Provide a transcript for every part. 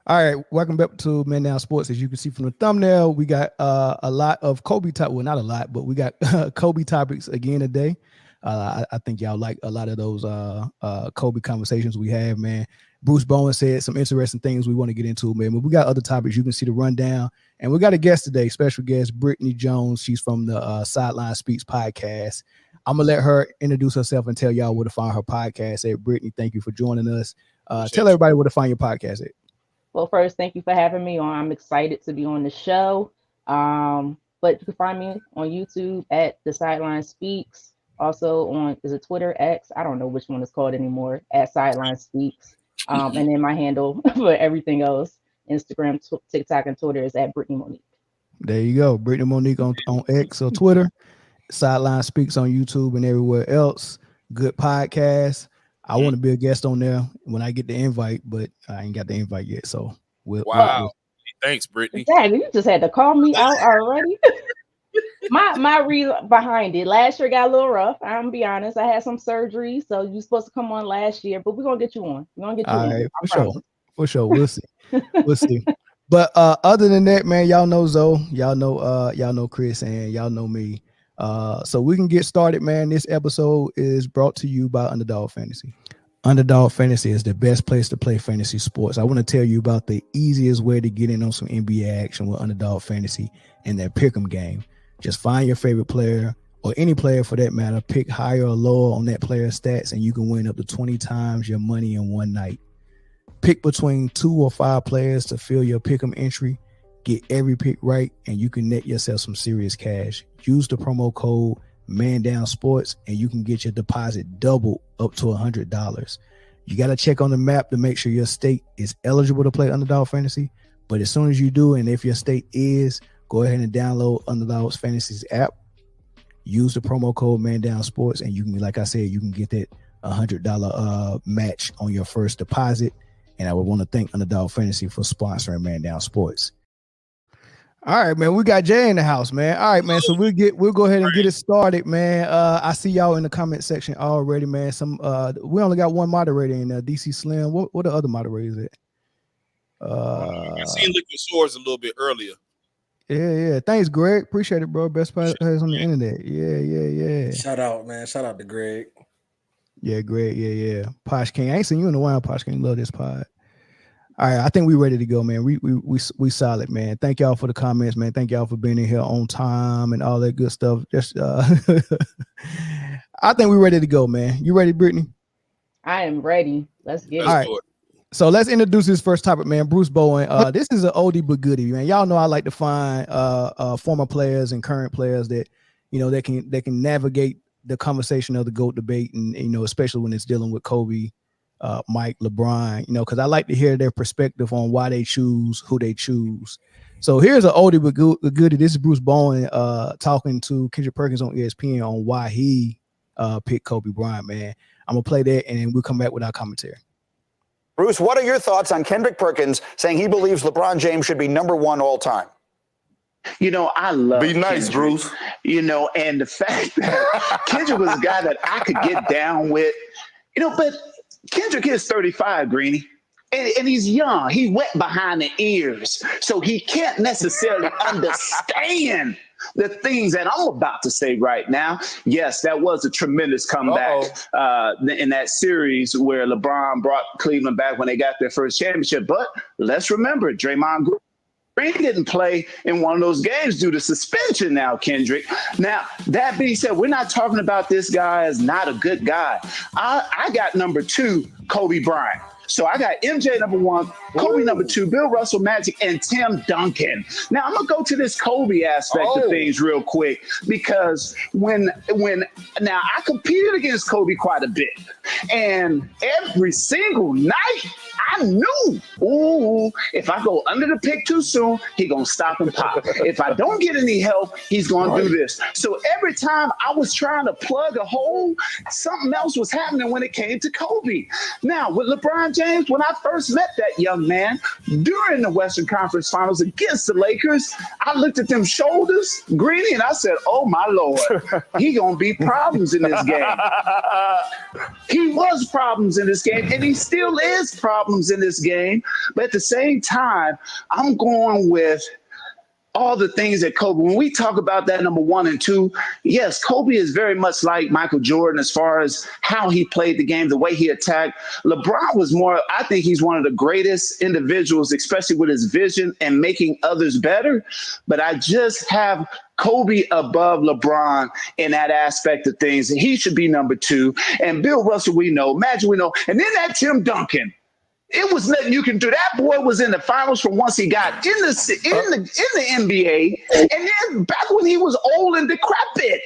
All right, welcome back to Men Down Sports. As you can see from the thumbnail, we got a lot of Kobe topics. Well, not a lot, but we got Kobe topics again today. I think y'all like a lot of those Kobe conversations we have, man. Bruce Bowen said some interesting things we want to get into, man. But we got other topics. You can see the rundown. And we got a guest today, special guest, Britne Jones. She's from the Sideline Speaks podcast. I'm going to let her introduce herself and tell y'all where to find her podcast at. Britne, thank you for joining us. Tell everybody where to find your podcast at. Well, first, thank you for having me on. I'm excited to be on the show. But you can find me on YouTube at The Sideline Speaks. Also on, is it Twitter, X? I don't know which one it's called anymore, at Sideline Speaks. And then my handle for everything else, Instagram, TikTok, and Twitter is at Britne Monique. There you go. Britne Monique on X or Twitter. Sideline Speaks on YouTube and everywhere else. Good podcast. I want to be a guest on there when I get the invite, but I ain't got the invite yet. So wow. Thanks, Britne. Exactly. You just had to call me out already. my reason behind it. Last year got a little rough. I'm gonna be honest. I had some surgery, so you're supposed to come on last year, but we're gonna get you on. We're gonna get you on. Right, for sure. We'll see. We'll see. But other than that, man, y'all know Zoe, y'all know Chris, and y'all know me. So we can get started, man. This episode is brought to you by Underdog Fantasy. Underdog Fantasy is the best place to play fantasy sports. I want to tell you about the easiest way to get in on some NBA action with Underdog Fantasy and their pick'em game. Just find your favorite player or any player for that matter, pick higher or lower on that player's stats, and you can win up to 20 times your money in one night. Pick between 2 or 5 players to fill your pick'em entry. Get every pick right, and you can net yourself some serious cash. Use the promo code ManDownSports, and you can get your deposit doubled up to $100. You got to check on the map to make sure your state is eligible to play Underdog Fantasy. But as soon as you do, and if your state is, go ahead and download Underdog Fantasy's app. Use the promo code ManDownSports, and you can, like I said, you can get that $100 match on your first deposit. And I would want to thank Underdog Fantasy for sponsoring Man Down Sports. All right, man. We got Jay in the house, man. All right, man. So we'll go ahead and get it started, man. I see y'all in the comment section already, man. We only got one moderator in DC Slim. What the other moderators at? I seen Liquid Swords a little bit earlier. Yeah. Thanks, Greg. Appreciate it, bro. Best players on the internet. Yeah. Shout out, man. Shout out to Greg. Yeah, Greg. Yeah. Posh King. I ain't seen you in a while, Posh King. Love this pod. All right, I think we're ready to go, man. We solid, man. Thank y'all for the comments, man. Thank y'all for being in here on time and all that good stuff. Just I think we're ready to go, man. You ready, Britne? I am ready. Let's get it. All right. So let's introduce this first topic, man. Bruce Bowen. This is an oldie but goodie, man. Y'all know I like to find former players and current players that that can navigate the conversation of the GOAT debate, and especially when it's dealing with Kobe, Mike, LeBron, because I like to hear their perspective on why they choose who they choose. So here's an oldie but goodie. This is Bruce Bowen talking to Kendrick Perkins on ESPN on why he picked Kobe Bryant, man. I'm going to play that, and then we'll come back with our commentary. Bruce, what are your thoughts on Kendrick Perkins saying he believes LeBron James should be number one all time? I love Be nice, Kendrick, Bruce. And the fact that Kendrick was a guy that I could get down with, but Kendrick is 35, Greeny, and he's young. He's wet behind the ears, so he can't necessarily understand the things that I'm about to say right now. Yes, that was a tremendous comeback in that series where LeBron brought Cleveland back when they got their first championship. But let's remember, Draymond Green didn't play in one of those games due to suspension now, Kendrick. Now, that being said, we're not talking about this guy as not a good guy. I got number 2, Kobe Bryant. So I got MJ number 1, Kobe number 2, Bill Russell, Magic, and Tim Duncan. Now I'm gonna go to this Kobe aspect of things real quick, because when now I competed against Kobe quite a bit, and every single night I knew, if I go under the pick too soon, he gonna stop and pop. If I don't get any help, he's gonna do this. So every time I was trying to plug a hole, something else was happening when it came to Kobe. Now with LeBron James, when I first met that young man during the Western Conference Finals against the Lakers, I looked at them shoulders, Greeny, and I said, oh my Lord, he gonna be problems in this game. He was problems in this game, and he still is problems problems in this game. But at the same time, I'm going with all the things that Kobe, when we talk about that number 1 and 2, yes, Kobe is very much like Michael Jordan as far as how he played the game, the way he attacked. LeBron was more, I think he's one of the greatest individuals, especially with his vision and making others better. But I just have Kobe above LeBron in that aspect of things. He should be number 2. And Bill Russell, we know, Magic, we know. And then that Tim Duncan. It was nothing you can do. That boy was in the finals from once he got in the NBA, and then back when he was old and decrepit.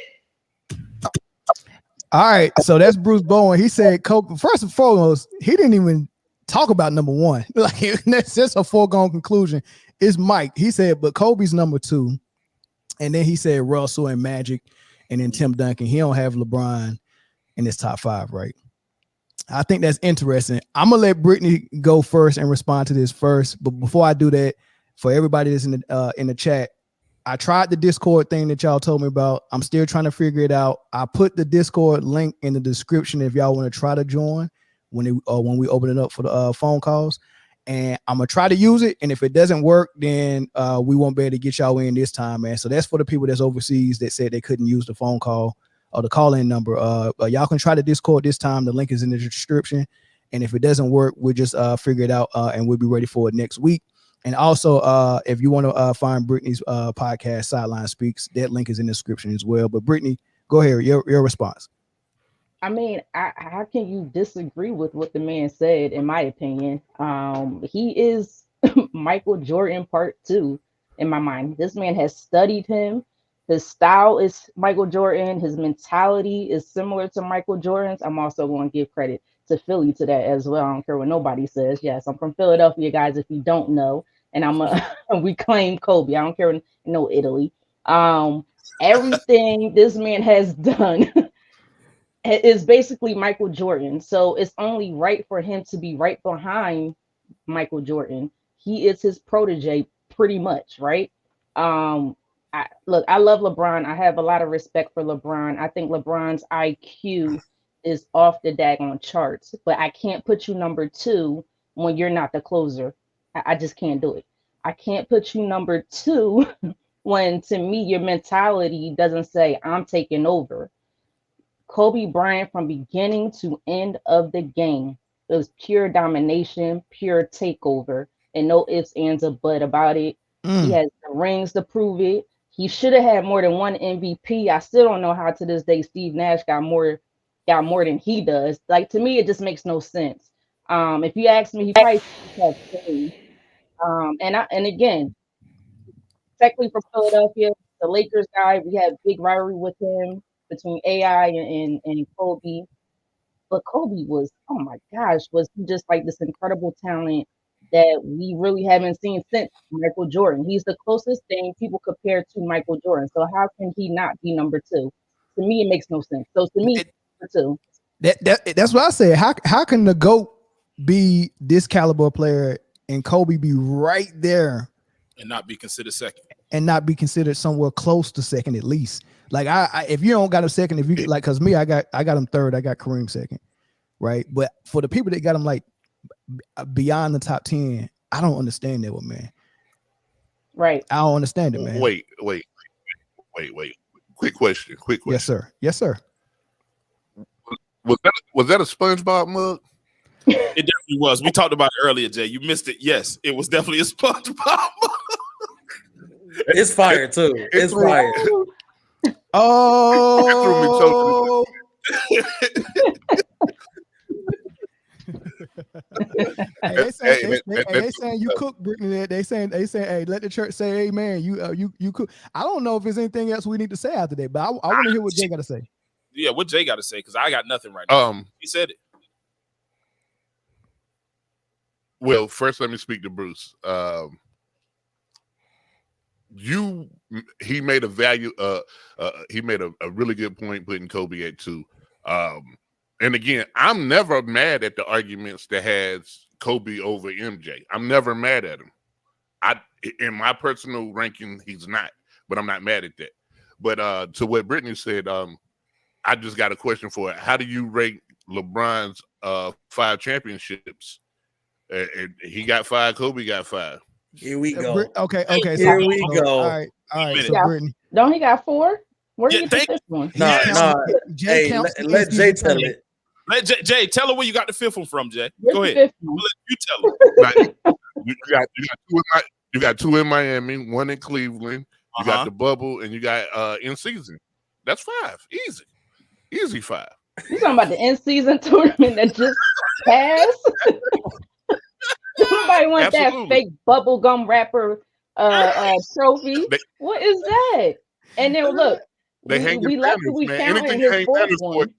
All right, so that's Bruce Bowen. He said, first and foremost, he didn't even talk about number 1. Like that's just a foregone conclusion. It's Mike. He said, but Kobe's number 2, and then he said Russell and Magic, and then Tim Duncan. He don't have LeBron in his top 5, right? I think that's interesting. I'm gonna let Britne go first and respond to this first. But before I do that, for everybody that's in the chat, I tried the Discord thing that y'all told me about. I'm still trying to figure it out. I put the Discord link in the description if y'all want to try to join when we open it up for the phone calls. And I'm gonna try to use it. And if it doesn't work, then we won't be able to get y'all in this time, man. So that's for the people that's overseas that said they couldn't use the phone call or the call-in number. Y'all can try the Discord this time. The link is in the description. And if it doesn't work, we'll just figure it out and we'll be ready for it next week. And also, if you want to find Britne's podcast, Sideline Speaks, that link is in the description as well. But Britne, go ahead, your response. I mean, how can you disagree with what the man said, in my opinion? He is Michael Jordan part 2 in my mind. This man has studied him. His style is Michael Jordan. His mentality is similar to Michael Jordan's. I'm also going to give credit to Philly to that as well. I don't care what nobody says. Yes, I'm from Philadelphia, guys, if you don't know. And we claim Kobe. I don't care, no Italy. Everything this man has done is basically Michael Jordan. So it's only right for him to be right behind Michael Jordan. He is his protege pretty much, right? I love LeBron. I have a lot of respect for LeBron. I think LeBron's IQ is off the daggone charts, but I can't put you number 2 when you're not the closer. I just can't do it. I can't put you number 2 when, to me, your mentality doesn't say I'm taking over. Kobe Bryant, from beginning to end of the game, it was pure domination, pure takeover, and no ifs, ands, or but about it. He has the rings to prove it. He should have had more than 1 MVP. I still don't know how to this day Steve Nash got more than he does. Like, to me, it just makes no sense. If you ask me, he probably should have 3. And again, technically from Philadelphia, the Lakers guy, we have big rivalry with him between AI and Kobe. But Kobe was, oh my gosh, was he just like this incredible talent that we really haven't seen since Michael Jordan. He's the closest thing people compare to Michael Jordan. So how can he not be number 2? To me, it makes no sense. So to me, number 2. That's what I said. How can the GOAT be this caliber player and Kobe be right there and not be considered second? And not be considered somewhere close to second at least. Like I if you don't got him second, if you like, cause me, I got him 3rd, I got Kareem 2nd, right? But for the people that got him like beyond the top 10, I don't understand that one, man. Right. I don't understand it, man. Wait. Quick question. Yes, sir. Was that a SpongeBob mug? It definitely was. We talked about it earlier, Jay. You missed it. Yes, it was definitely a SpongeBob mug. It's fire too. It's fire. Oh. They saying you cook, Britne. They saying, hey, let the church say, hey, man, you cook. I don't know if there's anything else we need to say after that, but I want to hear what Jay got to say. Yeah, what Jay got to say, because I got nothing right now. He said it. Well, first let me speak to Bruce. He made a really good point putting Kobe at 2. And again, I'm never mad at the arguments that has Kobe over MJ. I'm never mad at him. In my personal ranking, he's not, but I'm not mad at that. But to what Britne said, I just got a question for it. How do you rate LeBron's 5 championships And he got 5. Kobe got 5. Here we go. Okay. Here we go. All right. So Yeah. Britne, Don't he got 4? Where Yeah, you get the 5th one? Nah. Jay Hey, counts let the Jay in-season tell tournament. it. Let Jay tell her where you got the 5th one from, Jay. Where's Go the ahead. 5th one? You tell her. You got 2 in Miami, 1 in Cleveland. You got the bubble, and you got in season. That's 5. Easy 5. You talking about the in-season tournament that just passed? Nobody wants that fake bubblegum wrapper trophy. What is that? And then look, we lucky we counting his 4th one.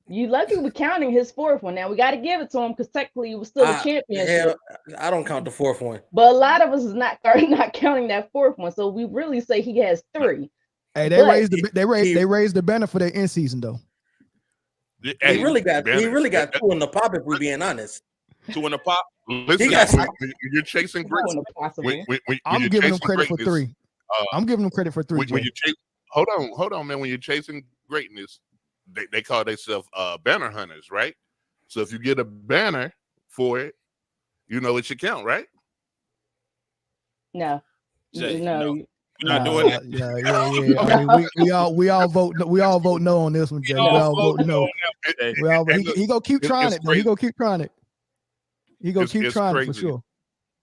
You lucky we counting his 4th one. Now we got to give it to him because technically it was still a championship. I don't count the 4th one. But a lot of us is not counting that 4th one. So we really say he has 3. Hey, they raised the banner for their in season though. He really got 2 in the pop. If we're being honest, 2 in the pop. Listen, you're chasing greatness. I'm giving him credit for 3. I'm giving him credit for 3. When you chase, hold on, man. When you're chasing greatness, they call themselves banner hunters, right? So if you get a banner for it, you know it should count, right? No. Jay, No. You're not doing that. Yeah. I mean, we all vote no on this one, Jay. We all vote no. He gonna keep trying it though. He gonna keep trying it. He gonna keep trying it for sure.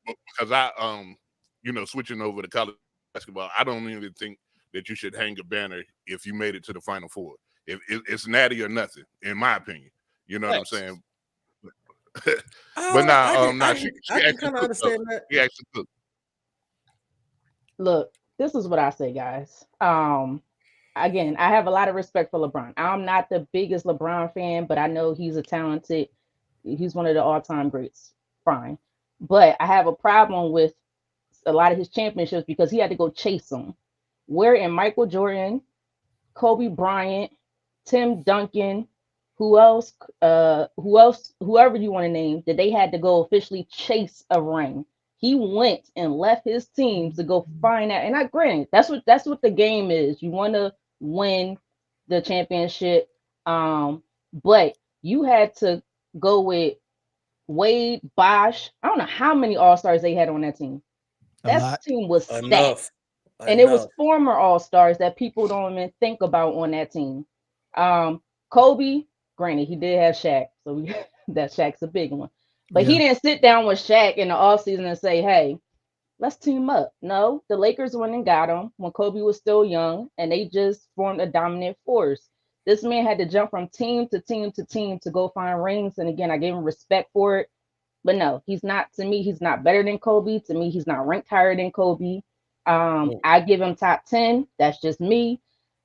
Because I switching over to college basketball, I don't even think that you should hang a banner if you made it to the Final Four. If it's natty or nothing, in my opinion. You know what I'm saying? But now, she I can kind of understand that. He actually took. Look, this is what I say, guys. Again, I have a lot of respect for LeBron. I'm not the biggest LeBron fan, but I know he's he's one of the all-time greats. Fine. But I have a problem with a lot of his championships because he had to go chase them. Where in Michael Jordan, Kobe Bryant, Tim Duncan, whoever you want to name, that they had to go officially chase a ring. He went and left his teams to go find out. And I granted, that's what the game is. You want to win the championship. But you had to go with Wade, Bosh. I don't know how many All-Stars they had on that team. That team was stacked. And it was former All-Stars that people don't even think about on that team. Kobe, granted, he did have Shaq. So that Shaq's a big one. But he didn't sit down with Shaq in the offseason and say, hey, let's team up. No, the Lakers went and got him when Kobe was still young, and they just formed a dominant force. This man had to jump from team to team to team to go find rings. And again, I gave him respect for it. But no, he's not, to me, he's not better than Kobe. To me, he's not ranked higher than Kobe. I give him top 10. That's just me.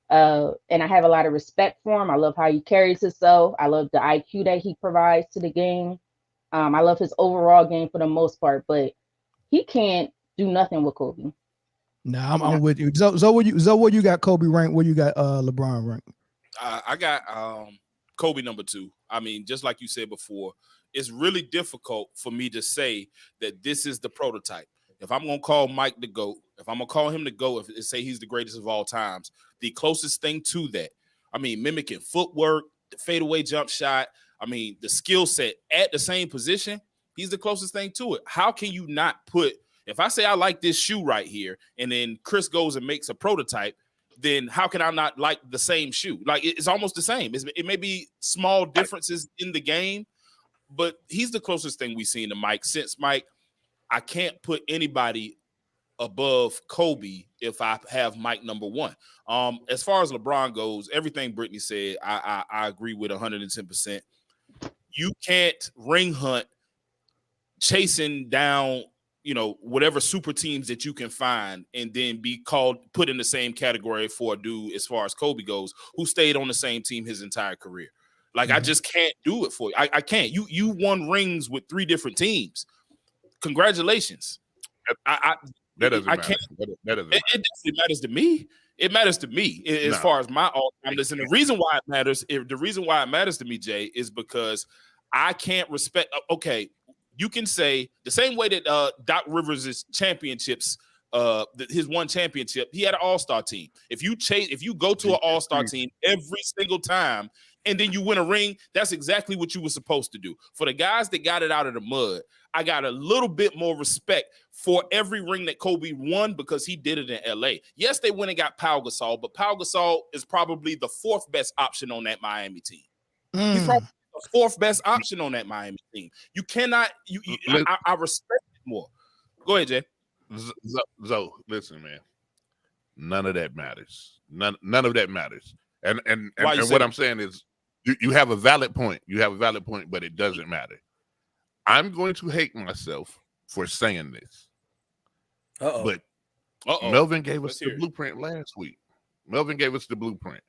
And I have a lot of respect for him. I love how he carries himself. I love the IQ that he provides to the game. I love his overall game for the most part, but he can't do nothing with Kobe. Nah, I'm with you. So where you got Kobe ranked? Where you got LeBron ranked? I got Kobe number 2. I mean, just like you said before, it's really difficult for me to say that this is the prototype. If I'm going to call Mike the GOAT, if I'm going to call him the GOAT, if say he's the greatest of all times, the closest thing to that, I mean, mimicking footwork, the fadeaway jump shot, I mean, the skill set at the same position, he's the closest thing to it. How can you not put, if I say I like this shoe right here, and then Chris goes and makes a prototype, then how can I not like the same shoe? Like, it's almost the same. It may be small differences in the game, but he's the closest thing we've seen to Mike. Since Mike, I can't put anybody above Kobe if I have Mike number 1. As far as LeBron goes, everything Britne said, I agree with 110%. You can't ring hunt chasing down, whatever super teams that you can find and then be put in the same category for a dude as far as Kobe goes, who stayed on the same team his entire career. Like, I just can't do it for you. I can't. You won rings with 3 different teams. Congratulations. That doesn't matter. That doesn't matter. It definitely matters to me. It matters to me as far as my all-time list. And the reason why it matters to me, Jay, is because I can't respect. Okay, you can say the same way that Doc Rivers' championships, his one championship, he had an all-star team. If you go to an all-star team every single time, and then you win a ring, that's exactly what you were supposed to do. For the guys that got it out of the mud, I got a little bit more respect for every ring that Kobe won because he did it in LA. Yes, they went and got Pau Gasol, but Pau Gasol is probably the fourth best option on that Miami team. He's probably the fourth best option on that Miami team. You cannot, I respect it more. Go ahead, Jay. Zoe, listen, man. None of that matters. None of that matters. And what I'm saying is you have a valid point. You have a valid point, but it doesn't matter. I'm going to hate myself for saying this. But Melvin gave us the blueprint last week. Melvin gave us the blueprint.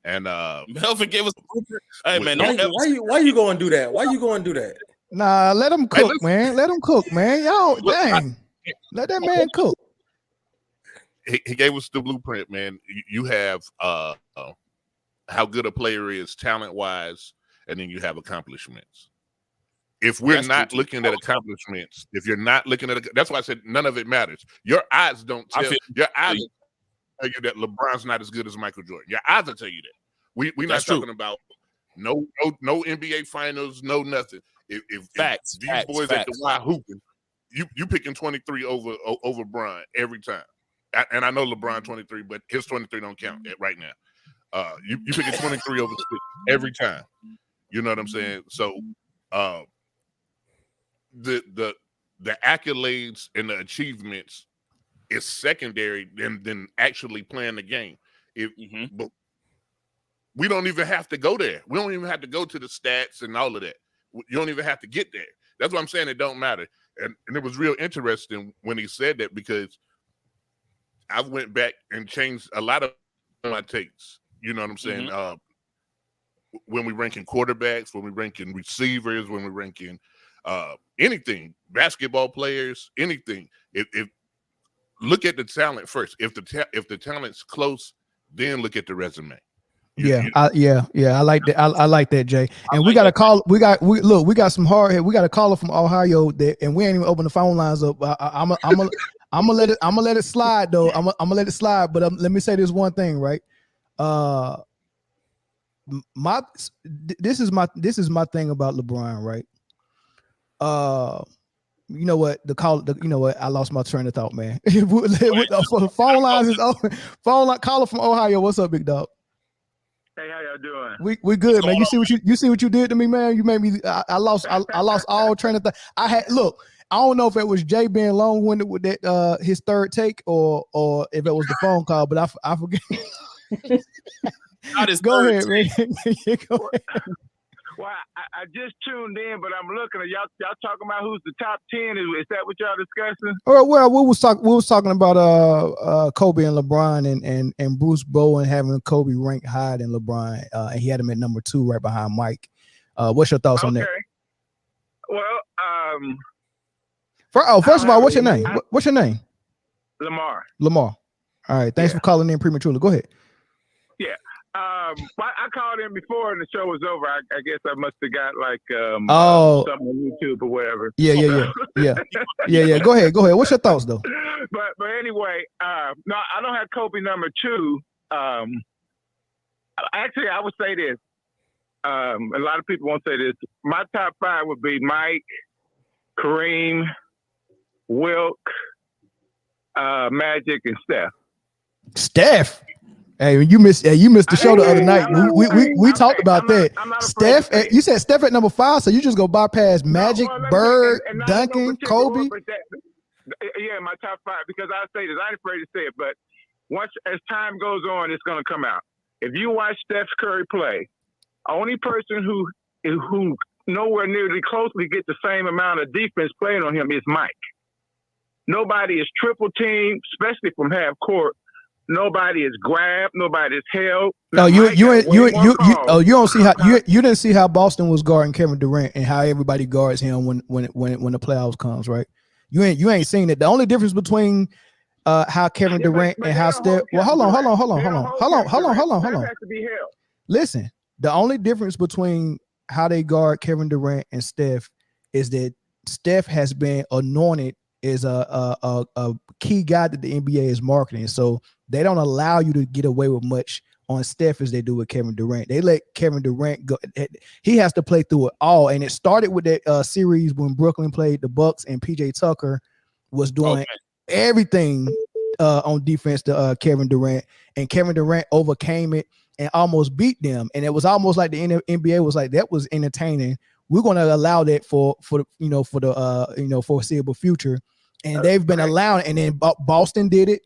And Melvin gave us the blueprint. Hey man, why you going to do that? Why you going to do that? Nah, let him cook, man. Let him cook, man. Y'all, dang. Let that man cook. He gave us the blueprint, man. You have how good a player is talent-wise, and then you have accomplishments. If we're not looking at accomplishments, if you're not looking at that's why I said none of it matters. Your eyes don't tell your eyes tell you that LeBron's not as good as Michael Jordan. Your eyes will tell you that. We're not talking about no NBA finals, no nothing. If these boys at the Y hooping, you picking 23 over Bryant every time. And I know LeBron 23, but his 23 don't count right now. You picking 23 over 6 every time. You know what I'm saying? So the accolades and the achievements is secondary than actually playing the game. But we don't even have to go there. We don't even have to go to the stats and all of that. You don't even have to get there. That's what I'm saying. It don't matter. And it was real interesting when he said that because I went back and changed a lot of my takes. You know what I'm saying? When we ranking quarterbacks, when we ranking receivers, when we ranking anything, basketball players, anything. If look at the talent first. If the talent's close, then look at the resume. I like that. I like that, Jay. And we got a call. We got some hard hit. We got a caller from Ohio that, and we ain't even open the phone lines up. I'm gonna let it slide though. I'm gonna let it slide. But let me say this one thing, right? This is my thing about LeBron, right? You know what? You know what? I lost my train of thought, man. The phone lines is open. Caller from Ohio. What's up, big dog? Hey, how y'all doing? We good, man. You see what you did to me, man. You made me. I lost all train of thought. I don't know if it was Jay being long-winded with that his third take, or if it was the phone call, but I forget. Go ahead, man. Go ahead. Well, I just tuned in, but I'm looking at y'all talking about who's the top 10. Is that what y'all discussing? Well, we was talking about Kobe and LeBron and Bruce Bowen having Kobe ranked higher than LeBron, and he had him at number 2 right behind Mike. What's your thoughts on that? Well, first of all, what's your name? What's your name? Lamar. All right, thanks for calling in prematurely. Go ahead. Yeah. I called in before and the show was over. I guess I must have got like something on YouTube or whatever. Yeah. Go ahead. What's your thoughts though? But anyway, no, I don't have Kobe number 2. Actually, I would say this. A lot of people won't say this. My top 5 would be Mike, Kareem, Wilt, Magic, and Steph. Hey, you missed the show the other night. We talked about that. Steph, you said Steph at number 5, so you just go bypass Magic, Bird, Duncan, Kobe. Yeah, my top 5, because I say this, I ain't afraid to say it, but as time goes on, it's gonna come out. If you watch Steph Curry play, only person who nowhere nearly closely gets the same amount of defense playing on him is Mike. Nobody is triple teamed, especially from half court. Nobody is grabbed. Nobody is held. No, you don't see how you didn't see how Boston was guarding Kevin Durant and how everybody guards him when the playoffs comes, right? You ain't seen it. The only difference between how Kevin Durant and how Steph. Well, hold on. Listen, the only difference between how they guard Kevin Durant and Steph is that Steph has been anointed as a key guy that the NBA is marketing. So they don't allow you to get away with much on Steph as they do with Kevin Durant. They let Kevin Durant go. He has to play through it all. And it started with that series when Brooklyn played the Bucks and PJ Tucker was doing everything on defense to Kevin Durant, and Kevin Durant overcame it and almost beat them. And it was almost like the NBA was like, that was entertaining. We're going to allow that for the foreseeable future. And they've been allowing, and then Boston did it.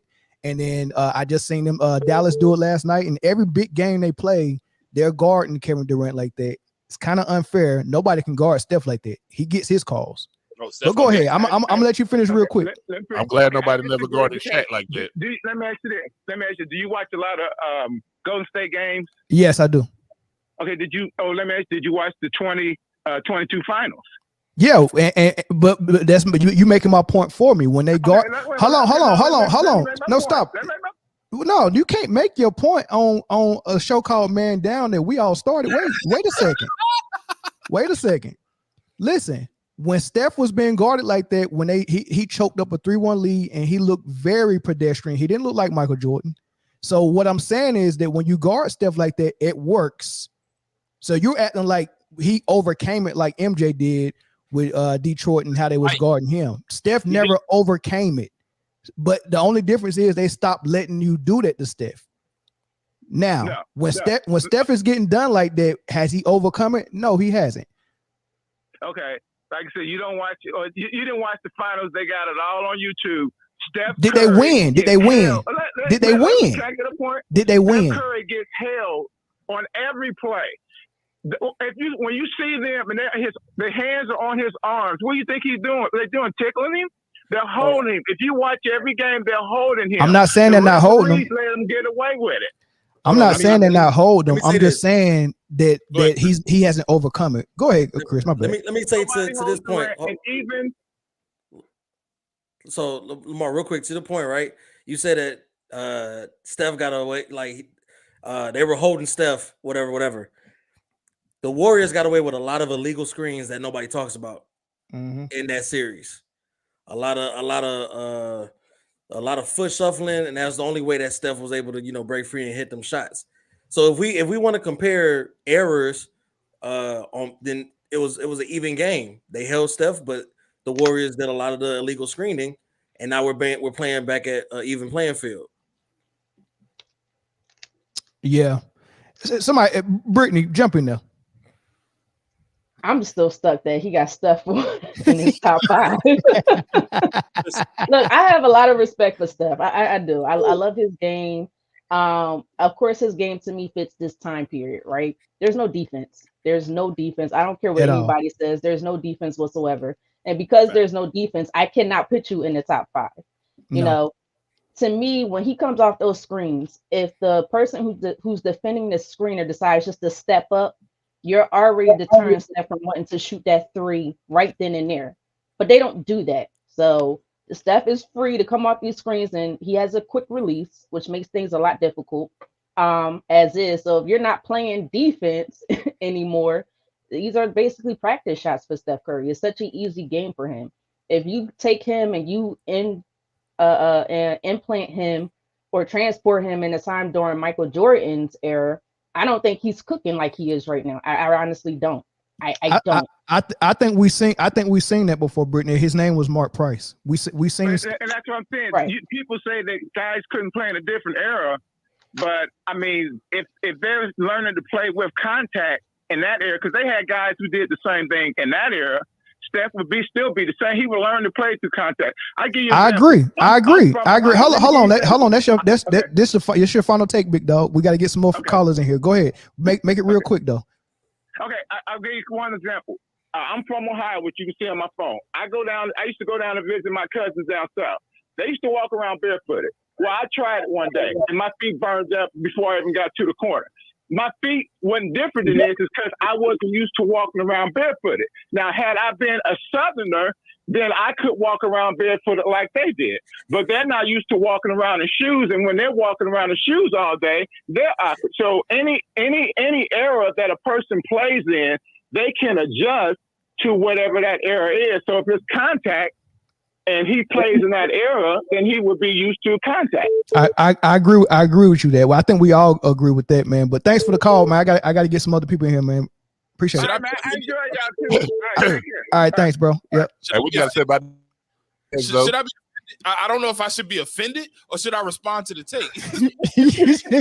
And then I just seen them Dallas do it last night. And every big game they play, they're guarding Kevin Durant like that. It's kind of unfair. Nobody can guard Steph like that. He gets his calls. But go ahead. I'm gonna let you finish real quick. I'm glad nobody never guarded Shaq like that. Let me ask you this. Do you watch a lot of Golden State games? Yes, I do. Okay. Did you watch the 2022 finals? Yeah, but that's you making my point for me. When they guard, hold on. No, stop. No, you can't make your point on a show called Man Down that we all started. Wait a second. Listen, when Steph was being guarded like that, when he choked up a 3-1 lead and he looked very pedestrian. He didn't look like Michael Jordan. So what I'm saying is that when you guard Steph like that, it works. So you're acting like he overcame it like MJ did with Detroit and how they was guarding him. Steph never overcame it. But the only difference is they stopped letting you do that to Steph. Now, when Steph is getting done like that, has he overcome it? No, he hasn't. Okay. Like I said, you don't watch or you didn't watch the finals. They got it all on YouTube. Steph Did they win? Did they win? Did they win? Can I get a point? Did they win? Steph Curry gets held on every play. When you see them and their hands are on his arms, what do you think he's doing? They're doing tickling him. They're holding him. If you watch every game, they're holding him. I'm not saying they're not holding him. Let him get away with it. I'm not saying they're not holding him. I'm just saying that he hasn't overcome it. Go ahead, Chris. My bad. Let me say to this point. And even so, Lamar, real quick to the point, right? You said that Steph got away, like they were holding Steph, whatever. The Warriors got away with a lot of illegal screens that nobody talks about in that series. A lot of foot shuffling, and that's the only way that Steph was able to, break free and hit them shots. So if we want to compare errors, then it was an even game. They held Steph, but the Warriors did a lot of the illegal screening, and now we're playing back at even playing field. Yeah, somebody, Britne, jump in there. I'm still stuck that he got Steph in his top 5. Look, I have a lot of respect for Steph. I do. I love his game. Of course, his game to me fits this time period, right? There's no defense. I don't care what anybody says. There's no defense whatsoever. And because there's no defense, I cannot put you in the top 5. You know, to me, when he comes off those screens, if the person who's defending the screener decides just to step up, you're already deterring Steph from wanting to shoot that 3 right then and there. But they don't do that. So Steph is free to come off these screens, and he has a quick release, which makes things a lot difficult as is. So if you're not playing defense anymore, these are basically practice shots for Steph Curry. It's such an easy game for him. If you take him and you implant him or transport him in a time during Michael Jordan's era, I don't think he's cooking like he is right now. I honestly don't. I don't. I think we seen that before, Britne. His name was Mark Price. We seen, and that's what I'm saying. Right. People say that guys couldn't play in a different era, but I mean, if they're learning to play with contact in that era, because they had guys who did the same thing in that era, Steph would still be the same. He would learn to play through contact. I agree. Hold on. That's your final take, big dog. We got to get some more callers in here. Go ahead. Make it real quick though. Okay, I'll give you one example. I'm from Ohio, which you can see on my phone. I used to go down and visit my cousins down south. They used to walk around barefooted. Well, I tried it one day, and my feet burned up before I even got to the corner. My feet wasn't different than this because I wasn't used to walking around barefooted. Now, had I been a Southerner, then I could walk around barefooted like they did. But they're not used to walking around in shoes, and when they're walking around in shoes all day, they're awkward. So any era that a person plays in, they can adjust to whatever that era is. So if it's contact, and he plays in that era, then he would be used to contact. I agree with you there. Well, I think we all agree with that, man. But thanks for the call, man. I got to get some other people in here, man. Appreciate it. All right, man, I enjoy y'all too. All right, All right, thanks, bro. Yep. Hey, what you got to say about Should I be? I don't know if I should be offended or should I respond to the take. You should be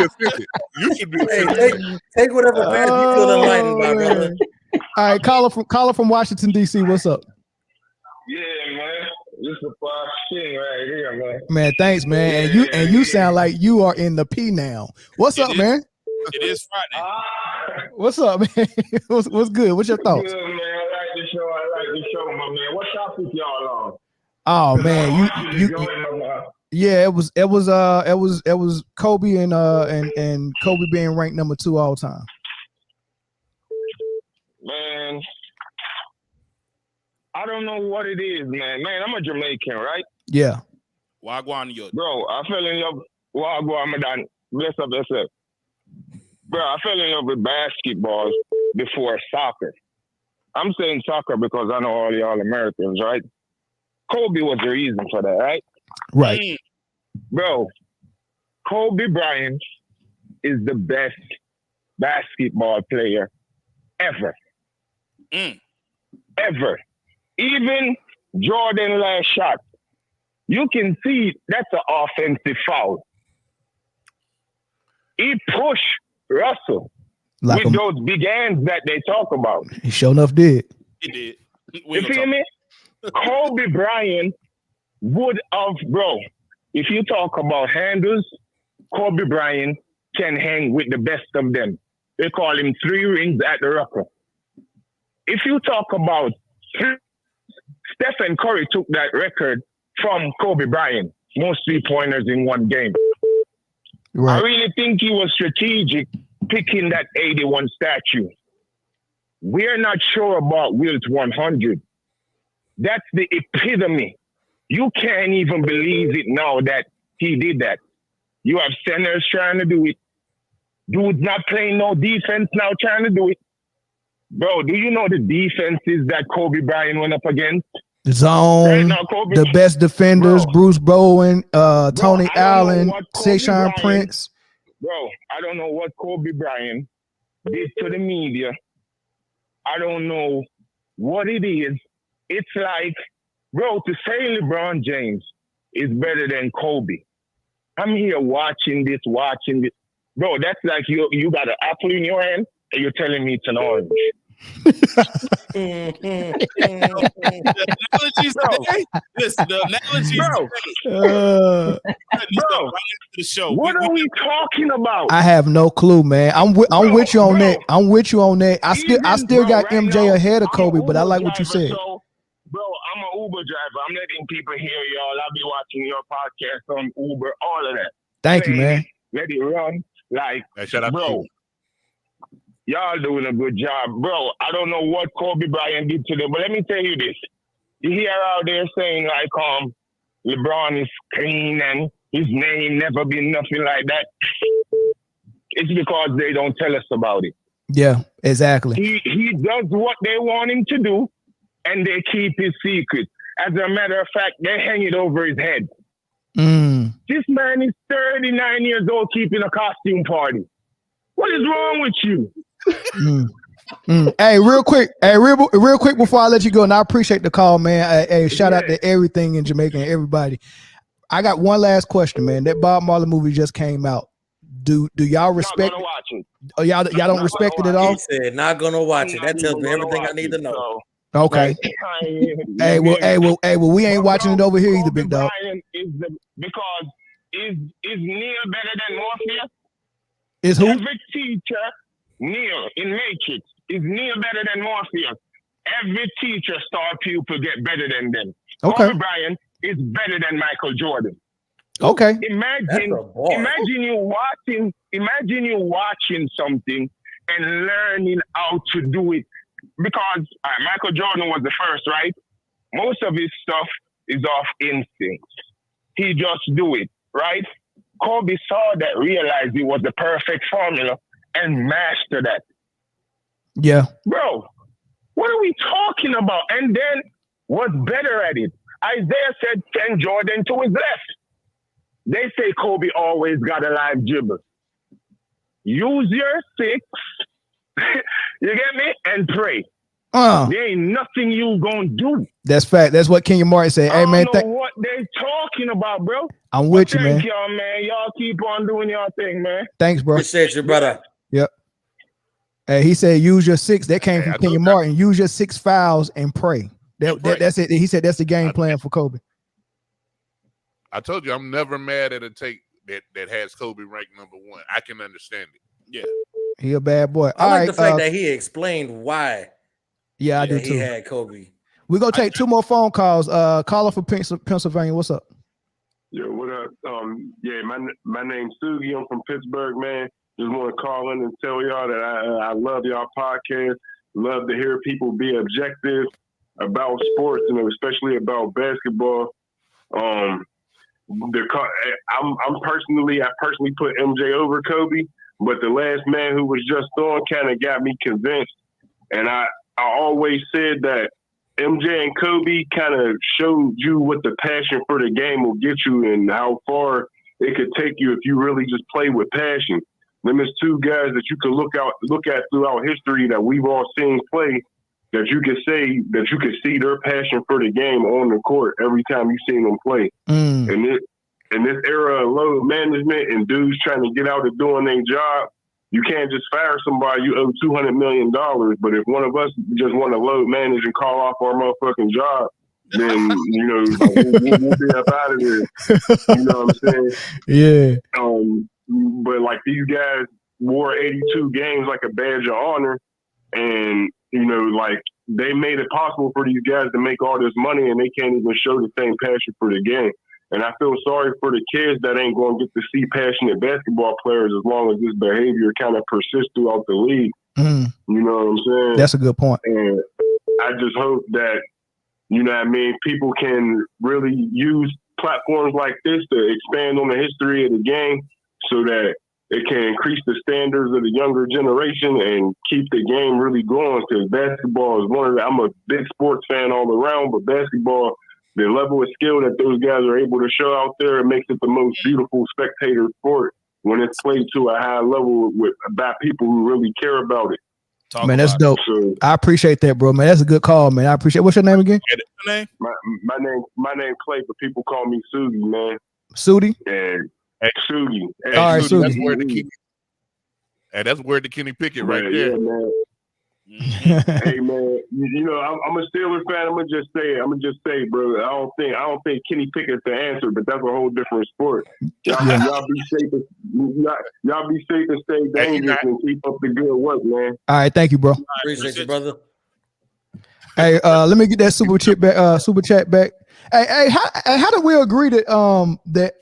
offended. You should be offended. Hey, take whatever path you feel enlightened by, brother. All right, caller from Washington D.C. What's up? Yeah, man. This is a far shit right here, man. Man, thanks, man. And you sound like you are in the P now. What's up, man? It is Friday. What's up, man? What's good? What's your thoughts? Good, man. I like the show, my man. What topic y'all on? Oh man, yeah, it was Kobe and Kobe being ranked number 2 all time. Man, I don't know what it is, man. Man, I'm a Jamaican, right? Yeah. Wagwan yo. Bro, I fell in love. Wagwan, Madan. Bless up yourself. Bro, I fell in love with basketball before soccer. I'm saying soccer because I know all y'all Americans, right? Kobe was the reason for that, right? Right. Bro, Kobe Bryant is the best basketball player ever. Ever. Even Jordan last shot, you can see that's an offensive foul. He pushed Russell Like with those big hands that they talk about. He sure enough did. He did. You feel me? Kobe Bryant would have, bro, if you talk about handles, Kobe Bryant can hang with the best of them. They call him 3 rings at the Rocker. If you talk about Stephen Curry took that record from Kobe Bryant, most 3-pointers in one game. Right. I really think he was strategic picking that 81 statue. We're not sure about Wilt 100. That's the epitome. You can't even believe it now that he did that. You have centers trying to do it. Dude's not playing no defense now trying to do it. Bro, do you know the defenses that Kobe Bryant went up against? Zone, Right now, Kobe, the best defenders, bro, Bruce Bowen, Tony I don't know Allen, what Kobe Sean Bryant- Prince. Bro, I don't know what Kobe Bryant did to the media. I don't know what it is. It's like, bro, to say LeBron James is better than Kobe. I'm here watching this. Bro, that's like you got an apple in your hand and you're telling me it's an orange. The analogies today. Listen, the analogies Bro. today. Bro, The show. what are we talking about? I have no clue, man. I'm with you on that. I'm with you on that. I still got right MJ now, ahead of I'm Kobe, an but I Uber like what you driver, said. So, bro, I'm an Uber driver. I'm letting people hear y'all. I'll be watching your podcast on Uber, all of that. Thank you, man. Let it run. Like, Hey, shout out to bro, you. y'all doing a good job. Bro, I don't know what Kobe Bryant did to them, but let me tell you this. You hear out there saying, like, LeBron is clean and his name never been nothing like that. It's because they don't tell us about it. Yeah, exactly. He does what they want him to do, and they keep his secret. As a matter of fact, they hang it over his head. This man is 39 years old keeping a costume party. What is wrong with you? Hey, real quick before I let you go, and I appreciate the call, man. Hey, shout out to everything in Jamaica and everybody. I got one last question, man. That Bob Marley movie just came out. Do y'all respect? Not gonna watch it. Oh, y'all don't respect it at all? He said, not gonna watch it. That tells me everything I need to know. Okay. Hey, well, we ain't watching it over here either, big dog. Because is Neil better than Morpheus? Is who? Every teacher, Neil in Matrix, is Neil better than Morpheus? Every teacher, star pupil get better than them. Okay. Kobe Bryant is better than Michael Jordan. Okay. Imagine you watching something and learning how to do it. Because Michael Jordan was the first, right? Most of his stuff is off instinct. He just do it, right? Kobe saw that, realized it was the perfect formula, and mastered that. Yeah. Bro, what are we talking about? And then was better at it. Isaiah said send Jordan to his left. They say Kobe always got a live dribble. Use your 6, you get me, and pray. There ain't nothing you gonna do. That's fact. That's what Kenya Martin said. Hey, man, I don't know what they talking about, bro. I'm with you, man. Thank y'all, man. Y'all keep on doing your thing, man. Thanks, bro. Appreciate you, brother. Yep. Hey, he said use your 6. That came from Kenya Martin. Use your 6 fouls and pray. That's it. He said that's the game plan for Kobe. I told you I'm never mad at a take that has Kobe ranked number 1. I can understand it. Yeah. He a bad boy. I like the fact that he explained why. Yeah, I do too. He had Kobe. We're gonna take 2 more phone calls. Caller for Pennsylvania. What's up? Yo, what up? My name's Sugi. I'm from Pittsburgh, man. Just want to call in and tell y'all that I love y'all podcast. Love to hear people be objective about sports and especially about basketball. I personally put MJ over Kobe, but the last man who was just on kind of got me convinced. And I always said that MJ and Kobe kind of showed you what the passion for the game will get you and how far it could take you if you really just play with passion. Them is 2 guys that you can look at throughout history that we've all seen play, that you can say that you can see their passion for the game on the court every time you seen them play. And in this era of load management and dudes trying to get out of doing their job, you can't just fire somebody you owe $200 million. But if one of us just want to load manage and call off our motherfucking job, then, we'll be up out of there. You know what I'm saying? Yeah. But like these guys wore 82 games like a badge of honor. And, like they made it possible for these guys to make all this money and they can't even show the same passion for the game. And I feel sorry for the kids that ain't going to get to see passionate basketball players as long as this behavior kind of persists throughout the league. You know what I'm saying? That's a good point. And I just hope that, people can really use platforms like this to expand on the history of the game so that it can increase the standards of the younger generation and keep the game really going. Because basketball is I'm a big sports fan all around, but basketball, the level of skill that those guys are able to show out there, it makes it the most beautiful spectator sport when it's played to a high level by people who really care about it. Man, that's dope. So, I appreciate that, bro. Man, that's a good call, man. I appreciate. What's your name again? My name Clay, but people call me Sugi, man. Sudi? And Sugi. All right, Sugi. That's where the Kenny Pickett right there. Yeah, man. Hey man, I'm a Steelers fan. I'm gonna just say, bro. I don't think Kenny Pickett's the answer, but that's a whole different sport. Y'all be safe. Y'all be safe and stay dangerous and keep up the good work, man. All right, thank you, bro. Appreciate you, brother. Hey, let me get that super chat back. Hey, how did we agree that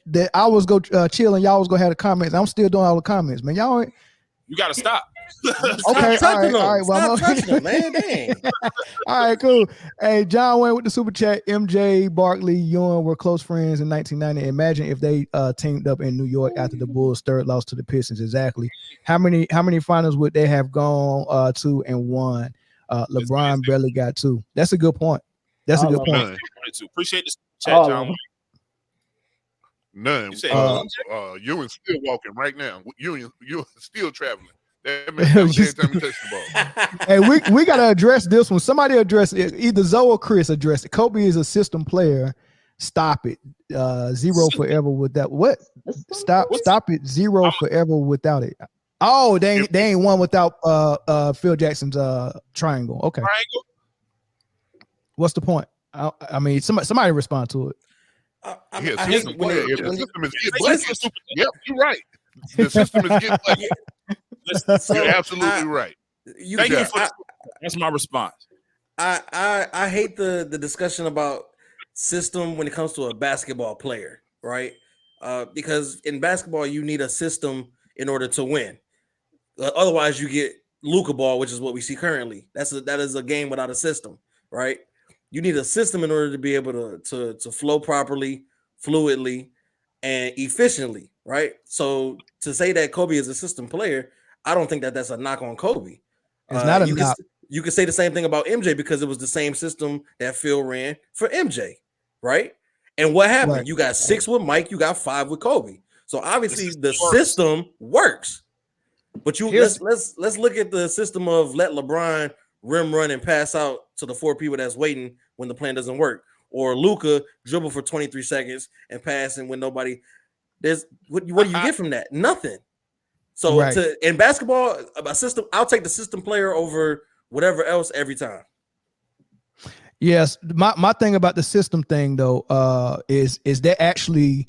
that I was go chill and y'all was gonna have the comments? I'm still doing all the comments, man. Y'all ain't. You gotta stop. Okay, all right. Well, stop touching them, man. Dang. All right, cool. Hey, John went with the super chat. MJ, Barkley, Ewing were close friends in 1990. Imagine if they teamed up in New York after the Bulls' third loss to the Pistons. Exactly. How many finals would they have gone to and won? LeBron barely got 2. That's a good point. That's a good point. Appreciate the chat, John. None. Ewing's still walking right now. Ewing's still traveling. That man every time he touches the ball. Hey, we gotta address this one. Somebody address it. Either Zoe or Chris address it. Kobe is a system player. Stop it. 0 forever without what? Stop it. 0 forever without it. Oh, they ain't one without Phil Jackson's triangle. Okay. Triangle? What's the point? I mean, somebody respond to it. Yep, you're right. The system is getting played. You're absolutely right. That's my response. I hate the discussion about system when it comes to a basketball player, right? Because in basketball you need a system in order to win. Otherwise, you get Luka ball, which is what we see currently. That is a game without a system, right? You need a system in order to be able to flow properly, fluidly, and efficiently, right? So to say that Kobe is a system player, I don't think that that's a knock on Kobe. It's not a knock. you could say the same thing about MJ because it was the same system that Phil ran for MJ, right? And what happened? Right. You got 6 with Mike, you got 5 with Kobe. So obviously the system works. But let's look at the system of let LeBron rim run and pass out to the 4 people that's waiting when the plan doesn't work, or Luka dribble for 23 seconds and pass and when nobody. There's what do you get from that? Nothing. So Right. in basketball, a system, I'll take the system player over whatever else every time. Yes, my thing about the system thing though, is that actually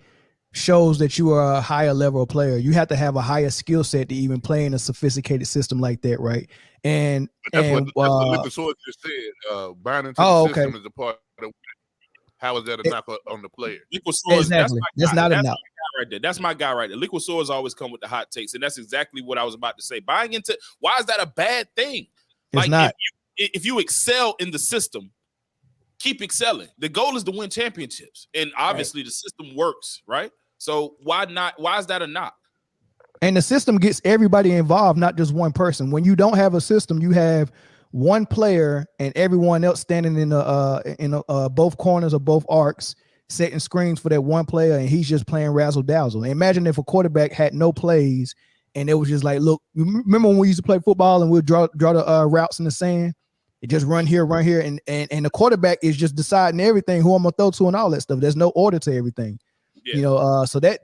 shows that you are a higher level player. You have to have a higher skill set to even play in a sophisticated system like that, right? And That's what Liquor Sword just said. Buying into the system is a part of. How is that a knock on the player? Liquid Swords, exactly. That's not a knock. Right there. That's my guy right there. Liquid Swords always come with the hot takes, and that's exactly what I was about to say. Buying into why is that a bad thing? It's not. If you excel in the system, keep excelling. The goal is to win championships, and obviously the system works, right? So why not? Why is that a knock? And the system gets everybody involved, not just one person. When you don't have a system, you have one player and everyone else standing in both corners of both arcs, setting screens for that one player, and he's just playing razzle dazzle. Imagine if a quarterback had no plays and it was just like, look, remember when we used to play football and we'd draw the routes in the sand? It just run here, and the quarterback is just deciding everything, who I'm gonna throw to and all that stuff. There's no order to everything. Yeah. So that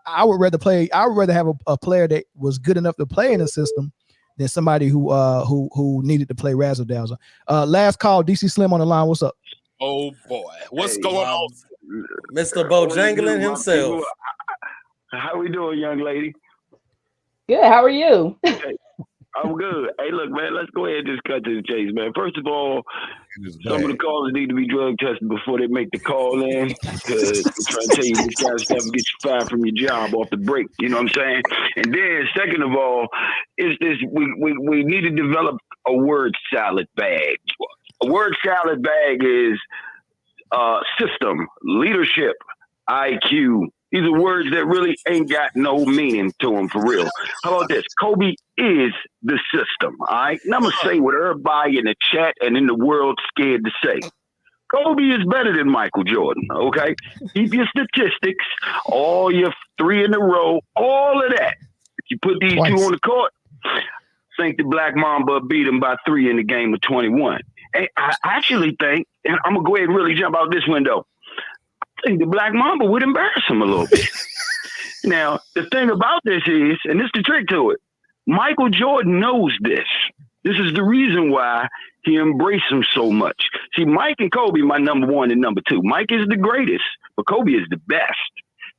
I would rather have a player that was good enough to play in the system than somebody who needed to play razzle dazzle. Last call, DC Slim on the line. What's up? Oh boy, what's going on, Mr. Bojangling himself? How we doing, young lady? Good. How are you? I'm good. Hey, look, man, let's go ahead and just cut to the chase, man. First of all, some of the callers need to be drug tested before they make the call in, because I'm trying to tell you this kind of stuff will get you fired from your job off the break. You know what I'm saying? And then, second of all, we need to develop a word salad bag. A word salad bag is system, leadership, IQ. These are words that really ain't got no meaning to them for real. How about this? Kobe is the system, all right? And I'm going to say what everybody in the chat and in the world scared to say. Kobe is better than Michael Jordan, okay? Keep your statistics, all your 3 in a row, all of that. If you put these two on the court, I think the Black Mamba beat him by 3 in the game of 21. And I actually think, and I'm going to go ahead and really jump out this window, I think the Black Mamba would embarrass him a little bit. Now, the thing about this is, and this is the trick to it, Michael Jordan knows this. This is the reason why he embraced him so much. See, Mike and Kobe, my number 1 and number 2. Mike is the greatest, but Kobe is the best.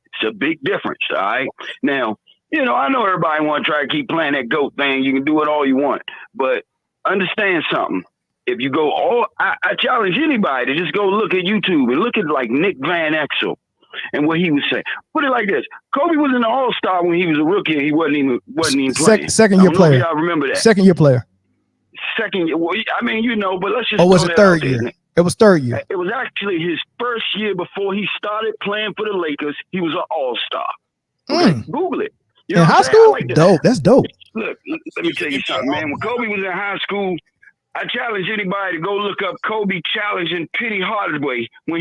It's a big difference, all right? Now, I know everybody want to try to keep playing that GOAT thing. You can do it all you want, but understand something. If you go I challenge anybody to just go look at YouTube and look at like Nick Van Exel and what he was saying. Put it like this: Kobe was an All-Star when he was a rookie and he wasn't even playing. Second year player. Y'all remember that? Second year player. Second year. Well, I mean, but let's just. Or was it third year? It was third year. It was actually his first year before he started playing for the Lakers. He was an All-Star. Okay, Google it. In high school? Dope. That's dope. Look, let me tell you something, man. When Kobe was in high school, I challenge anybody to go look up Kobe challenging Penny Hardaway when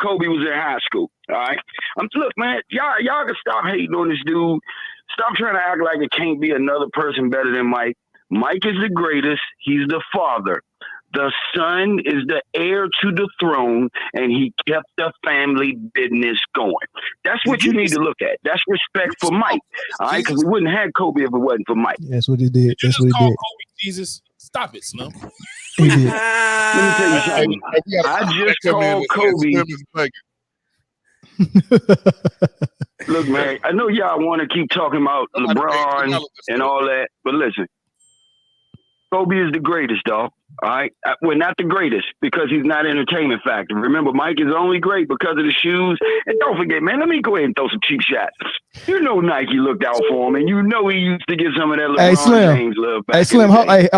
Kobe was in high school. All right, look, man, y'all can stop hating on this dude. Stop trying to act like it can't be another person better than Mike. Mike is the greatest. He's the father. The son is the heir to the throne, and he kept the family business going. That's what you need to look at. That's respect for Mike. All right, because we wouldn't have Kobe if it wasn't for Mike. That's what he did. That's what he did. Kobe Jesus. Stop it, Slim. He did. Let me tell you something. I just called Kobe. Look, man, I know y'all want to keep talking about LeBron and all that, but listen, Kobe is the greatest, dog. All right, well, not the greatest because he's not entertainment factor. Remember, Mike is only great because of the shoes. And don't forget, man, let me go ahead and throw some cheap shots. Nike looked out for him, and he used to get some of that LeBron James love back. Hey, Slim,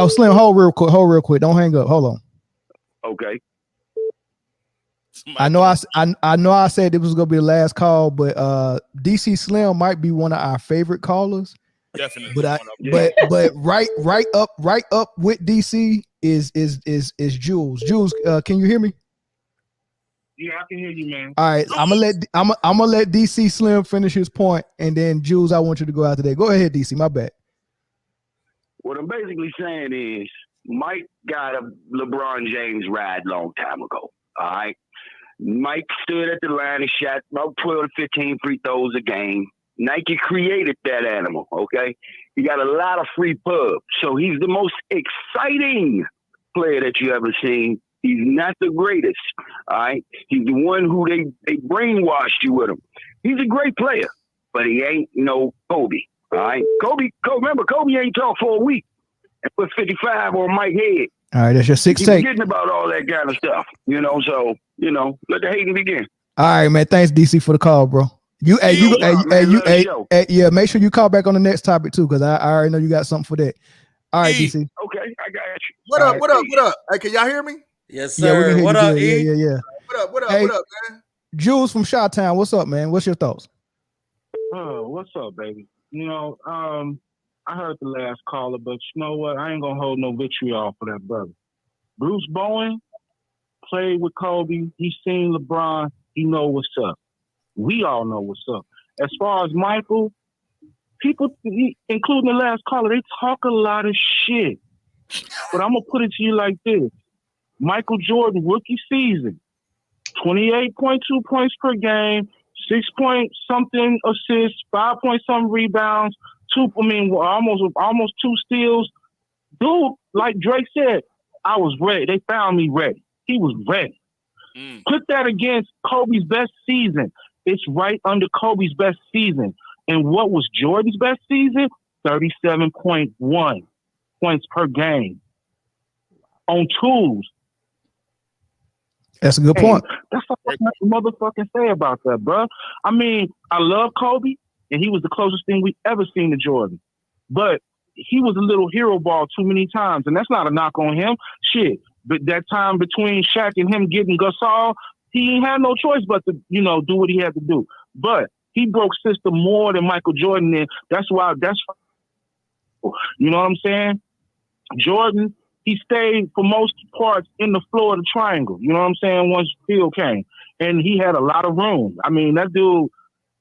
Slim, hold real quick. Don't hang up. Hold on. Okay. I know I said it was gonna be the last call, but DC Slim might be one of our favorite callers. Definitely. But right up with DC is Jules. Jules, can you hear me? Yeah, I can hear you, man. All right, I'm gonna let DC Slim finish his point, and then Jules, I want you to go out today. Go ahead, DC. My bad. What I'm basically saying is Mike got a LeBron James ride long time ago. All right. Mike stood at the line and shot about 12 to 15 free throws a game. Nike created that animal, okay? He got a lot of free pub. So he's the most exciting player that you ever seen. He's not the greatest, all right? He's the one who they brainwashed you with him. He's a great player, but he ain't no Kobe, all right? Remember, Kobe ain't talked for a week and put 55 on Mike's head. All right, that's your 6 He's take. forgetting about all that kind of stuff, so, let the hating begin. All right, man. Thanks, DC, for the call, bro. Yeah, make sure you call back on the next topic too, because I already know you got something for that. All right, DC. Okay, I got you. What up? Hey, can y'all hear me? Yes, sir. Yeah, what up, E? Yeah. What up, man? Jules from Chi-Town, what's up, man? What's your thoughts? Oh, what's up, baby? I heard the last caller, but you know what? I ain't gonna hold no vitriol for that brother. Bruce Bowen played with Kobe. He's seen LeBron. He know what's up. We all know what's up. As far as Michael, people, including the last caller, they talk a lot of shit. But I'm gonna put it to you like this: Michael Jordan rookie season, 28.2 points per game, 6-point-something assists, 5-point-something rebounds, almost 2 steals. Dude, like Drake said, I was ready. They found me ready. He was ready. Put that against Kobe's best season. It's right under Kobe's best season. And what was Jordan's best season? 37.1 points per game on tools. That's a good point. That's what I motherfucking say about that, bro. I mean, I love Kobe, and he was the closest thing we ever seen to Jordan. But he was a little hero ball too many times, and that's not a knock on him. Shit. But that time between Shaq and him getting Gasol, he ain't had no choice but to, do what he had to do. But he broke system more than Michael Jordan did. You know what I'm saying? Jordan, he stayed for most parts in the floor of the triangle. You know what I'm saying? Once Phil came. And he had a lot of room. I mean, that dude,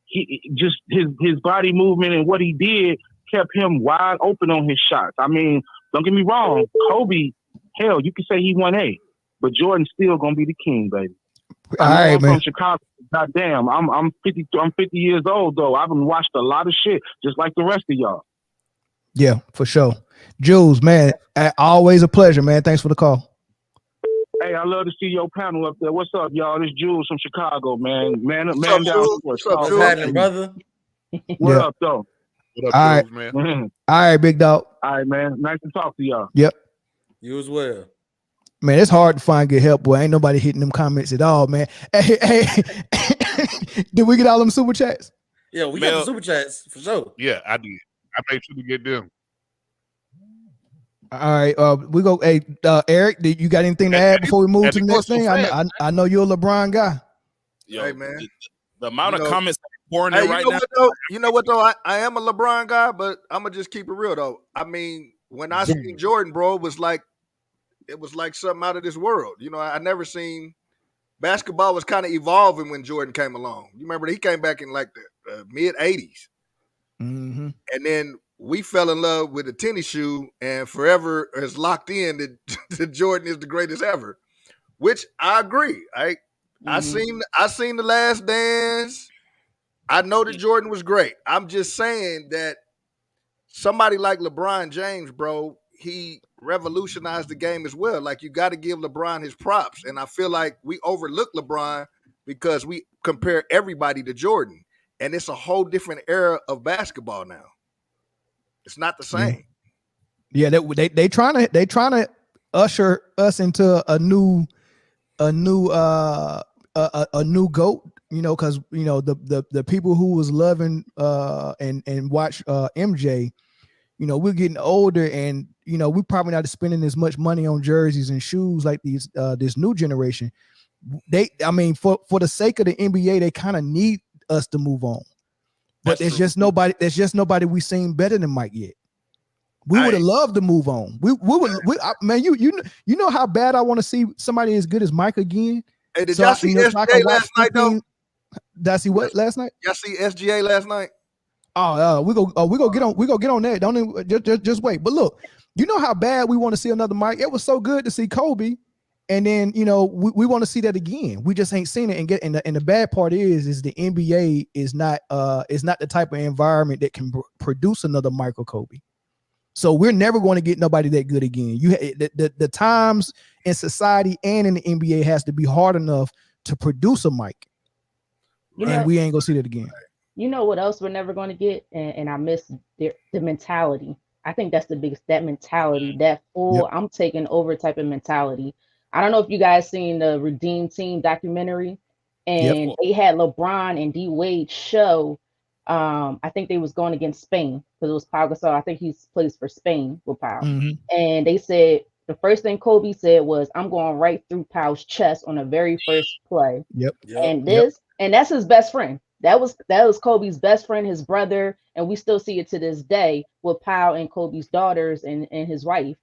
his body movement and what he did kept him wide open on his shots. I mean, don't get me wrong. Kobe, hell, you can say he 1A, but Jordan's still gonna be the king, baby. All right, I'm man. from Chicago. Goddamn, I'm 50 years old though. I've watched a lot of shit, just like the rest of y'all. Yeah, for sure. Jules, man, always a pleasure, man. Thanks for the call. Hey, I love to see your panel up there. What's up, y'all? This Jules from Chicago, man. Man down. What's happening, brother? What up, though? What up, All right, Jules, man? All right, big dog. All right, man. Nice to talk to y'all. Yep. You as well. Man, it's hard to find good help, boy. Ain't nobody hitting them comments at all, man. Hey, did we get all them super chats? Yeah, we got the super chats for sure. Yeah, I did. I made sure to get them. All right, we go. Hey, Eric, you got anything to add before we move to the next thing? I know you're a LeBron guy. Yo, hey, man. The amount of comments pouring in right now. You know what though? I am a LeBron guy, but I'm gonna just keep it real though. I mean, when I seen Jordan, bro, it was like something out of this world. I never seen basketball was kind of evolving when Jordan came along. You remember he came back in like the mid '80s, and then we fell in love with the tennis shoe, and forever has locked in that Jordan is the greatest ever. Which I agree. I seen The Last Dance. I know that Jordan was great. I'm just saying that somebody like LeBron James, bro, he revolutionized the game as well. Like, you got to give LeBron his props. And I feel like we overlook LeBron because we compare everybody to Jordan. And it's a whole different era of basketball now. It's not the same. Yeah, they trying to usher us into a new GOAT, because the people who was loving and watch MJ, we're getting older, and we're probably not spending as much money on jerseys and shoes like this new generation. For the sake of the NBA, they kind of need us to move on. But there's just nobody we seen better than Mike yet. We would have loved to move on. We would, man. You know how bad I want to see somebody as good as Mike again. Hey, did y'all see SGA last night though? Did I see what last night? Y'all see SGA last night? We go get on that. Don't even, just wait. But look, you know how bad we want to see another Mike. It was so good to see Kobe, and then we want to see that again. We just ain't seen it. And the bad part is the NBA is not the type of environment that can produce another Michael Kobe. So we're never going to get nobody that good again. The times in society and in the NBA has to be hard enough to produce a Mike, and we ain't gonna see that again. You know what else we're never going to get, and I miss the mentality. I think that's the biggest, that mentality, that full I'm taking over type of mentality. I don't know if you guys seen the Redeem Team documentary, and they had LeBron and D Wade show. I think they was going against Spain because it was Pau Gasol. I think he plays for Spain with Pau. And they said the first thing Kobe said was, "I'm going right through Pau's chest on the very first play." And that's his best friend. That was Kobe's best friend, his brother, and we still see it to this day with Pau and Kobe's daughters and his wife.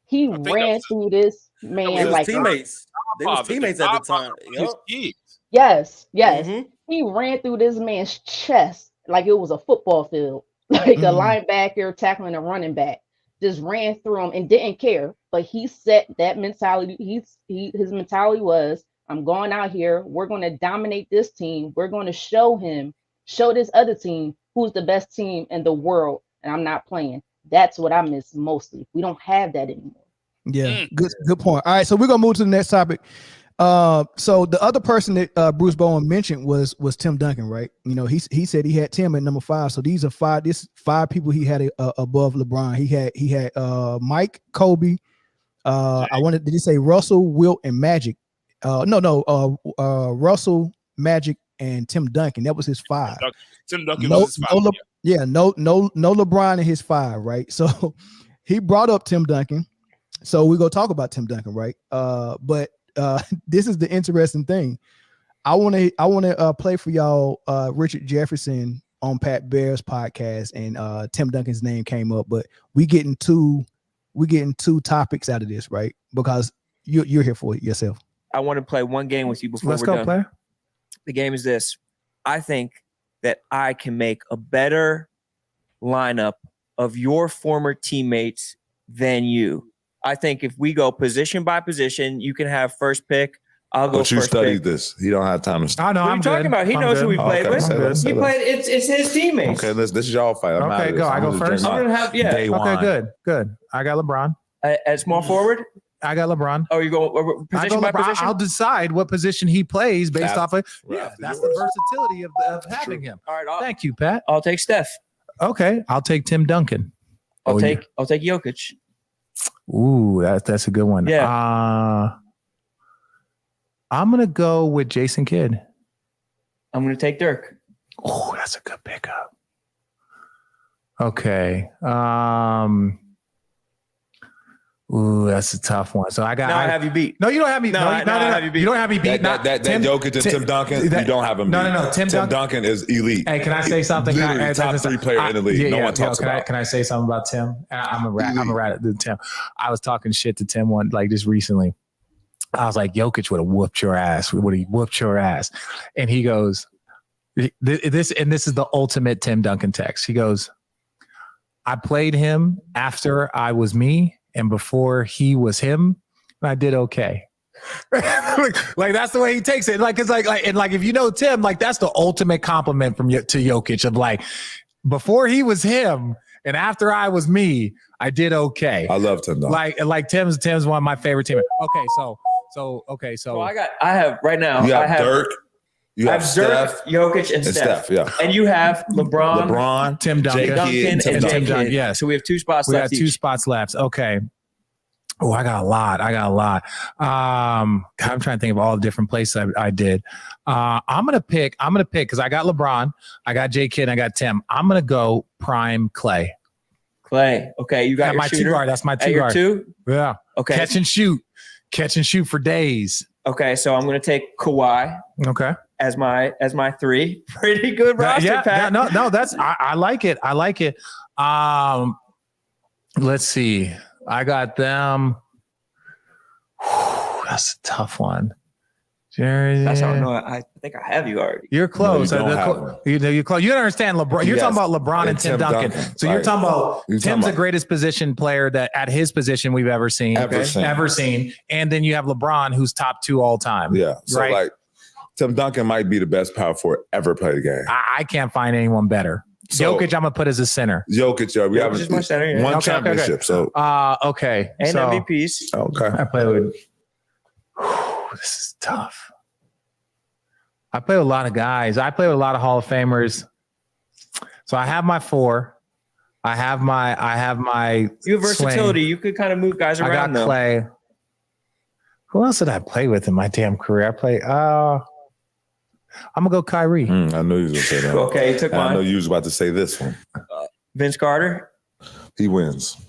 He ran through this man like teammates. They was teammates at the time. Yes. He ran through this man's chest like it was a football field, like a linebacker tackling a running back. Just ran through him and didn't care. But he set that mentality. His mentality was, I'm going out here. We're going to dominate this team. We're going to show this other team who's the best team in the world, and I'm not playing. That's what I miss mostly. We don't have that anymore. Yeah, good point. All right, so we're gonna move to the next topic. So the other person that Bruce Bowen mentioned was Tim Duncan, right? He said he had Tim at number 5. So these are five people he had above LeBron. He had Mike, Kobe. Did he say Russell, Wilt, and Magic? Russell, Magic, and Tim Duncan. That was his 5. Tim Duncan was his 5. No LeBron in his 5, right? So he brought up Tim Duncan. So we go talk about Tim Duncan, right? But this is the interesting thing. I want to play for y'all Richard Jefferson on Pat Bear's podcast, and Tim Duncan's name came up. But we getting two topics out of this, right? Because you're here for it yourself. I want to play one game with you before Let's we're go, done. player. The game is this. I think that I can make a better lineup of your former teammates than you. I think if we go position by position, you can have first pick. I'll go But you first studied pick. this. You don't have time to study. What are you talking about? He knows who we played with. He played. It's his teammates. Okay, this is y'all fight. Okay, go. I go first. I'm gonna have Okay, good. I got LeBron. At small forward. I got LeBron. Oh, you go position by position? I'll decide what position he plays based off of. Yeah, that's the versatility of having him. All right. Thank you, Pat. I'll take Steph. Okay, I'll take Tim Duncan. I'll take Jokic. Ooh, that's a good one. Yeah. I'm gonna go with Jason Kidd. I'm gonna take Dirk. Oh, that's a good pickup. Okay. Ooh, that's a tough one. So I have you beat. No, you don't have me. No, I have you beat. You don't have me beat. That Jokic and Tim Duncan, you don't have him beat. No. Tim Duncan is elite. Hey, can I say something? Literally top 3 player in the league. No one talks about. Can I say something about Tim? I'm a rat at Tim. I was talking shit to Tim just recently. I was like, Jokic would have whooped your ass. Would he whooped your ass? And he goes, this is the ultimate Tim Duncan text. He goes, I played him after I was me and before he was him. And I did okay. like that's the way he takes it. Like, it's like if you know Tim, like that's the ultimate compliment to Jokic of like, before he was him and after I was me, I did okay. I love Tim Duncan. Like Tim's one of my favorite teammates. Okay, so well, I have right now. You have Dirk. You have Steph, Jokic, and Steph. Yeah. And you have LeBron, Tim Duncan, and Tim Duncan. Yes. So we have 2 spots left. We got 2 spots left. Okay. Oh, I got a lot. I'm trying to think of all the different places I did. I'm gonna pick because I got LeBron, I got J Kidd, I got Tim. I'm gonna go prime Clay. Okay, you got your my shooter. 2 guard. That's my 2 your guard. 2? Yeah. Okay. Catch and shoot for days. Okay, so I'm gonna take Kawhi. Okay. as my 3. Pretty good roster, Pat. No, that's I like it. I like it. Let's see. I got them. That's a tough one. Jerry. That's how I think I have you already. You're close. No, you're close. You don't understand LeBron. You're talking about LeBron and Tim Duncan. So you're talking about Tim's the greatest position player that at his position we've ever seen. Ever seen. And then you have LeBron, who's top 2 all time. Yeah. So right? like Tim Duncan might be the best power forward ever play the game. I can't find anyone better. So, Jokic, I'm gonna put as a center. Jokic, we have my center, one championship. Okay. So okay. And so, MVPs. Okay. I play with this is tough. I play with a lot of guys. I play with a lot of Hall of Famers. So I have my 4. I have my you have versatility. swing. You could kind of move guys around. I got Clay. Who else did I play with in my damn career? I play I'm gonna go Kyrie. I knew you was gonna say that. Okay, he took mine. I know you was about to say this one. Vince Carter. He wins.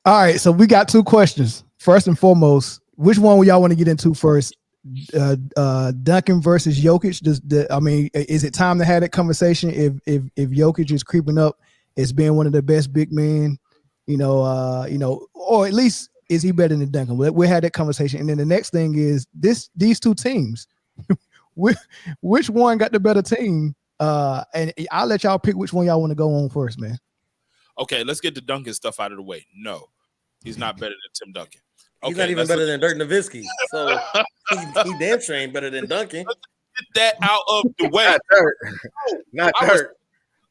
All right, so we got 2 questions. First and foremost, which one y'all want to get into first? Duncan versus Jokic. Is it time to have that conversation? If Jokic is creeping up as being one of the best big men, or at least is he better than Duncan? We'll have that conversation. And then the next thing is these 2 teams. Which one got the better team? And I'll let y'all pick which one y'all want to go on first, man. Okay, let's get the Duncan stuff out of the way. No, he's not better than Tim Duncan. He's not even better than Dirk Nowitzki. So he damn sure ain't better than Duncan. Get that out of the way. Not Dirk.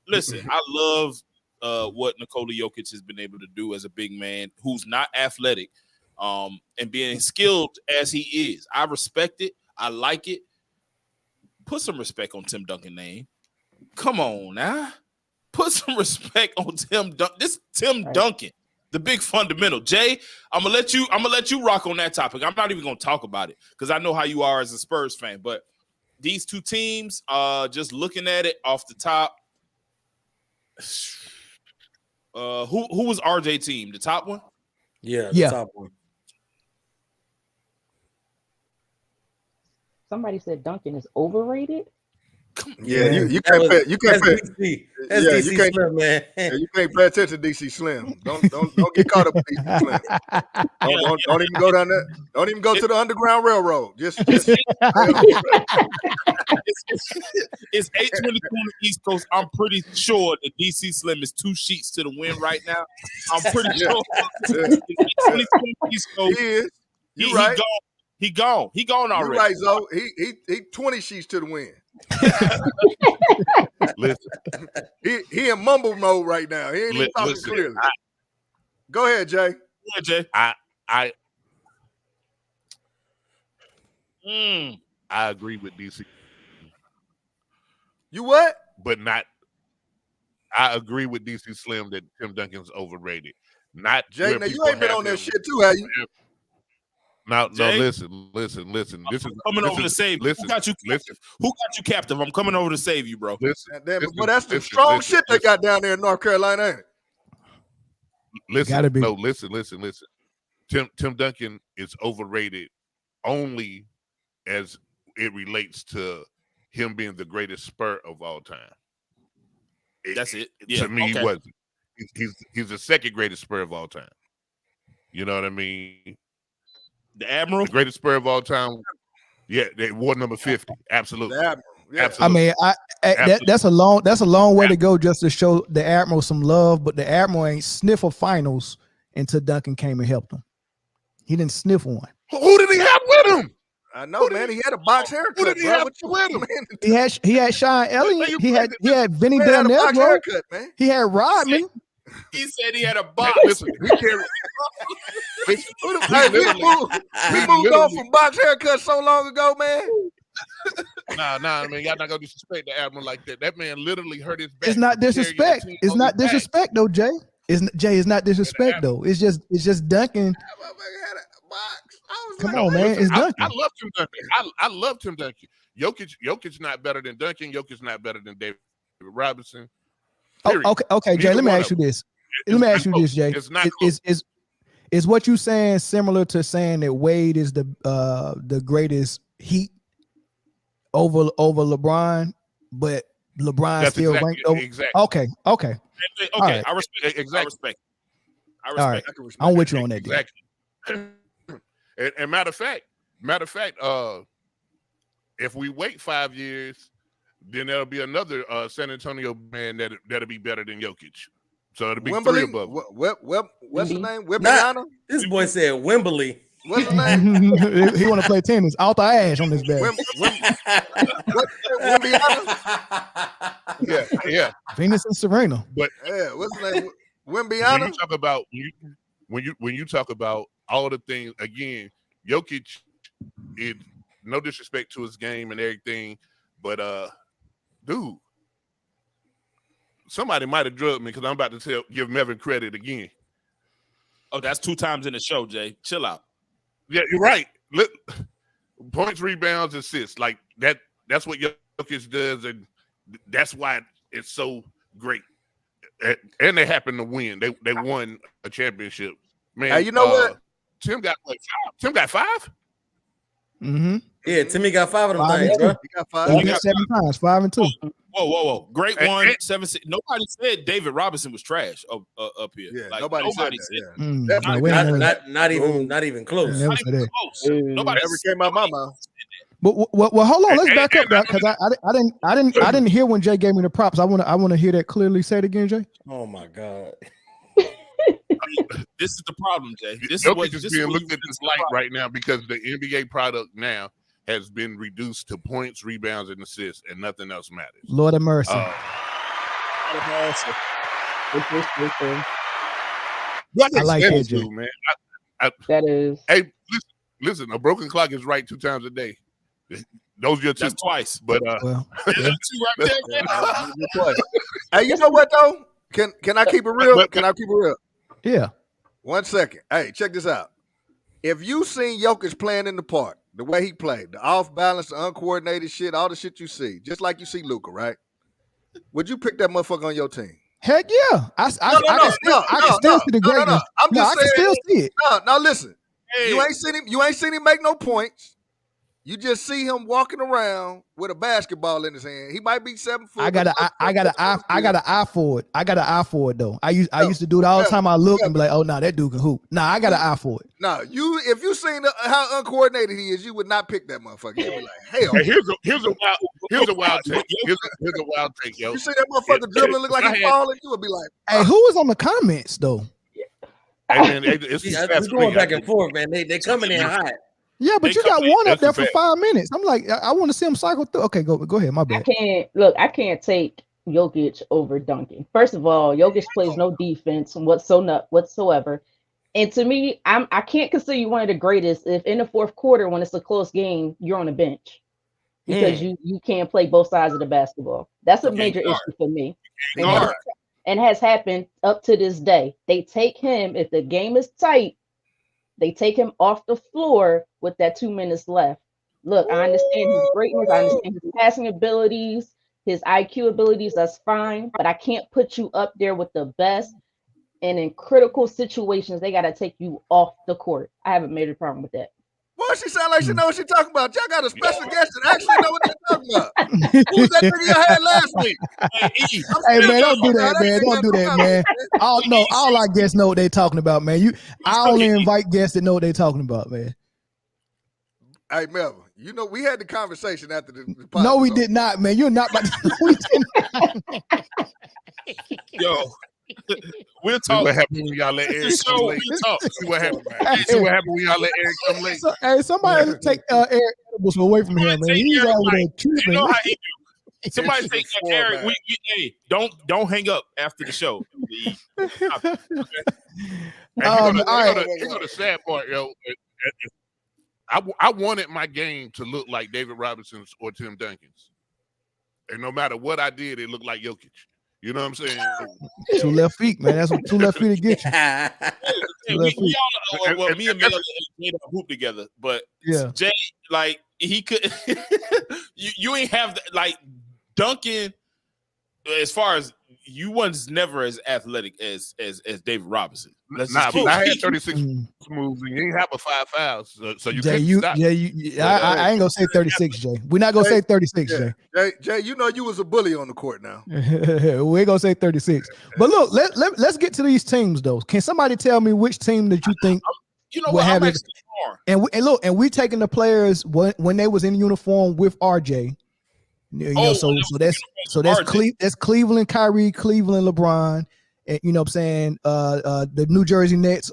Listen, I love what Nikola Jokic has been able to do as a big man who's not athletic, and being skilled as he is. I respect it. I like it. Put some respect on Tim Duncan's name. Come on now. Put some respect on Tim Duncan. This Tim Duncan, the big fundamental. Jay, I'm gonna let you rock on that topic. I'm not even gonna talk about it because I know how you are as a Spurs fan. But these 2 teams, just looking at it off the top, who was RJ team? The top one? Yeah, the top one. Somebody said Duncan is overrated. Yeah, you can't pay. You can't pay. That's Yeah, DC you can't. Slim, man. Yeah, you can't pay attention to DC Slim. Don't get caught up with DC Slim. Don't even go down there. Don't even go to the Underground Railroad. Just it's 8:22 on the East Coast. I'm pretty sure that DC Slim is 2 sheets to the wind right now. I'm pretty sure. It's 8:22 on the East Coast. He is. He right. He gone. He gone already. You're right, Zoe. He 20 sheets to the wind. Listen, he in mumble mode right now. He ain't even talking clearly. Go ahead, Jay. Go ahead, Jay. I agree with DC. You what? But not. I agree with DC Slim that Tim Duncan's overrated. Not Jay. Now you ain't been on that shit too, have you? No, listen. This is coming over to save you. Who got you captive? Who got you captive? I'm coming over to save you, bro. But that's the strong shit they got down there in North Carolina, ain't it? Listen, no, listen. Tim Duncan is overrated only as it relates to him being the greatest Spur of all time. That's it. To me, he wasn't. He's the second greatest Spur of all time. You know what I mean? The Admiral, the greatest Spur of all time. Yeah, they wore number 50. Absolutely. The Admiral. Yeah. Absolutely. I mean, that's a long way to go just to show the Admiral some love. But the Admiral ain't sniff a finals until Duncan came and helped him. He didn't sniff one. Who did he have with him? I know, man. He had a box haircut. Who did he have with him? He had Sean Elliott. He had Vinny Donnell. He had Rodman. He said he had a box. Listen, we can't. We moved on from box haircuts so long ago, man. Nah, man. Y'all not gonna disrespect the Admiral like that. That man literally hurt his back. It's not disrespect. It's not disrespect though, Jay. It's not disrespect though. It's just Duncan. Come on, man. It's Duncan. I love Tim Duncan. I love Tim Duncan. Jokic not better than Duncan. Jokic not better than David Robinson. Oh, okay, Jay. Let me ask you this. Jay. Is what you saying similar to saying that Wade is the greatest Heat? over LeBron, but LeBron That's still exactly, ranked over. exactly. Okay. Okay, right. I respect it. Exactly. I respect it. All right. I'm with you on that. Exactly. And matter of fact, if we wait 5 years, then there'll be another San Antonio man that'll be better than Jokic. So it'll be Wembley? 3 above. What's the name? Not, Wimbiana? this boy said Wembley. What's the name? He want to play tennis. Arthur Ashe on this bed. Wimbiana? Yeah. Venus and Serena. But yeah, what's the name? when Wimbiana? you talk about when you talk about all the things again, Jokic, it no disrespect to his game and everything, but dude, somebody might have drugged me because I'm about to give Mevin credit again. Oh, that's 2 times in the show, Jay. Chill out. Yeah, you're right. Look, points, rebounds, assists, like that. That's what Jokic does, and that's why it's so great. And they happen to win. They won a championship. Man, hey, you know what? Tim got like 5. Tim got 5. Mm-hmm. Yeah, Timmy got 5 of them 5 things, and bro. 2. He got 5. He got 7 times. 5 and 2. Whoa. Great And- one, and- 7-6. Nobody said David Robinson was trash up here. Yeah, Like, nobody said that. Yeah. No, we ain't never- Not even close. never Not said even that. close. Nobody Never came out my mouth. But well, hold on. Let's And- back up that because I didn't hear when Jay gave me the props. I want to hear that clearly. Say it again, Jay. Oh my God. This is the problem, Jay. This is Jokic what is this being is looked at this light right now because the NBA product now has been reduced to points, rebounds, and assists, and nothing else matters. Lord of mercy. I like that, Jay. Man. That is. Hey, listen, a broken clock is right 2 times a day. Those are your 2. That's twice. But Well, Two right there. Hey, you know what though? Can I keep it real? Can I keep it real? yeah. 1 second. Hey, check this out. If you seen Jokic playing in the park, the way he played, the off balance, the uncoordinated shit, all the shit you see, just like you see Luka, right? Would you pick that motherfucker on your team? Heck yeah. I can still see the greatness. I'm just I can saying. still see it. No, listen. Hey. You ain't seen him make no points. You just see him walking around with a basketball in his hand. He might be 7 foot. I got an eye for it. I got an eye for it though. I used to do it all the time. I look and be like, oh no, that dude can hoop. Nah, I got an eye for it. No, if you seen how uncoordinated he is, you would not pick that motherfucker. You'd be like, hell. Hey, here's a wild take. Here's a wild take, yo. You see that motherfucker dribbling, look like he's falling. You would be like, Hey, who was on the comments though? Hey, man, it's We're going back and forth, man. They coming in hot. Yeah, but They you got come- one up there that's a for fact. 5 minutes. I'm like, I want to see him cycle through. Okay, go ahead. My bad. I can't take Jokic over Duncan. First of all, Jokic plays no defense whatsoever. And to me, I can't consider you one of the greatest if in the fourth quarter, when it's a close game, you're on the bench because you can't play both sides of the basketball. That's a major issue for me. And has happened up to this day. They take him, if the game is tight, they take him off the floor with that 2 minutes left. Look, I understand his greatness. I understand his passing abilities, his IQ abilities. That's fine. But I can't put you up there with the best. And in critical situations, they got to take you off the court. I have a major problem with that. well, she sound like she know what she talking about. Y'all got a special guest that actually know what they're talking about. Who's that nigga you had last week? Hey man, don't do that, man. Don't do that, man. All our guests know what they talking about, man. I only invite guests that know what they talking about, man. Hey, Melvin, you know, we had the conversation after the podcast. No, we did not, man. You're not about to. We did not. Yo, we'll See talk. what happened when y'all let Eric come late. See what happened. See what happened when y'all let Eric come late. Hey, somebody take Eric Edibles away from him, man. He's over there You tripping. know how he do. Somebody take Four, Eric. man. Hey, don't hang up after the show. And all you right. know the sad part, yo. I wanted my game to look like David Robinson's or Tim Duncan's, and no matter what I did, it looked like Jokic. You know what I'm saying? 2 left feet, man. That's what 2 left feet to get you. Hey, me and Mel made a hoop together, but Yeah. Jay, like he could. you ain't have like Duncan. As far as you was never as athletic as David Robinson. Let's Nah, just but keep I had it. 36 moves, and you ain't have a 5 fouls, so you Jay, couldn't you, stop. Jay, you, I ain't gonna say 36, Jay. We're not gonna say 36, Jay. Jay, you know you was a bully on the court now. We ain't gonna say 36. But look, let's get to these teams though. Can somebody tell me which team that you think You know will what? have I'm it? actually torn. And we taking the players when they was in uniform with RJ. You know, so that's that's Cleveland, Kyrie, Cleveland, LeBron, and you know what I'm saying, the New Jersey Nets,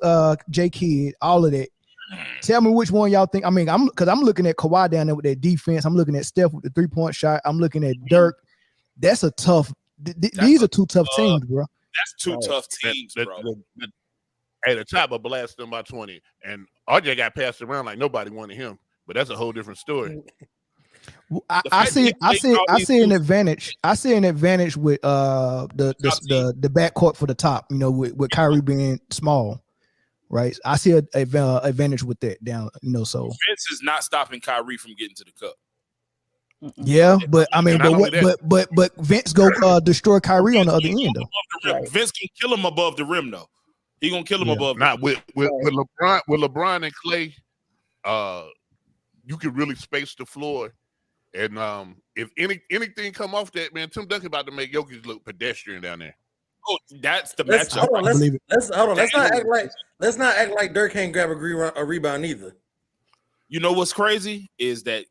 J Kidd, all of that. Tell me which one y'all think. I mean, I'm looking at Kawhi down there with that defense. I'm looking at Steph with the 3-point shot. I'm looking at Dirk. That's a tough. These are two tough teams, bro. That's two tough teams, bro. Hey, the Chopper blasted them by 20, and RJ got passed around like nobody wanted him. But that's a whole different story. I see an advantage. I see an advantage with the backcourt for the top. You know, with Kyrie being small, right? I see an advantage with that down. You know, so Vince is not stopping Kyrie from getting to the cup. Yeah, but I mean, but Vince go destroy Kyrie on the other end though. Right. Vince can kill him above the rim though. He gonna kill him above. Not with LeBron. With LeBron and Clay, you can really space the floor. And if anything come off that, man, Tim Duncan about to make Jokic look pedestrian down there. Oh, that's the matchup. Hold on. Let's not act like Dirk can't grab a rebound either. You know what's crazy is that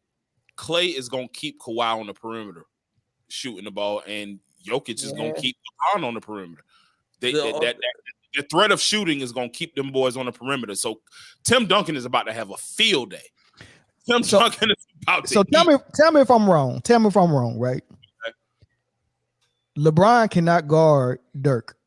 Clay is gonna keep Kawhi on the perimeter shooting the ball, and Jokic is gonna keep LeBron on the perimeter. The threat of shooting is gonna keep them boys on the perimeter. So Tim Duncan is about to have a field day. Duncan is about to tell me if I'm wrong. Tell me if I'm wrong, right? Okay. LeBron cannot guard Dirk.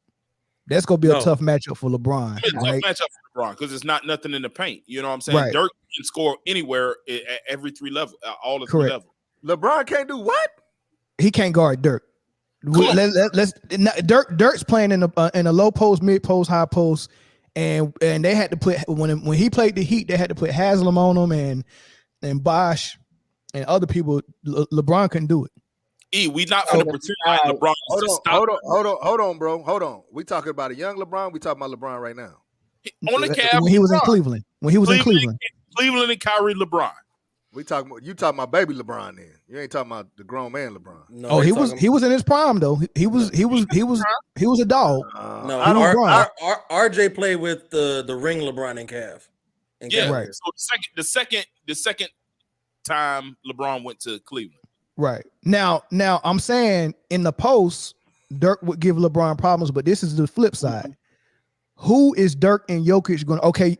That's gonna be a tough matchup for LeBron. It's right? a tough matchup for LeBron because it's not nothing in the paint. You know what I'm saying? Right. Dirk can score anywhere at every three level, all the Correct. three levels. LeBron can't do what? He can't guard Dirk. Dirk's playing in a low post, mid post, high post, and they had to put when he played the Heat, they had to put Haslam on him and Bosh and other people. LeBron couldn't do it. We not going to pretend like LeBron. Hold on, bro. Hold on. We talking about a young LeBron. We talking about LeBron right now. On the Cavs when he was in Cleveland. When he was in Cleveland. Cleveland and Kyrie, LeBron. You talking about baby LeBron then. You ain't talking about the grown man LeBron. No, he was in his prime though. He was a dog. No, RJ played with the ring LeBron and Cav. Yeah, right. So the second time LeBron went to Cleveland. Right. Now I'm saying in the post, Dirk would give LeBron problems, but this is the flip side. Who is Dirk and Jokic going to? Okay,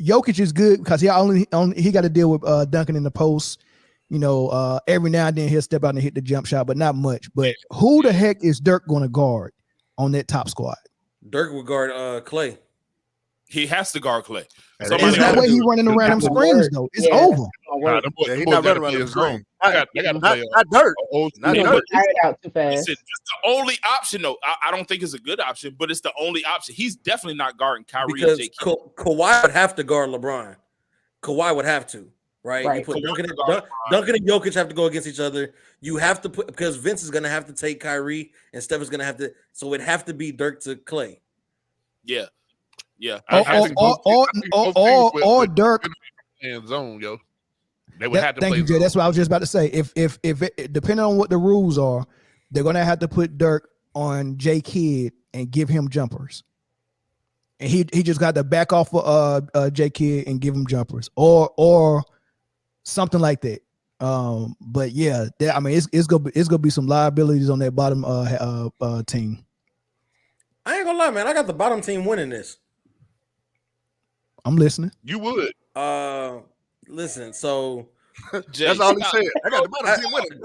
Jokic is good because he got to deal with Duncan in the post. You know, every now and then he'll step out and hit the jump shot, but not much. But who the heck is Dirk going to guard on that top squad? Dirk would guard Clay. He has to guard Clay. Is that way he running around them screens though? It's over. He's not running around the screen. Not Dirk. Not Dirk. Out too fast. Listen, it's the only option though. I don't think it's a good option, but it's the only option. He's definitely not guarding Kyrie. Because and Kawhi would have to guard LeBron. Kawhi would have to, right? You put Duncan and Jokic have to go against each other. You have to put because Vince is going to have to take Kyrie and Steph is going to have to. So it'd have to be Dirk to Clay. Yeah. Yeah, or Dirk and zone, yo. They would have to thank play you, Jay. That's what I was just about to say. If it, depending on what the rules are, they're gonna have to put Dirk on J Kidd and give him jumpers, and he just got to back off of J Kidd and give him jumpers, or something like that. But yeah, I mean, it's gonna be some liabilities on that bottom team. I ain't gonna lie, man. I got the bottom team winning this. I'm listening. You would. Listen. So that's all he said. I got the bottom team winning.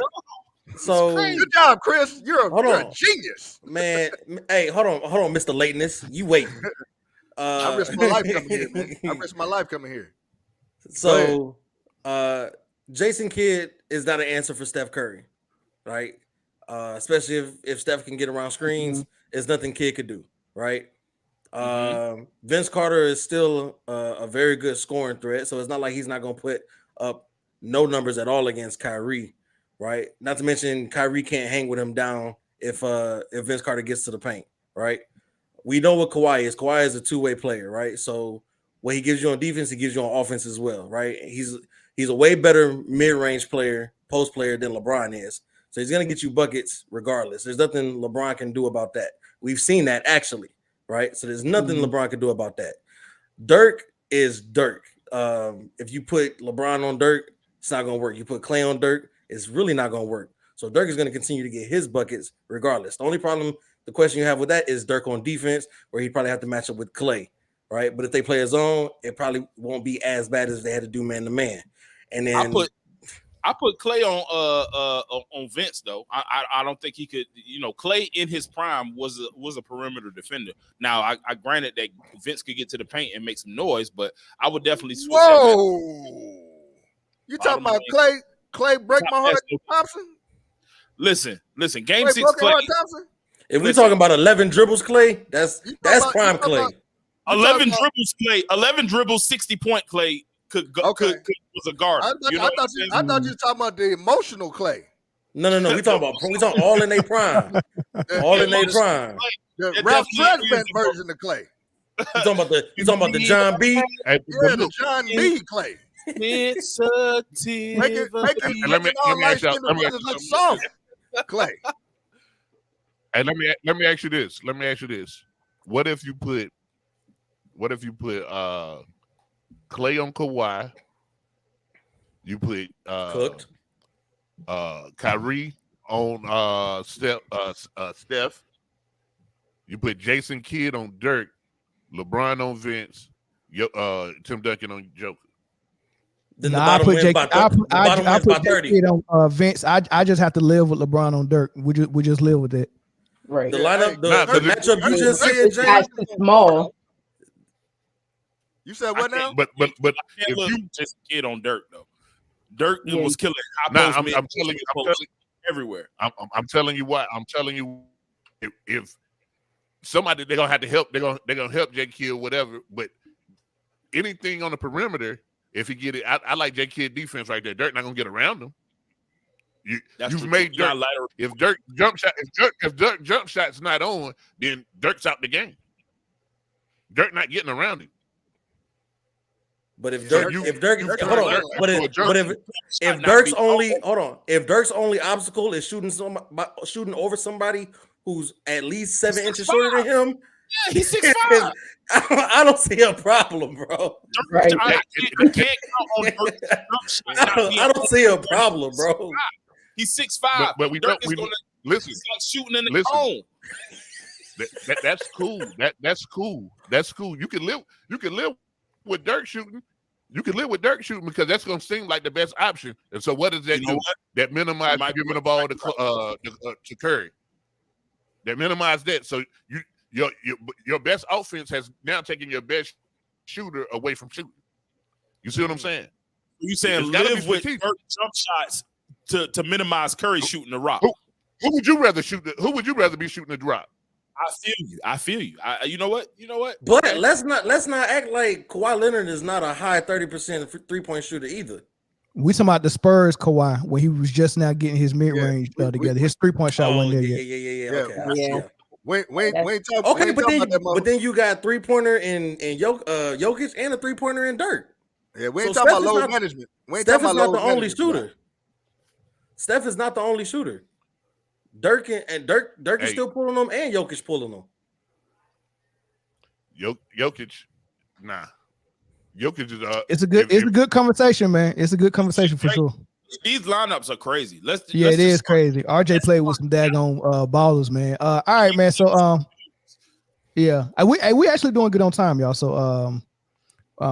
So good job, Chris. You're a genius, man. Hey, hold on, Mr. Lateness. You wait. I risked my life coming here, man. I risked my life coming here. So, Jason Kidd is not an answer for Steph Curry, right? Especially if Steph can get around screens, there's nothing Kidd could do, right? Vince Carter is still a very good scoring threat, so it's not like he's not going to put up no numbers at all against Kyrie, right? Not to mention Kyrie can't hang with him down if Vince Carter gets to the paint, right? We know what Kawhi is. Kawhi is a two-way player, right? So what he gives you on defense, he gives you on offense as well, right? He's a way better mid-range player, post player than LeBron is. So he's going to get you buckets regardless. There's nothing LeBron can do about that. We've seen that actually, right? So there's nothing LeBron can do about that. Dirk is Dirk. If you put LeBron on Dirk, it's not going to work. You put Clay on Dirk, it's really not going to work. So Dirk is going to continue to get his buckets regardless. The only problem, the question you have with that is Dirk on defense, where he'd probably have to match up with Clay, right? But if they play his own, it probably won't be as bad as if they had to do man to man. And then I put Clay on Vince though. I don't think he could. Clay in his prime was a perimeter defender. Now I granted that Vince could get to the paint and make some noise, but I would definitely switch. Whoa! You talking about Clay? Clay break my heart, Thompson? Listen. Game 6, Clay. If we're talking about 11 dribbles, Clay, that's prime Clay. 11 dribbles, Clay. 11 dribbles, 60-point Clay could was a guard. I thought you were talking about the emotional Clay. No. We talking all in their prime. All in their prime. The Ralph Tresvant version of Clay. You talking about the John B? Yeah, the John B. Clay. Sensitive. Make it let me ask y'all. Like soft Clay. And let me ask you this. What if you put Clay on Kawhi? You put Cooked. Kyrie on Steph. You put Jason Kidd on Dirk, LeBron on Vince, Tim Duncan on Joker. Then I put Kidd on Vince. I just have to live with LeBron on Dirk. We just live with it. Right. The lineup, the matchup you just said, James, small. You said what now? But if you just Kidd on Dirk though, Dirk was killing. I'm telling you everywhere. I'm telling you what. I'm telling you if somebody they're gonna have to help. They're gonna help J. Kidd whatever. But anything on the perimeter, if he get it, I like J. Kidd defense right there. Dirk not gonna get around him. You've made Dirk. If Dirk jump shot's not on, then Dirk's out the game. Dirk not getting around him. But if Dirk's only obstacle is shooting over somebody who's at least 7 inches shorter than him, yeah, he's 6'5". I don't see a problem, bro. Right. I don't see a problem, bro. He's 6'5". But we Dirk don't. Listen, shooting in the cone. That's cool. That's cool. That's cool. You can live with Dirk shooting. You can live with Dirk shooting because that's going to seem like the best option. And so, what does that do? That minimize giving the ball to Curry. That minimize that. So your best offense has now taken your best shooter away from shooting. You see what I'm saying? You saying live with Dirk jump shots to minimize Curry shooting the rock? Who would you rather shoot? Who would you rather be shooting the drop? I feel you. You know what? But let's not act like Kawhi Leonard is not a high 30% 3-point shooter either. We talking about the Spurs Kawhi when he was just now getting his mid range together. His 3-point shot wasn't there yet. Yeah. Wait, but then you got 3-pointer in Jokic and a 3-pointer in Dirk. Yeah, we ain't talking about load management. Steph is not the only shooter. Steph is not the only shooter. Dirk is still pulling them, and Jokic pulling them. Jokic, nah. Jokic is it's a good conversation, man. It's a good conversation for sure. These lineups are crazy. It is crazy. RJ played with some daggone ballers, man. All right, man. So yeah, we actually doing good on time, y'all. So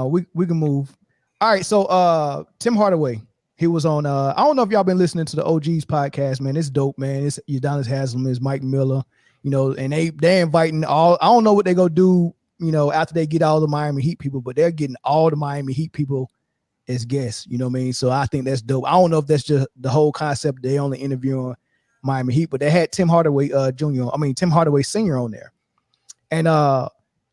we can move. All right, so Tim Hardaway. He was on. I don't know if y'all been listening to the OGs podcast, man. It's dope, man. It's Udonis Haslam, it's Mike Miller, and they inviting all. I don't know what they gonna do, after they get all the Miami Heat people, but they're getting all the Miami Heat people as guests. You know what I mean? So I think that's dope. I don't know if that's just the whole concept. They only interviewing Miami Heat, but they had Tim Hardaway Sr. on there, and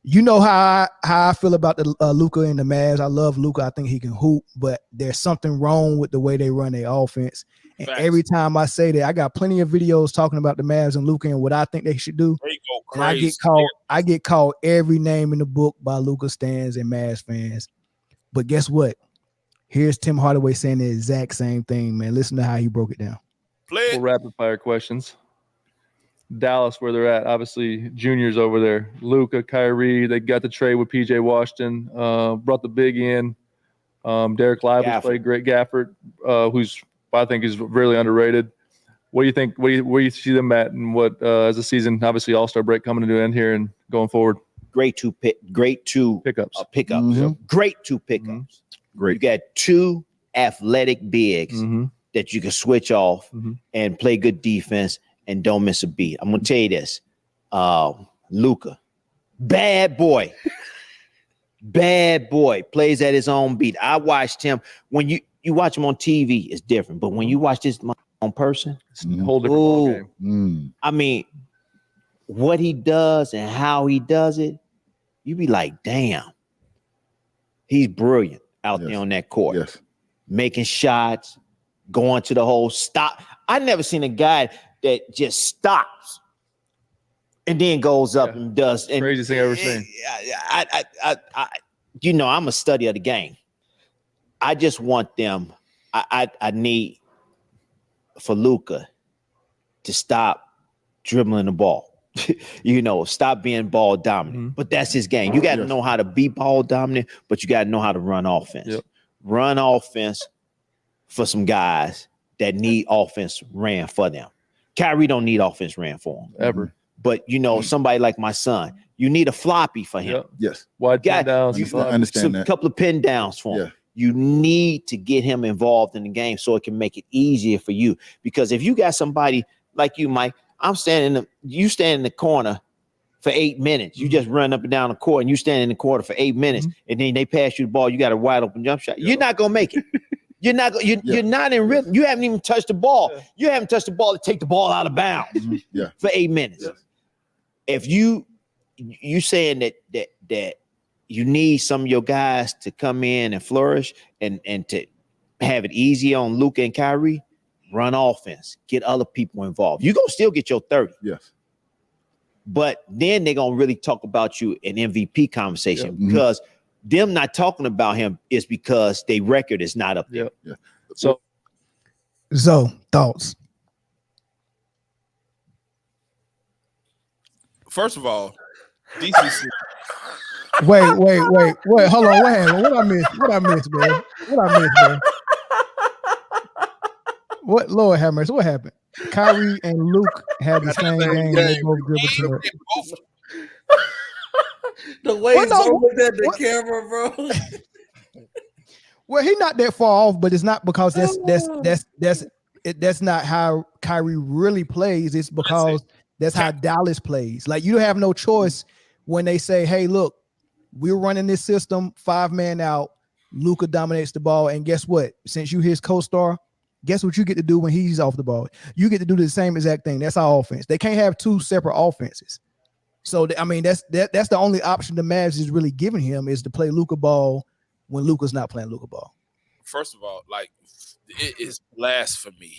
You know how I feel about the Luka and the Mavs. I love Luka. I think he can hoop, but there's something wrong with the way they run their offense. And every time I say that, I got plenty of videos talking about the Mavs and Luka and what I think they should do. They go And I get called every name in the book by Luka stans and Mavs fans. But guess what? Here's Tim Hardaway saying the exact same thing, man. Listen to how he broke it down. Well, rapid fire questions. Dallas, where they're at, obviously juniors over there. Luka, Kyrie, they got the trade with PJ Washington, brought the big in. Derek Lively's played great. Gafford, who's I think is really underrated. What do you think? Where you see them at, and what as a season, obviously All-Star break coming to an end here and going forward? Great two pickups. Mm-hmm. Great two pickups. Mm-hmm. Great. You got two athletic bigs that you can switch off and play good defense and don't miss a beat. I'm gonna tell you this, Luka, bad boy, plays at his own beat. I watched him. When you watch him on TV, it's different, but when you watch this on person, it's a whole different ball game. I mean, what he does and how he does it, you be like, damn, he's brilliant out there on that court, making shots, going to the hole, stop. I never seen a guy that just stops and then goes up and does. And craziest thing I've ever seen. I I'm a study of the game. I just want them. I need for Luka to stop dribbling the ball. Stop being ball dominant. But that's his game. You got to know how to be ball dominant, but you got to know how to run offense. Run offense for some guys that need offense ran for them. Kyrie don't need offense ran for him ever. But somebody like my son, you need a floppy for him. Yes. Wide pin downs. I understand that. A couple of pin downs for him. You need to get him involved in the game so it can make it easier for you. Because if you got somebody like you, Mike, you stand in the corner for 8 minutes. You just run up and down the court and you stand in the corner for 8 minutes and then they pass you the ball. You got a wide open jump shot. You're not going to make it. You're not in rhythm. You haven't even touched the ball. You haven't touched the ball to take the ball out of bounds for 8 minutes. If you saying that you need some of your guys to come in and flourish and to have it easy on Luka and Kyrie, run offense, get other people involved. You're going to still get your 30. Yes. But then they're going to really talk about you in MVP conversation because them not talking about him is because their record is not up there. So, thoughts? First of all, DCC. Wait. Hold on. What happened? What I missed, man? What, Lord have mercy, what happened? Kyrie and Luke had the same game. They both dribbled to it. The way he's looked at the camera, bro. Well, he's not that far off, but it's not because that's not how Kyrie really plays. It's because that's how Dallas plays. Like, you don't have no choice when they say, "Hey, look, we're running this system, 5-man out. Luka dominates the ball, and guess what? Since you his co-star, guess what you get to do when he's off the ball? You get to do the same exact thing. That's our offense. They can't have two separate offenses. So, I mean, that's the only option the Mavs is really giving him is to play Luka ball when Luka's not playing Luka ball. First of all, like, it is blasphemy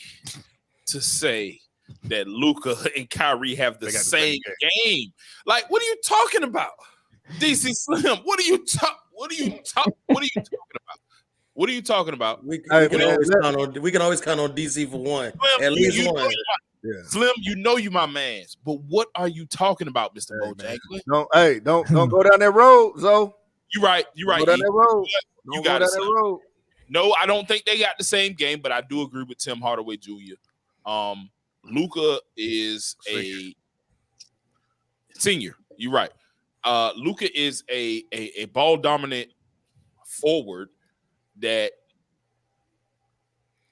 to say that Luka and Kyrie have the same game. Like, what are you talking about? DC Slim, what are you talking about? We can always count on DC for one. Slim, at least one. Slim, you my mans, but what are you talking about, Mr. Bojangles? Don't go down that road, Zo. You're right. Go down that road. You got it. No, I don't think they got the same game, but I do agree with Tim Hardaway Jr. Luka is a senior. You're right. Luka is a ball dominant forward that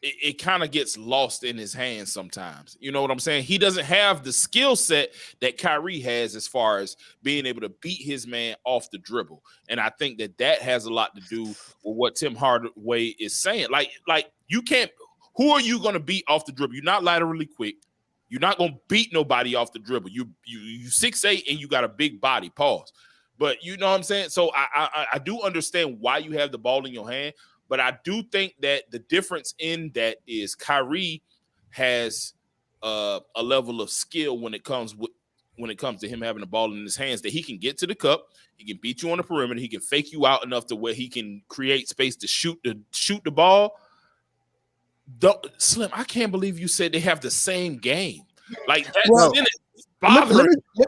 it kind of gets lost in his hands sometimes. You know what I'm saying? He doesn't have the skill set that Kyrie has as far as being able to beat his man off the dribble. And I think that has a lot to do with what Tim Hardaway is saying. Like you can't – who are you going to beat off the dribble? You're not laterally quick. You're not going to beat nobody off the dribble. You 6'8", and you got a big body. Pause. But you know what I'm saying? So I do understand why you have the ball in your hand, but I do think that the difference in that is Kyrie has a level of skill when it comes to him having the ball in his hands, that he can get to the cup, he can beat you on the perimeter, he can fake you out enough to where he can create space to shoot the ball. Slim, I can't believe you said they have the same game. Like that's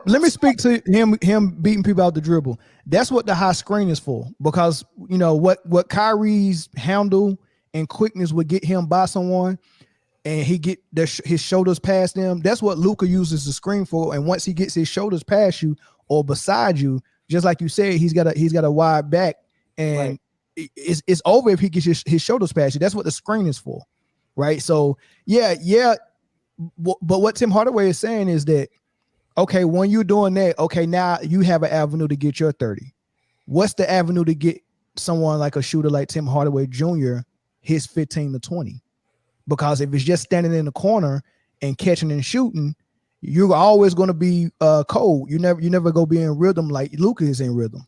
let me speak to him beating people out the dribble. That's what the high screen is for, because you know what Kyrie's handle and quickness would get him by someone, and he get his shoulders past them. That's what Luka uses the screen for. And once he gets his shoulders past you or beside you, just like you said, he's got a wide back, and it's over if he gets his shoulders past you. That's what the screen is for, right? So yeah. But what Tim Hardaway is saying is that, okay, when you're doing that, okay, now you have an avenue to get your 30. What's the avenue to get someone like a shooter like Tim Hardaway Jr. his 15 to 20? Because if it's just standing in the corner and catching and shooting, you're always going to be cold. You never go be in rhythm like Luka is in rhythm,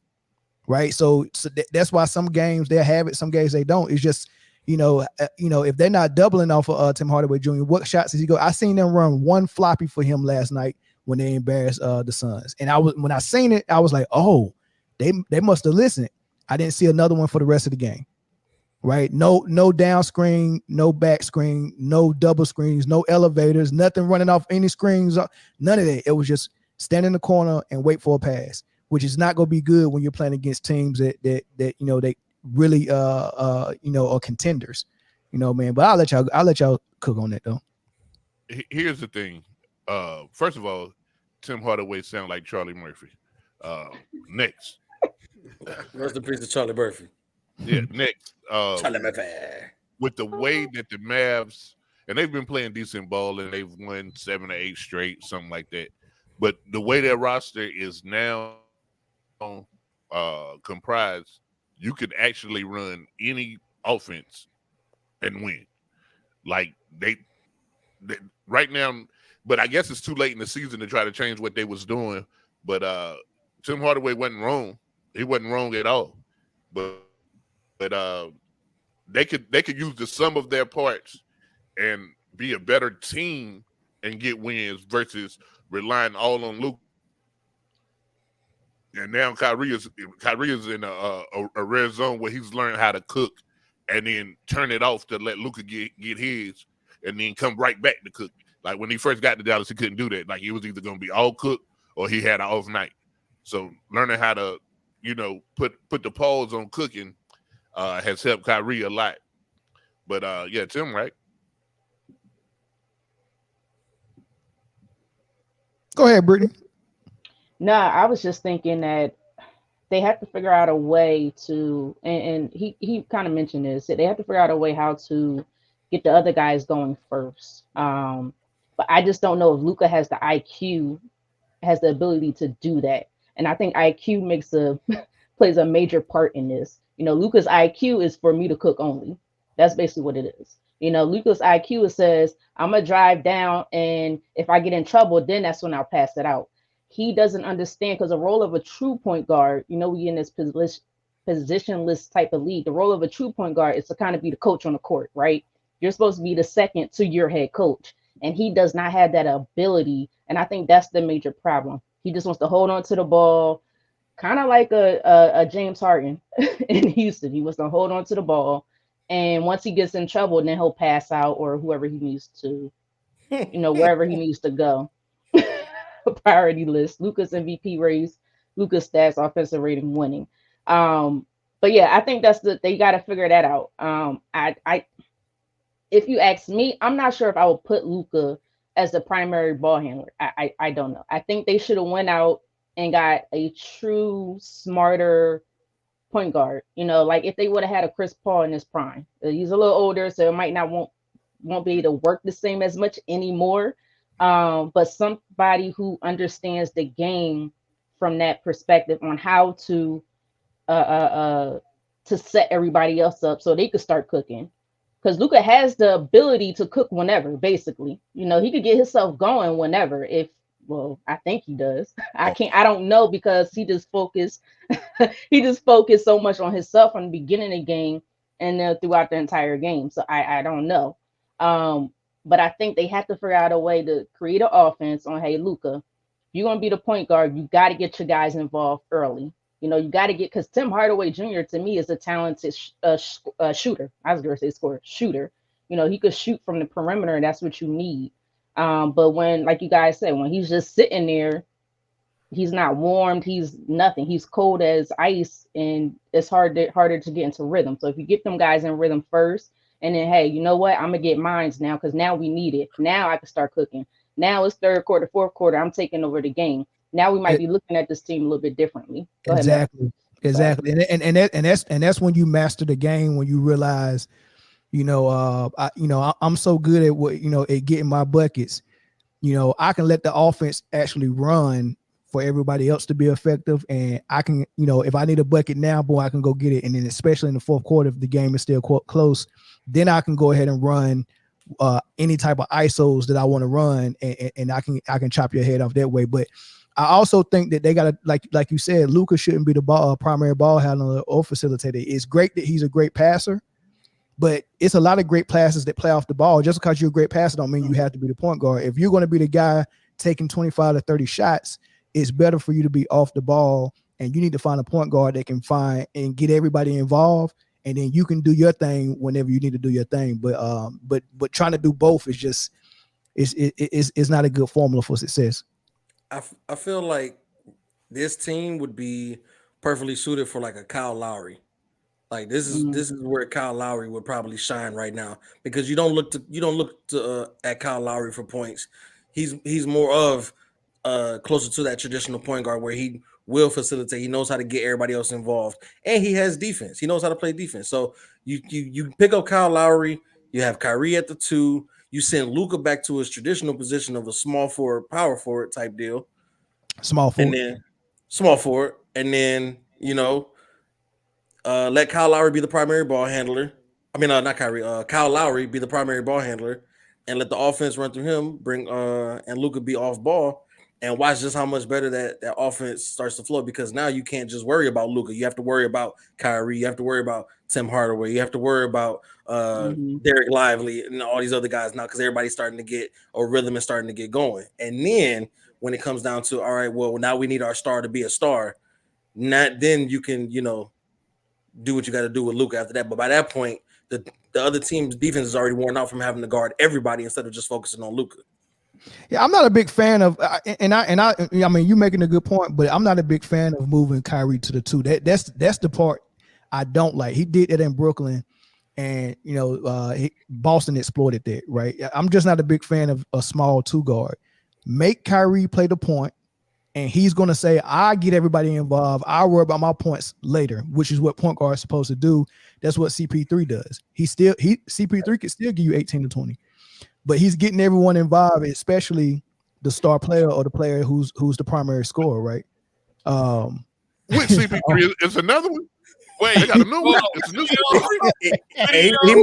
right? So that's why some games they have it, some games they don't. It's just if they're not doubling off of Tim Hardaway Jr., what shots does he go? I seen them run one floppy for him last night when they embarrassed the Suns, and when I seen it, I was like, oh, they must have listened. I didn't see another one for the rest of the game. Right? No down screen, no back screen, no double screens, no elevators, nothing running off any screens, none of that. It was just stand in the corner and wait for a pass, which is not going to be good when you're playing against teams that they really are contenders, man. But I'll let y'all cook on that though. Here's the thing. First of all, Tim Hardaway sound like Charlie Murphy. Next. Rest in peace to Charlie Murphy. Yeah, next. Charlie Murphy. With the way that the Mavs, and they've been playing decent ball and they've won 7 or 8 straight, something like that. But the way their roster is now comprised, you could actually run any offense and win. Like they right now, but I guess it's too late in the season to try to change what they was doing. But Tim Hardaway wasn't wrong. He wasn't wrong at all. But they could use the sum of their parts and be a better team and get wins versus relying all on Luka. And now Kyrie is in a red zone where he's learned how to cook and then turn it off to let Luka get his and then come right back to cook. Like when he first got to Dallas, he couldn't do that. Like he was either going to be all cooked or he had an off night. So learning how to, put the pause on cooking has helped Kyrie a lot. But yeah, Tim, right? Go ahead, Britne. No, I was just thinking that they have to figure out a way to, and he kind of mentioned this, that they have to figure out a way how to get the other guys going first. But I just don't know if Luka has the IQ, has the ability to do that. And I think IQ plays a major part in this. Luka's IQ is for me to cook only. That's basically what it is. Luka's IQ says, I'm going to drive down, and if I get in trouble, then that's when I'll pass it out. He doesn't understand, because the role of a true point guard, we in this positionless type of league. The role of a true point guard is to kind of be the coach on the court, right? You're supposed to be the second to your head coach, and he does not have that ability. And I think that's the major problem. He just wants to hold on to the ball, kind of like a James Harden in Houston. He wants to hold on to the ball, and once he gets in trouble, then he'll pass out, or whoever he needs to, wherever he needs to go. Priority list, Luka's MVP race, Luka's stats, offensive rating, winning. But yeah, I think they got to figure that out. If you ask me, I'm not sure if I would put Luka as the primary ball handler. I don't know. I think they should have went out and got a true smarter point guard. Like if they would have had a Chris Paul in his prime. He's a little older, so it might not won't be able to work the same as much anymore. But somebody who understands the game from that perspective on how to set everybody else up so they could start cooking. Because Luka has the ability to cook whenever, basically. He could get himself going whenever if Well, I think he does. I don't know because he just focused so much on himself from the beginning of the game and then throughout the entire game. So I don't know. But I think they have to figure out a way to create an offense on, hey, Luka, you're gonna be the point guard. You got to get your guys involved early. You got to get, because Tim Hardaway Jr. to me is a talented shooter. I was gonna say shooter. He could shoot from the perimeter, and that's what you need. But when, like you guys said, when he's just sitting there, he's not warmed, he's nothing. He's cold as ice, and it's harder to get into rhythm. So if you get them guys in rhythm first, and then, hey, you know what? I'm gonna get mines now because now we need it. Now I can start cooking. Now it's third quarter, fourth quarter. I'm taking over the game. Now we might be looking at this team a little bit differently. Go ahead, Exactly. And that's when you master the game, when you realize, I'm so good at what, at getting my buckets. I can let the offense actually run for everybody else to be effective. And I can, if I need a bucket now, boy, I can go get it. And then especially in the fourth quarter, if the game is still close, then I can go ahead and run any type of ISOs that I want to run, and I can chop your head off that way. But I also think that they got to, like you said, Luka shouldn't be the primary ball handler or facilitator. It's great that he's a great passer, but it's a lot of great passes that play off the ball. Just because you're a great passer don't mean you have to be the point guard. If you're going to be the guy taking 25 to 30 shots, it's better for you to be off the ball, and you need to find a point guard that can find and get everybody involved, and then you can do your thing whenever you need to do your thing. But trying to do both is just it's not a good formula for success. I feel like this team would be perfectly suited for like a Kyle Lowry. Like this is where Kyle Lowry would probably shine right now, because you don't look to at Kyle Lowry for points. He's more of closer to that traditional point guard where he will facilitate. He knows how to get everybody else involved, and he has defense. He knows how to play defense. So you pick up Kyle Lowry. You have Kyrie at the 2. You send Luka back to his traditional position of a small forward, power forward type deal. Small forward, and then let Kyle Lowry be the primary ball handler. I mean, not Kyrie. Kyle Lowry be the primary ball handler, and let the offense run through him. And Luka be off ball, and watch just how much better that offense starts to flow. Because now you can't just worry about Luka. You have to worry about Kyrie. You have to worry about Tim Hardaway. You have to worry about Derek Lively and all these other guys now, because everybody's starting to get a rhythm and starting to get going. And then when it comes down to, all right, well, now we need our star to be a star. Then you can, do what you got to do with Luka after that. But by that point, the other team's defense is already worn out from having to guard everybody instead of just focusing on Luka. Yeah, I'm not a big fan of, and I mean, you're making a good point, but I'm not a big fan of moving Kyrie to the 2. That's the part I don't like. He did it in Brooklyn, and Boston exploited that, right? I'm just not a big fan of a small 2 guard. Make Kyrie play the point, and he's going to say, I get everybody involved. I'll worry about my points later, which is what point guard is supposed to do. That's what CP3 does. CP3 can still give you 18 to 20, but he's getting everyone involved, especially the star player or the player who's the primary scorer, right? Which CP3 is another one? Wait, they got a new one. It's a new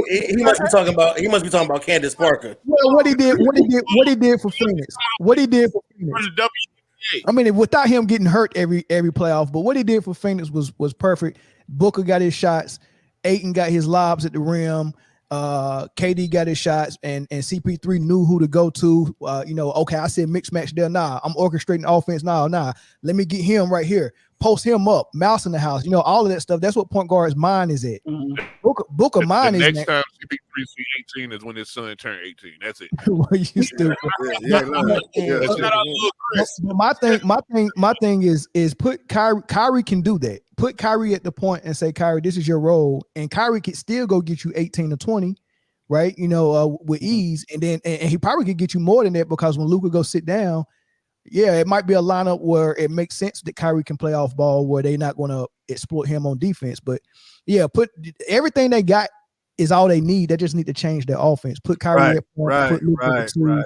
he must be talking about. He must be talking about Candace Parker. Well, what he did for Phoenix. I mean, without him getting hurt every playoff, but what he did for Phoenix was perfect. Booker got his shots, Ayton got his lobs at the rim, KD got his shots, and CP3 knew who to go to. Okay, I said mix match there. Nah, I'm orchestrating offense. Nah, let me get him right here. Post him up, mouse in the house. All of that stuff. That's what point guard's mind is at. Booker mind is next time CP3 see 18 is when his son turned 18. That's it. Well, you stupid. My thing is put Kyrie can do that. Put Kyrie at the point and say, Kyrie, this is your role, and Kyrie can still go get you 18 to 20, right? With ease, and then and he probably could get you more than that, because when Luka goes sit down, yeah, it might be a lineup where it makes sense that Kyrie can play off ball, where they're not going to exploit him on defense. But yeah, put everything they got is all they need. They just need to change their offense. Put Kyrie at point, put Luka at the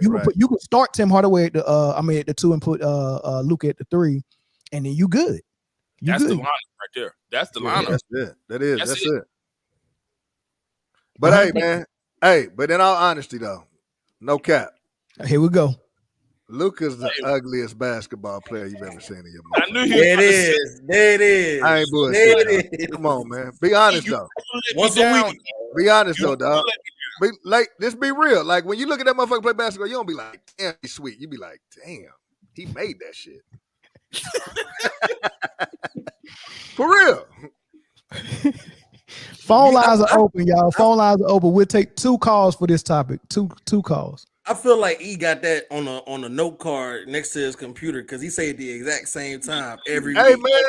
2. You can start Tim Hardaway at the 2 and put Luka at the 3, and then you good. That's the lineup right there. That's the lineup. That's it. That's it. But hey, man. But in all honesty, though, no cap. Here we go. Luka's the ugliest basketball player you've ever seen in your life. I knew There it is. There it is. I ain't bullshit. There it is. Come on, man. Be honest though. Once a week. Be honest though, dog. Be like, just be real. Like when you look at that motherfucker play basketball, you don't be like, damn, he's sweet. You be like, damn, he made that shit. For real. Phone lines are open, y'all. Phone lines are open. We'll take 2 calls for this topic. Two calls. I feel like he got that on a note card next to his computer because he said the exact same time every week. Hey man,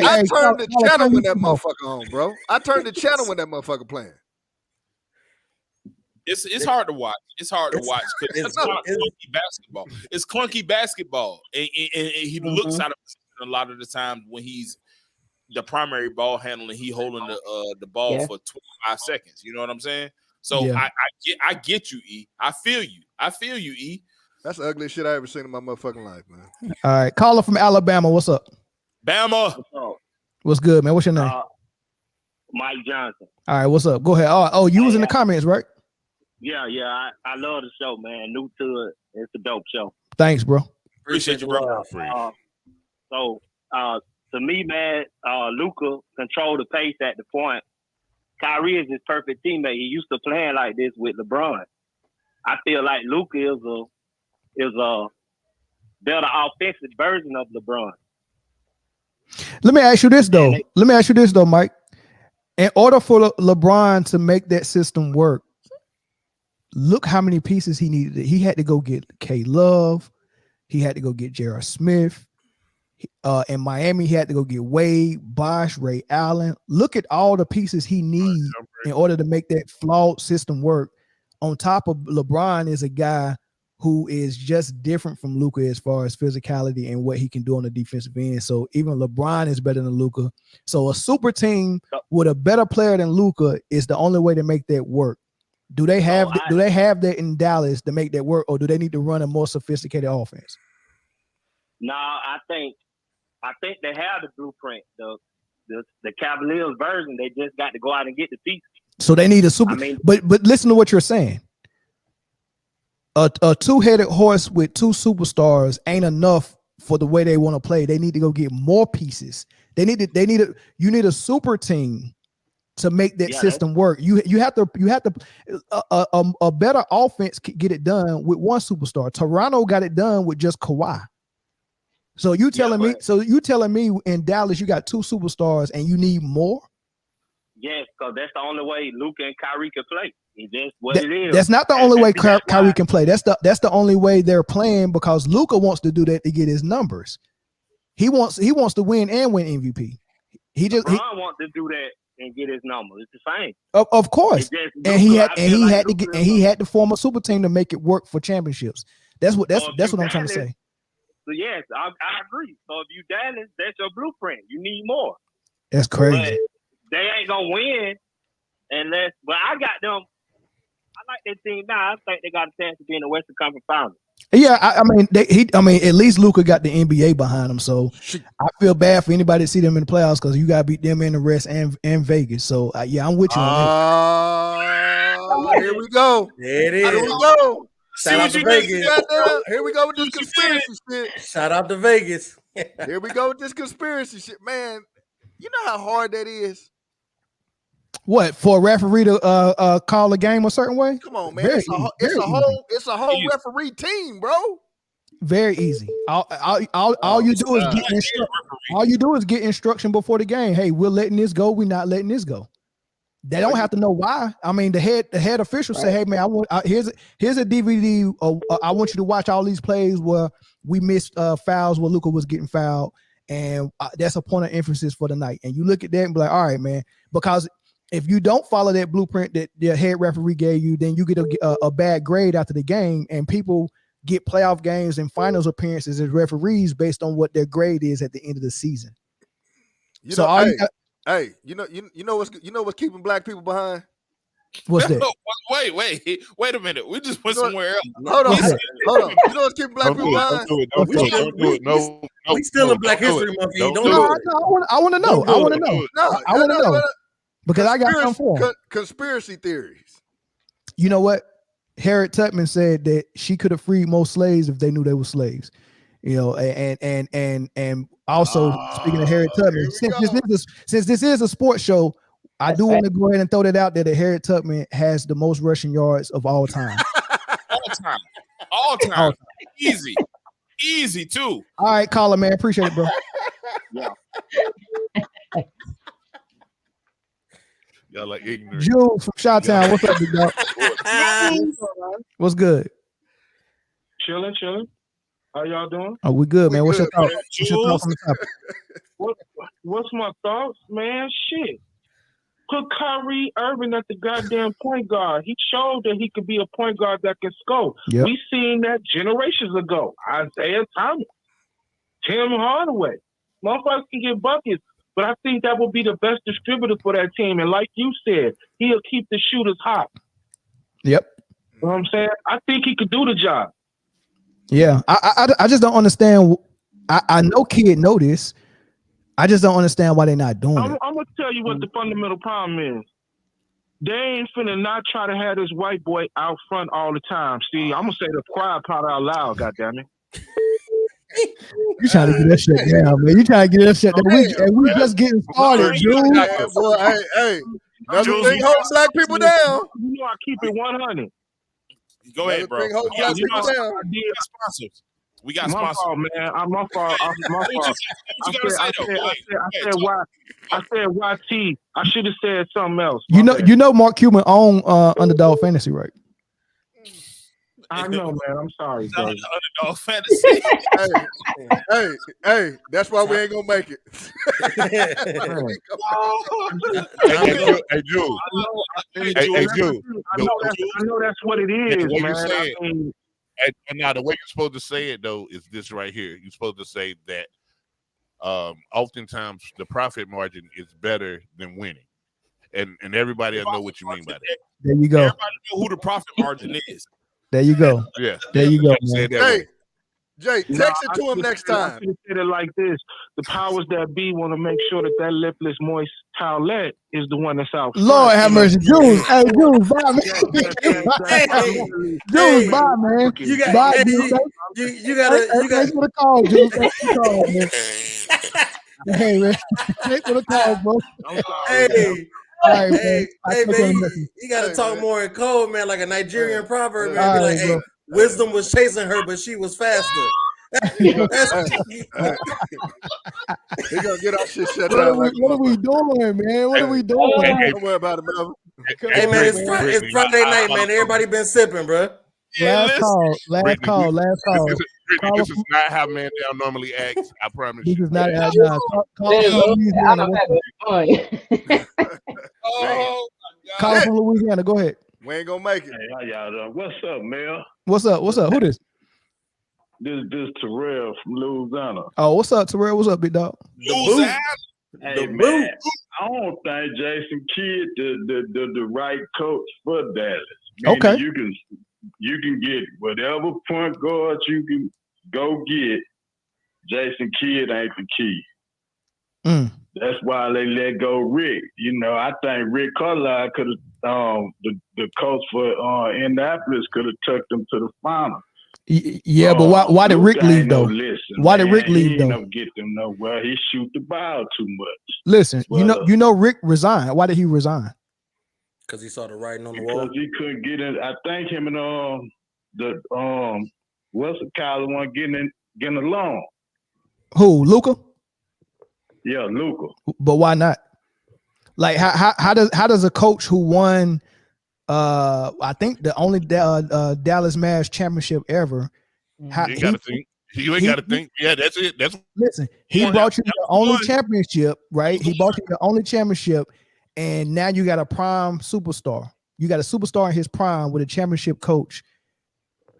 I turned the channel when that motherfucker on, bro. I turned the channel when that motherfucker playing. It's hard to watch. It's hard to watch because it's clunky basketball. It's clunky basketball, and he looks out of position a lot of the time when he's the primary ball handler. He holding the ball for 25 seconds. You know what I'm saying? So I get you, E. I feel you, E. That's the ugliest shit I ever seen in my motherfucking life, man. All right, caller from Alabama. What's up? Bama. What's good, man? What's your name? Mike Johnson. All right, what's up? Go ahead. Oh, you was in the comments, right? Yeah. I love the show, man. New to it. It's a dope show. Thanks, bro. Appreciate you, bro. So, to me, man, Luka controlled the pace at the point. Kyrie is his perfect teammate. He used to playing like this with LeBron. I feel like Luka is a better offensive version of LeBron. Let me ask you this though, Mike. In order for LeBron to make that system work, look how many pieces he needed. He had to go get K Love. He had to go get J.R. Smith. In Miami, he had to go get Wade, Bosh, Ray Allen. Look at all the pieces he needs in order to make that flawed system work. On top of LeBron is a guy who is just different from Luka as far as physicality and what he can do on the defensive end. So even LeBron is better than Luka. So a super team with a better player than Luka is the only way to make that work. Do they have that in Dallas to make that work, or do they need to run a more sophisticated offense? No, I think they have the blueprint. The Cavaliers version, they just got to go out and get the pieces. So they need a super. But listen to what you're saying. A two-headed horse with 2 superstars ain't enough for the way they want to play. They need to go get more pieces. You need a super team to make that system work. You have to a better offense can get it done with 1 superstar. Toronto got it done with just Kawhi. So you telling me in Dallas you got 2 superstars and you need more? Yes, because that's the only way Luka and Kyrie can play. It's just what it is. That's not the only way Kyrie can play. That's the only way they're playing, because Luka wants to do that to get his numbers. He wants to win and win MVP. LeBron wants to do that and get his number. It's the same. Of course. And he had to form a super team to make it work for championships. That's what I'm trying to say. So yes, I agree. So if you Dallas, that's your blueprint. You need more. That's crazy. But they ain't gonna win unless. But I got them. I like that team now. I think they got a chance to be in the Western Conference Finals. Yeah, I mean, at least Luka got the NBA behind him, so I feel bad for anybody to see them in the playoffs because you got to beat them in the rest and Vegas. So yeah, I'm with you on that. Here we go. There it is. Here we go. Shout out to Vegas. Here we go with this conspiracy shit. Shout out to Vegas. Here we go with this conspiracy shit, man. You know how hard that is. What, for a referee to call a game a certain way? Come on, man. It's a whole referee team, bro. Very easy. All you do is get instruction before the game. Hey, we're letting this go. We're not letting this go. They don't have to know why. I mean, the head official say, "Hey, man, here's a DVD. I want you to watch all these plays where we missed fouls where Luka was getting fouled, and that's a point of emphasis for the night." And you look at that and be like, "All right, man," because if you don't follow that blueprint that the head referee gave you, then you get a bad grade after the game, and people get playoff games and finals appearances as referees based on what their grade is at the end of the season. You know what's keeping black people behind? What's that? Wait a minute. We just went somewhere else. Hold on. You know what's keeping black people behind? Don't do it. No. We still in Black History Month. I want to know. I want to know. Because I got some for them. Conspiracy theories. You know what? Harriet Tubman said that she could have freed more slaves if they knew they were slaves. You know, and also speaking of Harriet Tubman, since this is a sports show, I do want to go ahead and throw that out there that Harriet Tubman has the most rushing yards of all time. All time. Easy too. All right, caller, man, appreciate it, bro. Yeah. Y'all like ignorant. Jules from Chi-Town, what's up, big dog? What's good? Chilling. How y'all doing? Oh, we good, man. What's your thoughts? What's your thoughts on the topic? What's my thoughts, man? Shit. Put Kyrie Irving at the goddamn point guard. He showed that he could be a point guard that can score. Yep. We seen that generations ago. Isaiah Thomas, Tim Hardaway. Motherfuckers can get buckets, but I think that will be the best distributor for that team. And like you said, he'll keep the shooters hot. Yep. You know what I'm saying? I think he could do the job. Yeah. I just don't understand. I know kid know this. I just don't understand why they're not doing it. I'm going to tell you what the fundamental problem is. They ain't finna not try to have this white boy out front all the time. See, I'm going to say the quiet part out loud, goddammit. You trying to get that shit down, man. You trying to get that shit down. We just getting started, Jules. Hey, never bring whole black people down. You know I keep it 100. Go ahead, bro. We got sponsors. My fault. I said YT. I should have said something else. You know, Mark Cuban own Underdog Fantasy, right? I know, man. I'm sorry, bro. Underdog Fantasy. hey, that's why we ain't gonna make it. Hey, Jules. I know that's what it is, man. And now the way you're supposed to say it though is this right here. You're supposed to say that oftentimes the profit margin is better than winning, and everybody will know what you mean by that. There you go. Everybody know who the profit margin is. There you go. Yeah. There you go. Hey, Jay, text it to him next time. I should said it like this: the powers that be want to make sure that lipless, moist towelette is the one that's out front. Lord have mercy, Jules. Hey, Jules, bye, man. Jules, bye, man. You got, bye, Jules. You got. Thanks for the call, Jules. Thanks for the call, man. Hey, man. Thanks for the call, bro. Hey. Right, hey, man, you got to talk more in code, man, like a Nigerian proverb, man. Be like, hey, wisdom was chasing her, but she was faster. He gonna get our shit shut down. What are we doing, man? What are we doing? Don't worry about it, man. Hey, man, it's Friday night, man. Everybody been sipping, bro. Last call. This is not how man down normally acts. I promise you. This is not how Call from Louisiana. Go ahead. We ain't gonna make it. Hey, how y'all doing? What's up, man? What's up? Who this? This Terrell from Louisiana. Oh, what's up, Terrell? What's up, big dog? Hey, man, I don't think Jason Kidd the right coach for Dallas. Okay. You can get whatever point guard you can go get. Jason Kidd ain't the key. That's why they let go Rick. You know, I think Rick Carlisle could have, the coach for Indianapolis could have took them to the final. Yeah, but why did Rick leave though? Why did Rick leave though? He don't get them nowhere. He shoot the ball too much. Listen, you know Rick resigned. Why did he resign? Because he saw the writing on the wall. Because he couldn't get in. I think him and what's the Kyler one getting along? Who, Luka? Yeah, Luka. But why not? Like how does a coach who won I think the only Dallas Mavs championship ever. You ain't got to think. Yeah, that's it. Listen, he brought you the only championship, right? He brought you the only championship, and now you got a prime superstar. You got a superstar in his prime with a championship coach.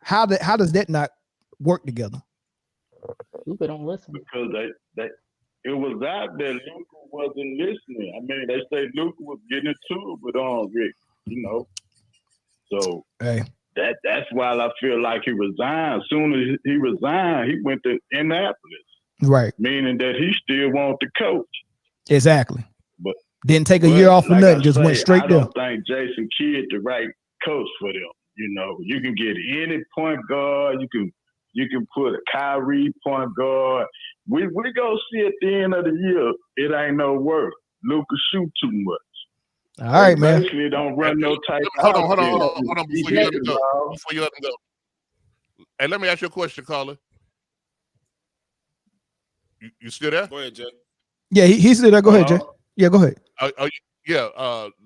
How does that not work together? Luka don't listen. Because it was out there. Luka wasn't listening. I mean, they say Luka was getting into it with Rick. You know, so that's why I feel like he resigned. As soon as he resigned, he went to Indianapolis, right? Meaning that he still wants to coach. Exactly. But didn't take a year off for nothing. Just went straight there. I don't think Jason Kidd the right coach for them. You know, you can get any point guard. You can put a Kyrie point guard. We go see at the end of the year, it ain't no work. Luka shoot too much. All right, man. Basically, don't run no type. Hold on. Before you let him go. Hey, let me ask you a question, caller. You still there? Go ahead, Jay. Yeah, he's still there. Go ahead, Jay. Yeah, go ahead.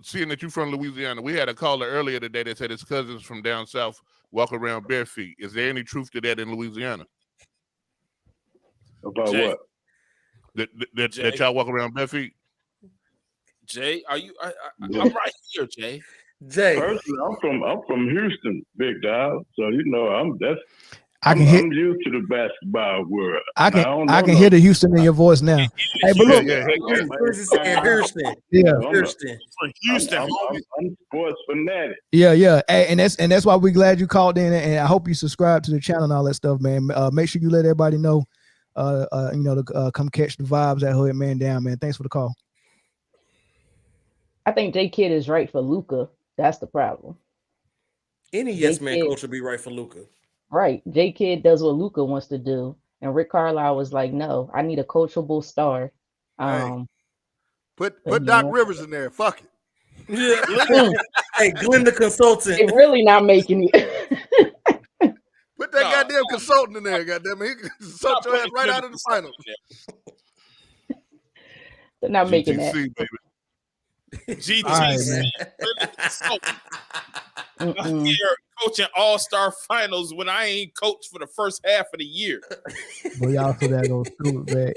Seeing that you're from Louisiana, we had a caller earlier today that said his cousins from down south walk around bare feet. Is there any truth to that in Louisiana? About Jay. what? That y'all walk around bare feet? Jay, are you? I'm right here, Jay. Personally, I'm from Houston, big dog. So you know, I'm used to the basketball world. I can hear the Houston in your voice now. Hey, but look, Houston. Yeah, Houston. I'm sports fanatic. Yeah. Hey, and that's why we're glad you called in, and I hope you subscribe to the channel and all that stuff, man. Make sure you let everybody know, to come catch the vibes at Hood Man Down, man. Thanks for the call. I think J Kidd is right for Luka. That's the problem. Any yes man coach would be right for Luka. Right. J Kidd does what Luka wants to do. And Rick Carlisle was like, no, I need a coachable star. Put Doc Rivers in there. Fuck it. Yeah. Hey, Glenn the consultant. They're really not making it. Put that goddamn consultant in there, goddamn it. He can consult your ass right out of the finals. They're not making GTC, that. baby. GTC. I'm here coaching All-Star Finals when I ain't coached for the first half of the year. Well, y'all see that goes through, man.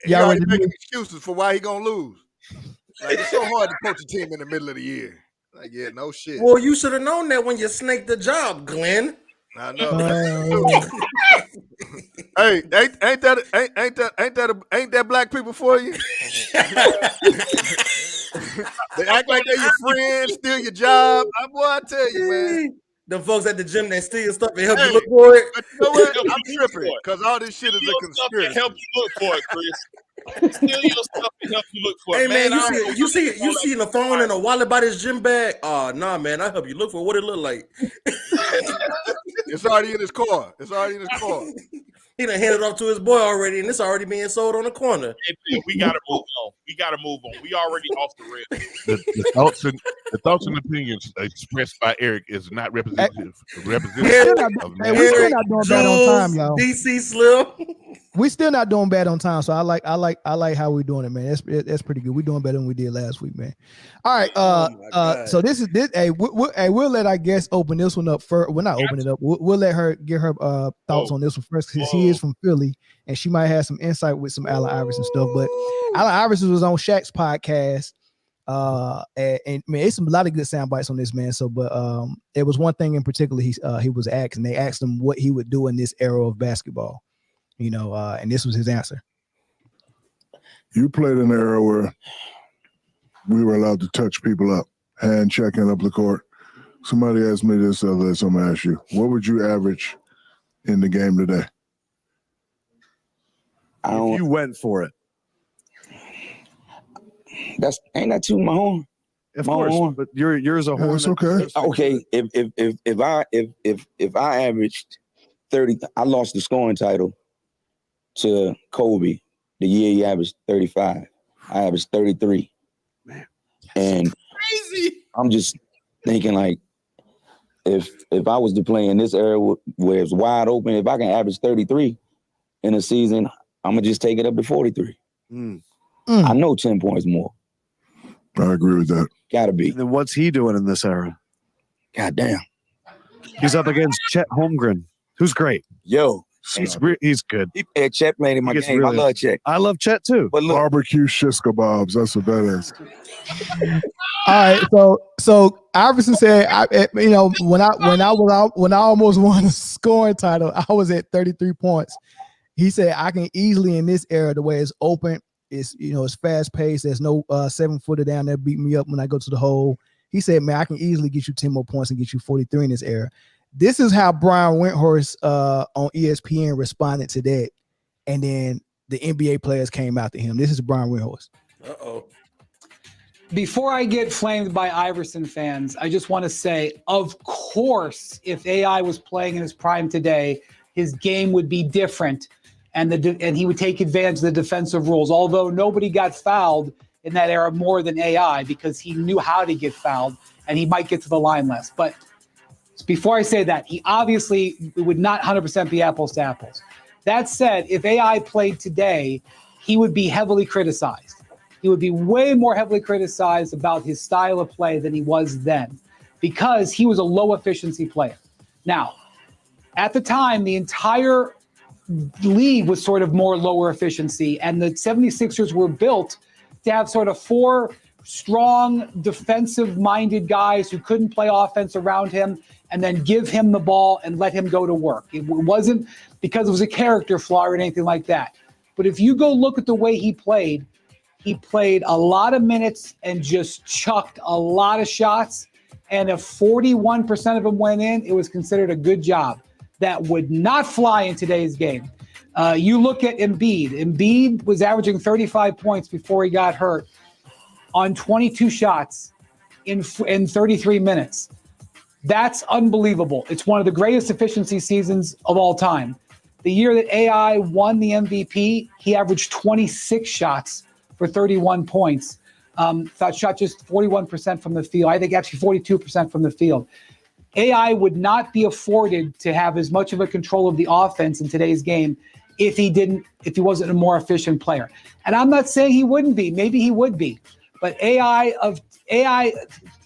Y'all already making excuses for why he gonna lose. Like, it's so hard to coach a team in the middle of the year. Like, yeah, no shit. Well, you should have known that when you snaked the job, Glenn. I know. Hey, ain't that black people for you? They act like they're your friends, steal your job. Boy, I tell you, man. The folks at the gym that steal your stuff and help you look for it. But you know what? I'm tripping because all this shit is a conspiracy. Help you look for it, Chris. Steal your stuff and help you look for it. Hey man, you see the phone and a wallet by this gym bag. Oh nah, man, I help you look for what it look like. It's already in his car. He done handed it off to his boy already, and it's already being sold on the corner. We gotta move on. We already off the rail. The thoughts and opinions expressed by Eric is not representative. We're still not doing bad on time, y'all. DC Slim. We still not doing bad on time, so I like how we're doing it, man. That's pretty good. We're doing better than we did last week, man. All right, so this. Hey, we'll let our guest open this one up first. We're not opening it up. We'll let her get her thoughts on this one first because he is from Philly and she might have some insight with some Allen Iverson stuff. But Allen Iverson was on Shaq's podcast, and man, it's a lot of good sound bites on this, man. So, but it was one thing in particular he was asked, and they asked him what he would do in this era of basketball. And this was his answer. You played in an era where we were allowed to touch people up, hand checking up the court. Somebody asked me this other day, so I'm going to ask you, what would you average in the game today? If you went for it. Ain't that too my horn? Of course, but yours a horn. It's okay. Okay, if I averaged 30, I lost the scoring title to Kobe the year he averaged 35. I averaged 33. Man, and crazy. I'm just thinking like if I was to play in this era where it's wide open, if I can average 33 in a season, I'm gonna just take it up to 43. I know 10 points more. I agree with that. Gotta be. And then what's he doing in this era? God damn. He's up against Chet Holmgren, who's great. Yo. He's good. Chet playing in my game. Really, I love Chet. I love Chet too. But look, barbecue Shiska Bobs. That's what that is. All right, so Iverson said, when I almost won the scoring title, I was at 33 points. He said I can easily in this era, the way it's open, it's fast paced. There's no 7-footer down there beating me up when I go to the hole. He said, man, I can easily get you 10 more points and get you 43 in this era. This is how Brian Windhorst on ESPN responded to that. And then the NBA players came after him. This is Brian Windhorst. Uh-oh. Before I get flamed by Iverson fans, I just want to say, of course, if AI was playing in his prime today, his game would be different, and he would take advantage of the defensive rules. Although nobody got fouled in that era more than AI because he knew how to get fouled, and he might get to the line less. But before I say that, he obviously would not 100% be apples to apples. That said, if AI played today, he would be heavily criticized. He would be way more heavily criticized about his style of play than he was then because he was a low efficiency player. Now, at the time, the entire league was sort of more lower efficiency, and the 76ers were built to have sort of four strong defensive-minded guys who couldn't play offense around him and then give him the ball and let him go to work. It wasn't because it was a character flaw or anything like that. But if you go look at the way he played a lot of minutes and just chucked a lot of shots. And if 41% of them went in, it was considered a good job. That would not fly in today's game. You look at Embiid. Embiid was averaging 35 points before he got hurt on 22 shots in 33 minutes. That's unbelievable. It's one of the greatest efficiency seasons of all time. The year that AI won the MVP, he averaged 26 shots for 31 points. Shot just 41% from the field. I think actually 42% from the field. AI would not be afforded to have as much of a control of the offense in today's game if he wasn't a more efficient player. And I'm not saying he wouldn't be. Maybe he would be. But AI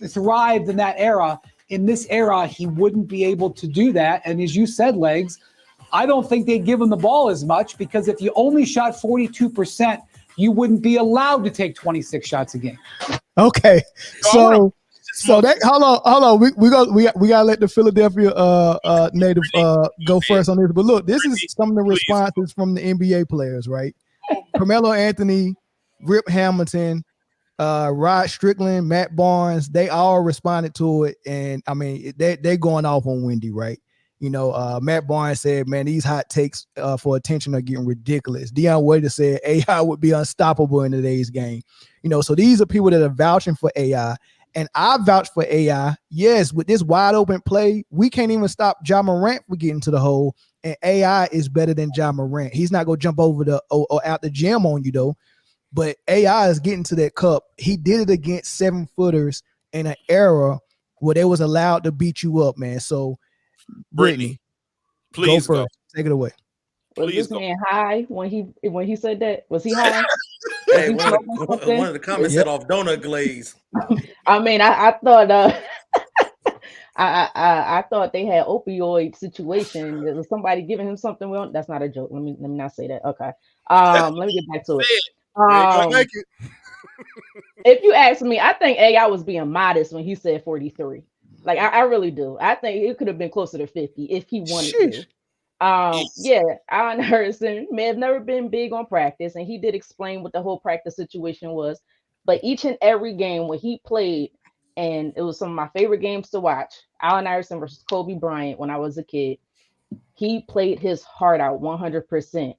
thrived in that era. In this era, he wouldn't be able to do that. And as you said, Legs, I don't think they'd give him the ball as much because if you only shot 42%, you wouldn't be allowed to take 26 shots a game. Okay, so that hold on. We gotta let the Philadelphia native go first on this. But look, this is some of the responses from the NBA players, right? Carmelo Anthony, Rip Hamilton, Rod Strickland, Matt Barnes. They all responded to it, and I mean they going off on Wendy, right? You know, Matt Barnes said, man, these hot takes for attention are getting ridiculous. Deion Waiters said AI would be unstoppable in today's game. You know, so these are people that are vouching for AI. And I vouch for AI. Yes, with this wide open play, we can't even stop Ja Morant from getting to the hole. And AI is better than Ja Morant. He's not going to jump over or out the gym on you, though. But AI is getting to that cup. He did it against 7-footers in an era where they was allowed to beat you up, man. So, Britne, please go first. Take it away. Was this man high when he said that? Was he high? Hey, one of the comments said off donut glaze. I mean, I thought I thought they had opioid situation. There was somebody giving him something. Well, that's not a joke. Let me not say that. Okay. Let me get back to it. If you ask me, I think AI was being modest when he said 43. Like I really do. I think it could have been closer to 50 if he wanted to. Yeah, Allen Iverson may have never been big on practice, and he did explain what the whole practice situation was. But each and every game when he played, and it was some of my favorite games to watch, Allen Iverson versus Kobe Bryant when I was a kid, he played his heart out 100%.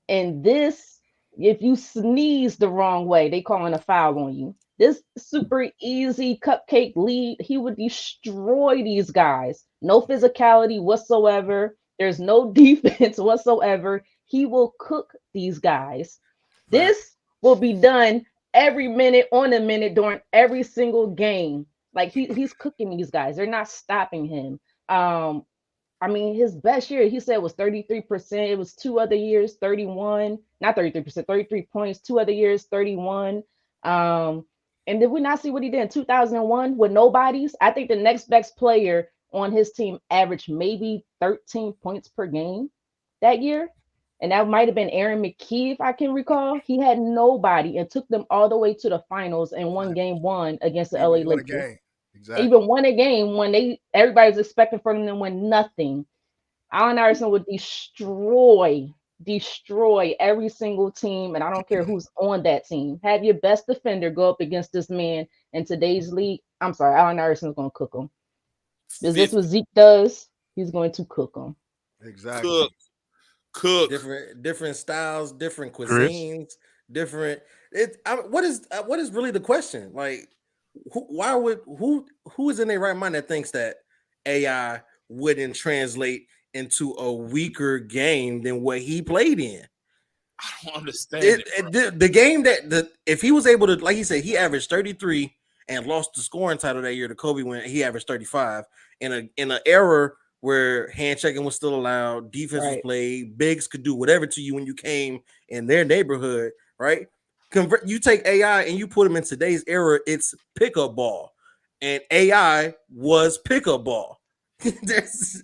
And this, if you sneeze the wrong way, they calling a foul on you. This super easy cupcake lead, he would destroy these guys. No physicality whatsoever. There's no defense whatsoever. He will cook these guys. This will be done every minute on the minute during every single game. Like he's cooking these guys. They're not stopping him. I mean, his best year, he said, was 33%. It was 2 other years, 31. Not 33%, 33 points. 2 other years, 31. And did we not see what he did in 2001 with nobodies? I think the next best player on his team averaged maybe 13 points per game that year. And that might have been Aaron McKee, if I can recall. He had nobody and took them all the way to the finals and won game 1 against the LA Lakers. Exactly. Even won a game when everybody was expecting for them to win nothing. Allen Iverson would destroy every single team, and I don't care who's on that team. Have your best defender go up against this man in today's league. I'm sorry, Allen Iverson's going to cook him. Is this what Zeke does? He's going to cook them. Exactly. Cook. Different styles, different cuisines, different. what is really the question? Like, who is in their right mind that thinks that AI wouldn't translate into a weaker game than what he played in? I don't understand the game if he was able to, like he said, he averaged 33 and lost the scoring title that year to Kobe when he averaged 35 in an era where hand checking was still allowed, defense was played, bigs could do whatever to you when you came in their neighborhood, right? You take AI and you put him in today's era, it's pickup ball, and AI was pickup ball. there's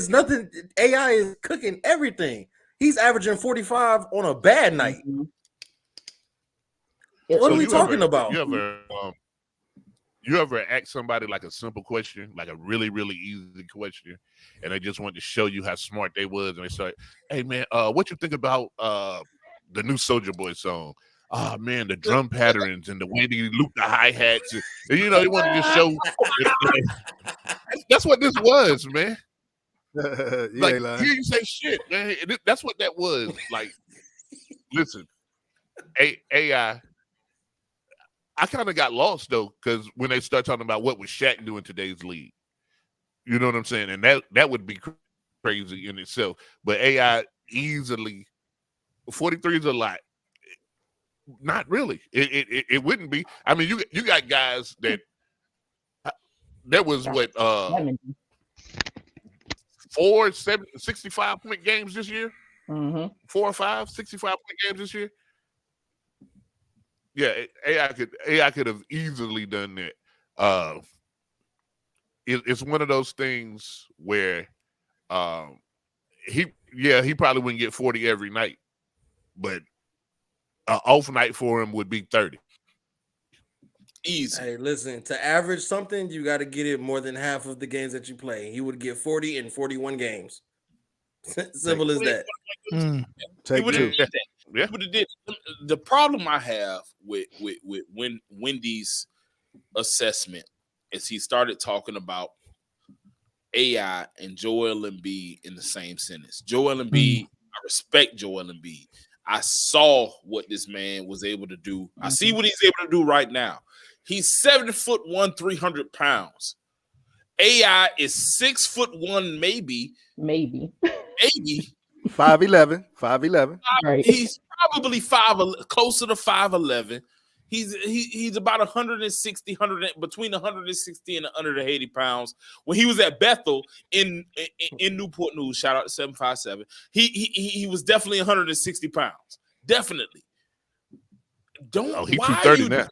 nothing. AI is cooking everything. He's averaging 45 on a bad night. What are we talking about? You ever ask somebody like a simple question, like a really, really easy question, and they just want to show you how smart they was, and they start, "Hey man, what you think about the new Soulja Boy song? Oh man, the drum patterns and the way they loop the hi-hats, and they want to just show." That's what this was, man. Like, hear you say shit, man. That's what that was. Like, listen, AI. I kind of got lost though, because when they start talking about what was Shaq doing today's league, you know what I'm saying, and that would be crazy in itself. But AI easily 43 is a lot. Not really. It wouldn't be. I mean, you got guys that was what 65-point games this year. 4 or 5 65-point games this year. Yeah, AI could have easily done that. It's one of those things where he probably wouldn't get 40 every night, but an off night for him would be 30. Easy. Hey, listen, to average something, you got to get it more than half of the games that you play. He would get 40 in 41 games. Simple as that. Take two. Yeah. The problem I have with Wendy's assessment is he started talking about AI and Joel Embiid in the same sentence. Joel Embiid, I respect Joel Embiid. I saw what this man was able to do. I see what he's able to do right now. He's 7'1", 300 pounds. AI is 6'1", maybe. 5'11". Right. He's probably closer to 5'11". He's about 160, between 160 and 180 pounds. When he was at Bethel in Newport News, shout out to 757, he was definitely 160 pounds. Definitely. He's Why 230 now.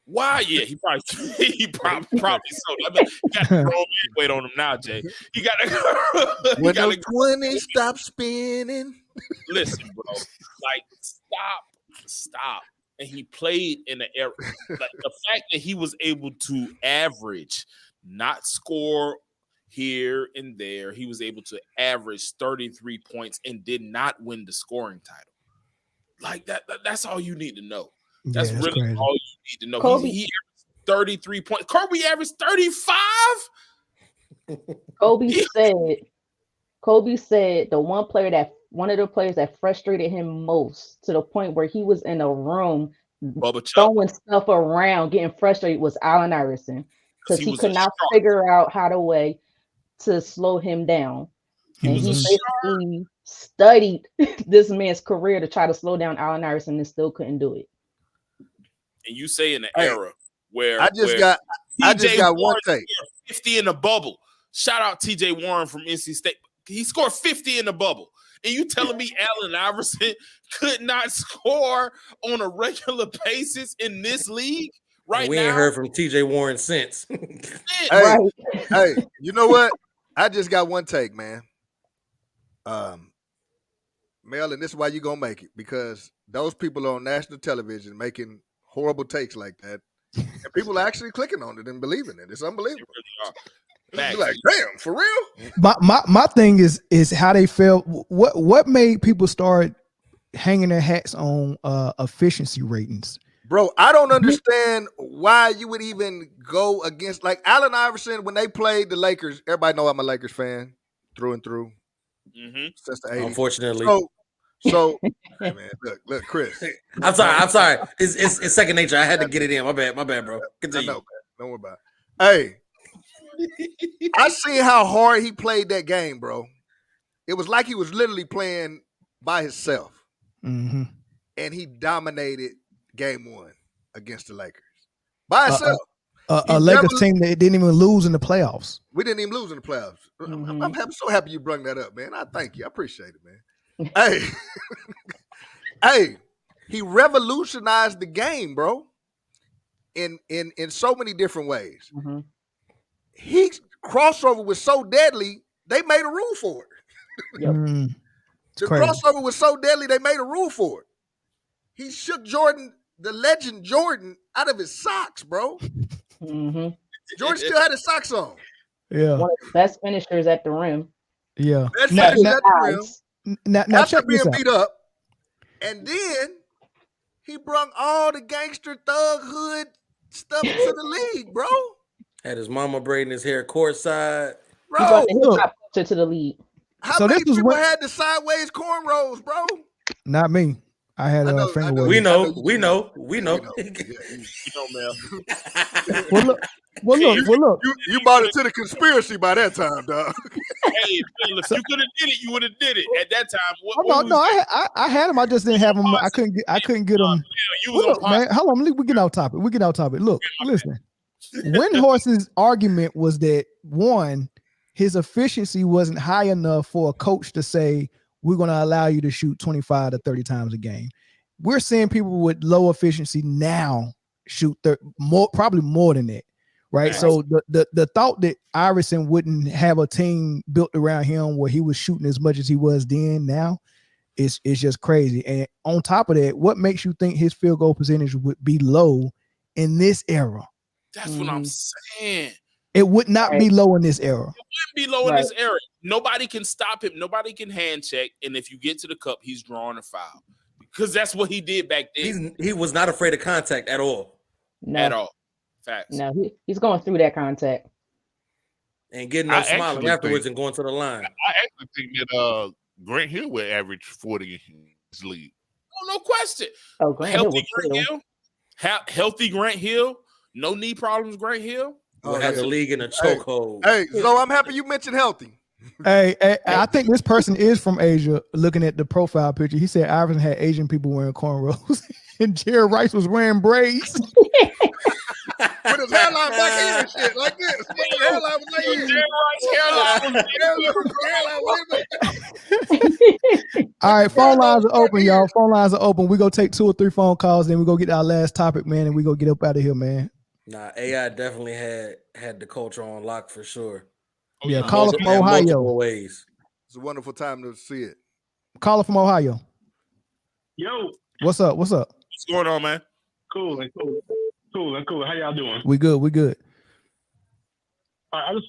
Why? Yeah, he probably so. I mean, he got to throw weight on him now, Jay. He got to. When those 20 stop spinning. Listen, bro. Like, stop. And he played in the era. Like, the fact that he was able to average, not score here and there, he was able to average 33 points and did not win the scoring title. Like that's all you need to know. That's really crazy. All you need to know. Kobe. He averaged 33 points. Kobe averaged 35. Kobe said one of the players that frustrated him most to the point where he was in a room throwing stuff around, getting frustrated, was Allen Iverson, because he could not figure out how to way to slow him down. And he basically studied this man's career to try to slow down Allen Iverson and still couldn't do it. And you say in the era where I just got one take. 50 in the bubble. Shout out TJ Warren from NC State. He scored 50 in the bubble. And you telling me Allen Iverson could not score on a regular basis in this league right we now? Ain't heard from TJ Warren since. Hey, you know what? I just got one take, man. Mel, and this is why you're gonna make it, because those people on national television making horrible takes like that, and people are actually clicking on it and believing it. It's unbelievable. It's like, damn, for real? My thing is how they felt. What made people start hanging their hats on efficiency ratings? Bro, I don't understand why you would even go against, like, Allen Iverson when they played the Lakers. Everybody know I'm a Lakers fan through and through. Since the 80s. Unfortunately. So, hey, man, look, Chris. I'm sorry. It's second nature. I had to get it in. My bad, bro. Continue. I know, man. Don't worry about it. Hey, I seen how hard he played that game, bro. It was like he was literally playing by himself. Mm-hmm. And he dominated game 1 against the Lakers by himself. A Lakers team that didn't even lose in the playoffs. We didn't even lose in the playoffs. I'm so happy you brought that up, man. I thank you. I appreciate it, man. Hey, hey, he revolutionized the game, bro. In so many different ways. Mm-hmm. His crossover was so deadly, they made a rule for it. Yep. The crossover was so deadly, they made a rule for it. He shook Jordan, the legend Jordan, out of his socks, bro. Mm-hmm. Jordan still had his socks on. Yeah. One of the best finishers at the rim. Yeah. Best finishers at the rim. Now After check this being out. beat up. And then he brought all the gangster thug hood stuff to the league, bro. Had his mama braiding his hair courtside. He brought Bro, the hip hop culture to the league. how So many this was people what- had the sideways cornrows, bro? Not me. I had a finger wave. We know. You know, man. Well, look. You bought it to the conspiracy by that time, dog. Hey, Phil, if you could have did it, you would have did it at that time. I had them. I just didn't have them. I couldn't get them. You Well, was look, man, hold on. We get off topic. Look, listen. Windhorst's argument was that one, his efficiency wasn't high enough for a coach to say we're going to allow you to shoot 25 to 30 times a game. We're seeing people with low efficiency now shoot probably more than that, right? Yes. So the thought that Iverson wouldn't have a team built around him where he was shooting as much as he was then now is just crazy. And on top of that, what makes you think his field goal percentage would be low in this era? That's what I'm saying. It would not be low in this era. It wouldn't be low in this era. Nobody can stop him. Nobody can hand check. And if you get to the cup, he's drawing a foul. Because that's what he did back then. He was not afraid of contact at all. No. At all. Facts. No, he's going through that contact. And getting I up smiling actually afterwards think- and going to the line. I actually think that Grant Hill would average 40 in his league. Oh, no question. Oh, Grant Hill Healthy was Grant chill. Hill. Healthy Grant Hill. No knee problems, Grant Hill. We'll have the league in a chokehold. Hey, so I'm happy you mentioned healthy. Hey, I think this person is from Asia. Looking at the profile picture, he said Iverson had Asian people wearing cornrows, and Jerry Rice was wearing braids. With his hairline back here and shit, like this. His hairline was like this. All right, phone lines are open, y'all. Phone lines are open. We're gonna take 2 or 3 phone calls, then we're gonna get our last topic, man, and we're gonna get up out of here, man. Nah, AI definitely had the culture on lock for sure. Yeah, caller from Ohio. Multiple ways. It's a wonderful time to see it. Caller from Ohio. Yo, What's up? What's up? What's going on, man? cool. How y'all doing? We good. I just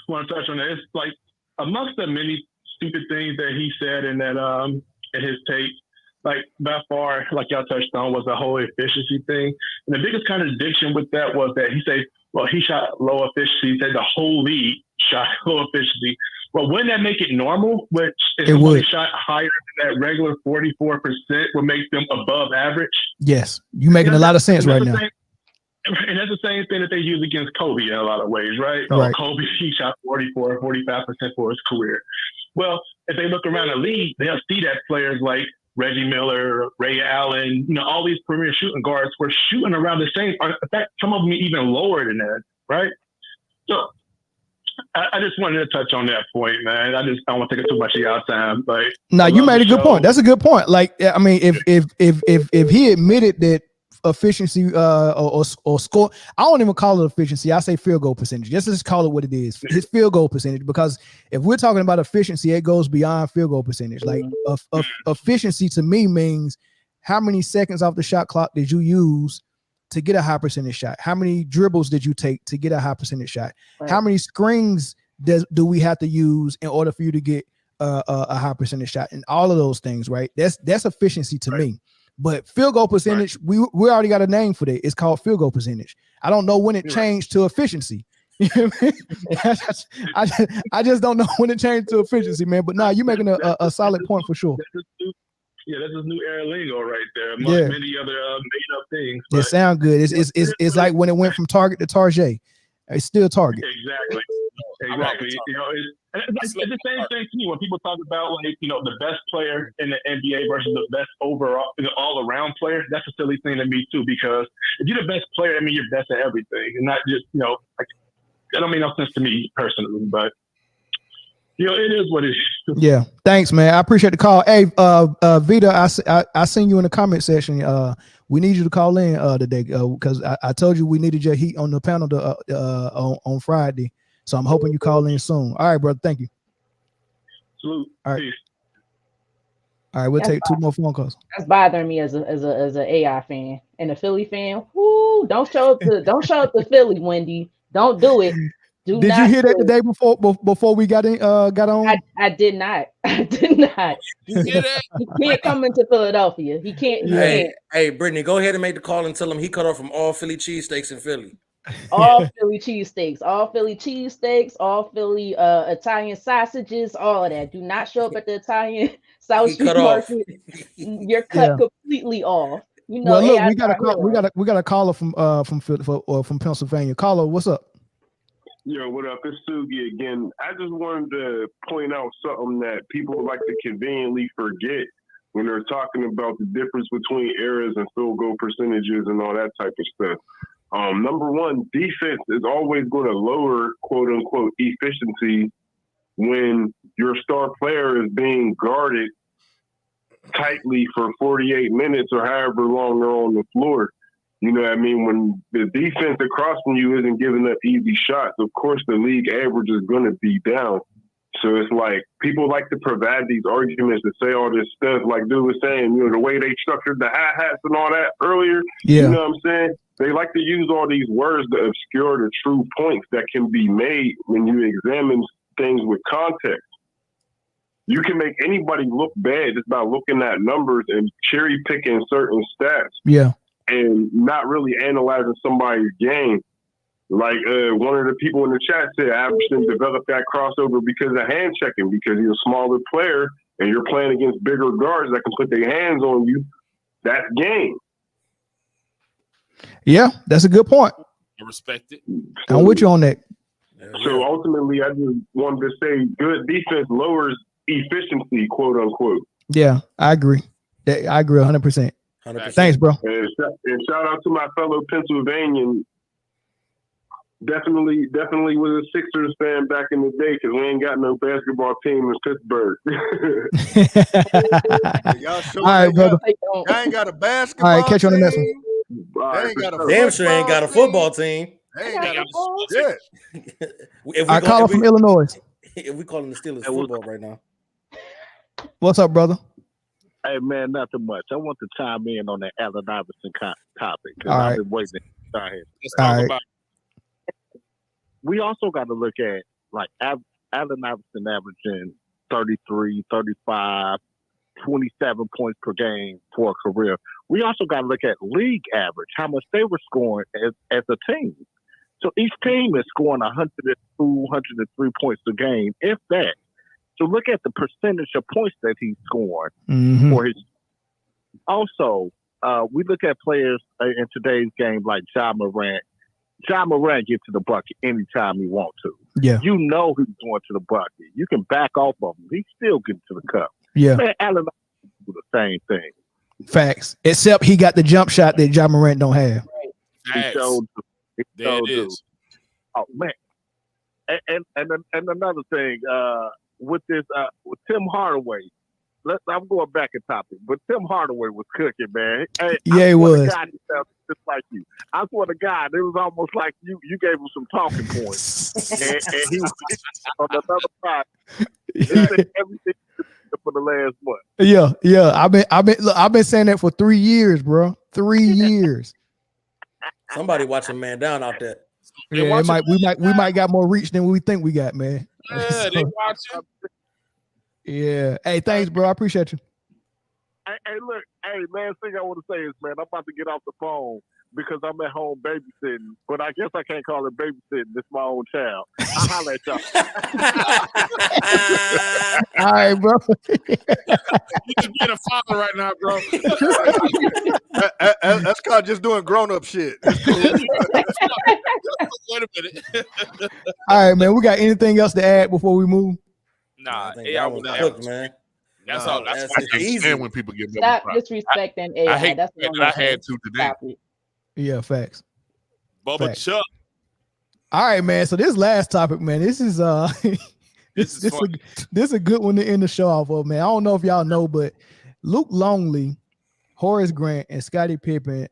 want to touch on that. It's like amongst the many stupid things that he said in that in his tape, like by far, like y'all touched on, was the whole efficiency thing. And the biggest contradiction with that was that he said, well, he shot low efficiency. He said the whole league shot low efficiency. Well, wouldn't that make it normal? Which if somebody shot higher than that regular 44% would make them above average? Yes, you're making a lot of sense right now. And that's the same thing that they use against Kobe in a lot of ways, right? Right. Kobe, he shot 44, 45% for his career. Well, if they look around the league, they'll see that players like Reggie Miller, Ray Allen, all these premier shooting guards were shooting around the same. In fact, some of them even lower than that, right? So I just wanted to touch on that point, man. I don't want to take up too much of y'all time, but No, you made a good point. That's a good point. Like, I mean, if he admitted that efficiency or score, I don't even call it efficiency. I say field goal percentage. Just call it what it is. His field goal percentage, because if we're talking about efficiency, it goes beyond field goal percentage. Like efficiency to me means how many seconds off the shot clock did you use to get a high percentage shot? How many dribbles did you take to get a high percentage shot? Right. How many screens do we have to use in order for you to get a high percentage shot? And all of those things, right? That's efficiency to me. But field goal percentage, we already got a name for that. It's called field goal percentage. I don't know when it changed to efficiency. You know what I mean? I just don't know when it changed to efficiency, man. But you're making a solid point for sure. Yeah, that's his new era lingo right there, among many other made up things. It sound good. It's like when it went from Target to Target. It's still Target. Exactly. You know, it's the same thing to me when people talk about, like, you know, the best player in the NBA versus the best overall, you know, all around player. That's a silly thing to me too, because if you're the best player, I mean, you're best at everything, and not just, you know, like, that don't make no sense to me personally, but you know, it is what it is. Yeah, thanks, man. I appreciate the call. Hey, Vita, I seen you in the comment section. We need you to call in today because I told you we needed your heat on the panel on Friday. So I'm hoping you call in soon. All right, brother. Thank you. Salute. All right. Peace. All right, we'll take 2 more phone calls. That's bothering me as a AI fan and a Philly fan. Woo! Don't show up to Philly, Wendy. Don't do it. Did you hear that the day before we got on? I did not. I did not. He can't come into Philadelphia. He can't. Hey, Britne, go ahead and make the call and tell him he cut off from all Philly cheesesteaks in Philly. All Philly cheesesteaks, all Philly cheesesteaks, all Philly Italian sausages, all of that. Do not show up at the Italian South Street Market. You're cut completely off. You know, well, look, AI we got a caller from Pennsylvania. Caller, what's up? Yo, what up? It's Sugi again. I just wanted to point out something that people like to conveniently forget when they're talking about the difference between eras and field goal percentages and all that type of stuff. Number one, defense is always going to lower, quote unquote, efficiency when your star player is being guarded tightly for 48 minutes or however long they're on the floor. You know what I mean? When the defense across from you isn't giving up easy shots, of course the league average is going to be down. So it's like people like to provide these arguments to say all this stuff, like dude was saying, you know, the way they structured the hi-hats and all that earlier. Yeah. You know what I'm saying? They like to use all these words to obscure the true points that can be made when you examine things with context. You can make anybody look bad just by looking at numbers and cherry picking certain stats. Yeah. And not really analyzing somebody's game. Like one of the people in the chat said, Iverson developed that crossover because of hand checking, because he's a smaller player and you're playing against bigger guards that can put their hands on you. That's game. Yeah, that's a good point. I respect it. I'm with you on that. So ultimately, I just wanted to say good defense lowers efficiency, quote unquote. Yeah, I agree. I agree 100%. 100%. Thanks, bro. And shout out to my fellow Pennsylvanian. Definitely was a Sixers fan back in the day because we ain't got no basketball team in Pittsburgh. Y'all sure all right, brother. Y'all ain't got a basketball All right, catch you on the next team. one. They ain't got a Damn sure ain't got a football team. They ain't got a shit. I call from Illinois. If we calling the Steelers football right now. What's up, brother? Hey, man, nothing much. I want to chime in on that Allen Iverson topic because All I've right. been waiting to start here. All right. We also got to look at, like, Allen Iverson averaging 33, 35, 27 points per game for a career. We also got to look at league average, how much they were scoring as a team. So each team is scoring 102, 103 points a game, if that. So look at the percentage of points that he's scoring for his. Also, we look at players in today's game like Ja Morant. Ja Morant gets to the bucket anytime he wants to. Yeah. You know he's going to the bucket. You can back off of him. He still gets to the cup. Yeah. Man, Allen do the same thing. Facts. Except he got the jump shot that Ja Morant don't have. He showed. There it is. Oh man. And another thing, with this, with Tim Hardaway. I'm going back in topic, but Tim Hardaway was cooking, man. Hey, Yeah, he was. God, he felt just like you. I swear to God, it was almost like you gave him some talking points, and he was on another side. He said everything for the last month. Yeah. I've been saying that for 3 years, bro. 3 years. Somebody watching man down out there. Yeah, we might got more reach than we think we got, man. Yeah, they watching. Yeah. Hey, thanks, bro. I appreciate you. Hey, look. Hey, last thing I want to say is, man, I'm about to get off the phone because I'm at home babysitting. But I guess I can't call it babysitting. It's my own child. I'll holler at y'all. All right, bro. You just being a father right now, bro. That's called just doing grown-up shit. It's cool. Wait a minute. All right, man. We got anything else to add before we move? Nah, think AI that was was the cooked, average. man. That's Nah, all. That's that's why I can't easy. stand when people get Stop double disrespecting AI. I hate That's that what I'm I had to today. topic. Yeah, facts. Bubba Facts. Chuck. All right, man. So this last topic, man, this is This is funny. this is a good one to end the show off of, man. I don't know if y'all know, but Luke Longley, Horace Grant, and Scottie Pippen,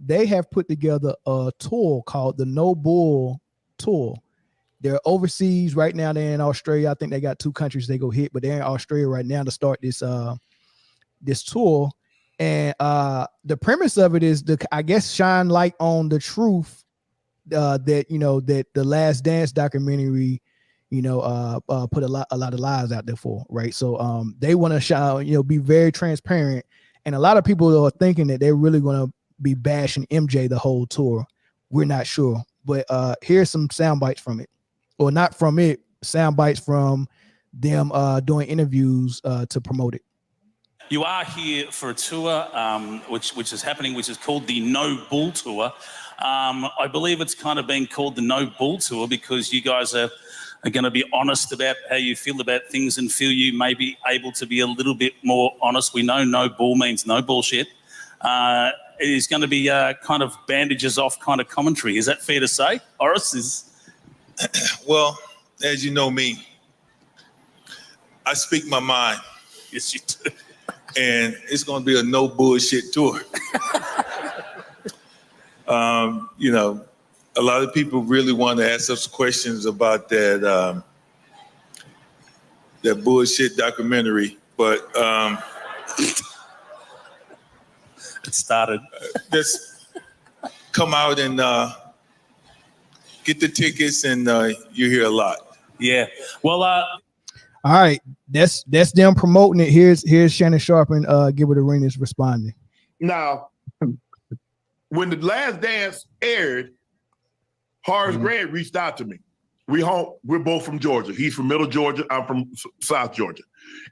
they have put together a tour called the No Bull Tour. They're overseas right now. They're in Australia. I think they got 2 countries they go hit, but they're in Australia right now to start this this tour. And the premise of it is I guess shine light on the truth that that the Last Dance documentary put a lot of lies out there for, right? So they want to shine, be very transparent, and a lot of people are thinking that they're really going to be bashing MJ the whole tour. We're not sure, but here's some sound bites from it, or not from it, sound bites from them doing interviews to promote it. You are here for a tour, which is happening, which is called the No Bull Tour. I believe it's kind of been called the No Bull Tour because you guys are going to be honest about how you feel about things and feel you may be able to be a little bit more honest. We know no bull means no bullshit. It is going to be kind of bandages off kind of commentary. Is that fair to say? Horace is. Well, as you know me, I speak my mind. Yes, you do. And it's going to be a no bullshit tour. A lot of people really want to ask us questions about that that bullshit documentary, but it started. Just come out and get the tickets, and you hear a lot. Yeah. Well, all right, that's them promoting it. Here's Shannon Sharpe and Gilbert Arenas responding. Now, when the Last Dance aired, Horace Grant reached out to me. We're both from Georgia. He's from Middle Georgia. I'm from South Georgia.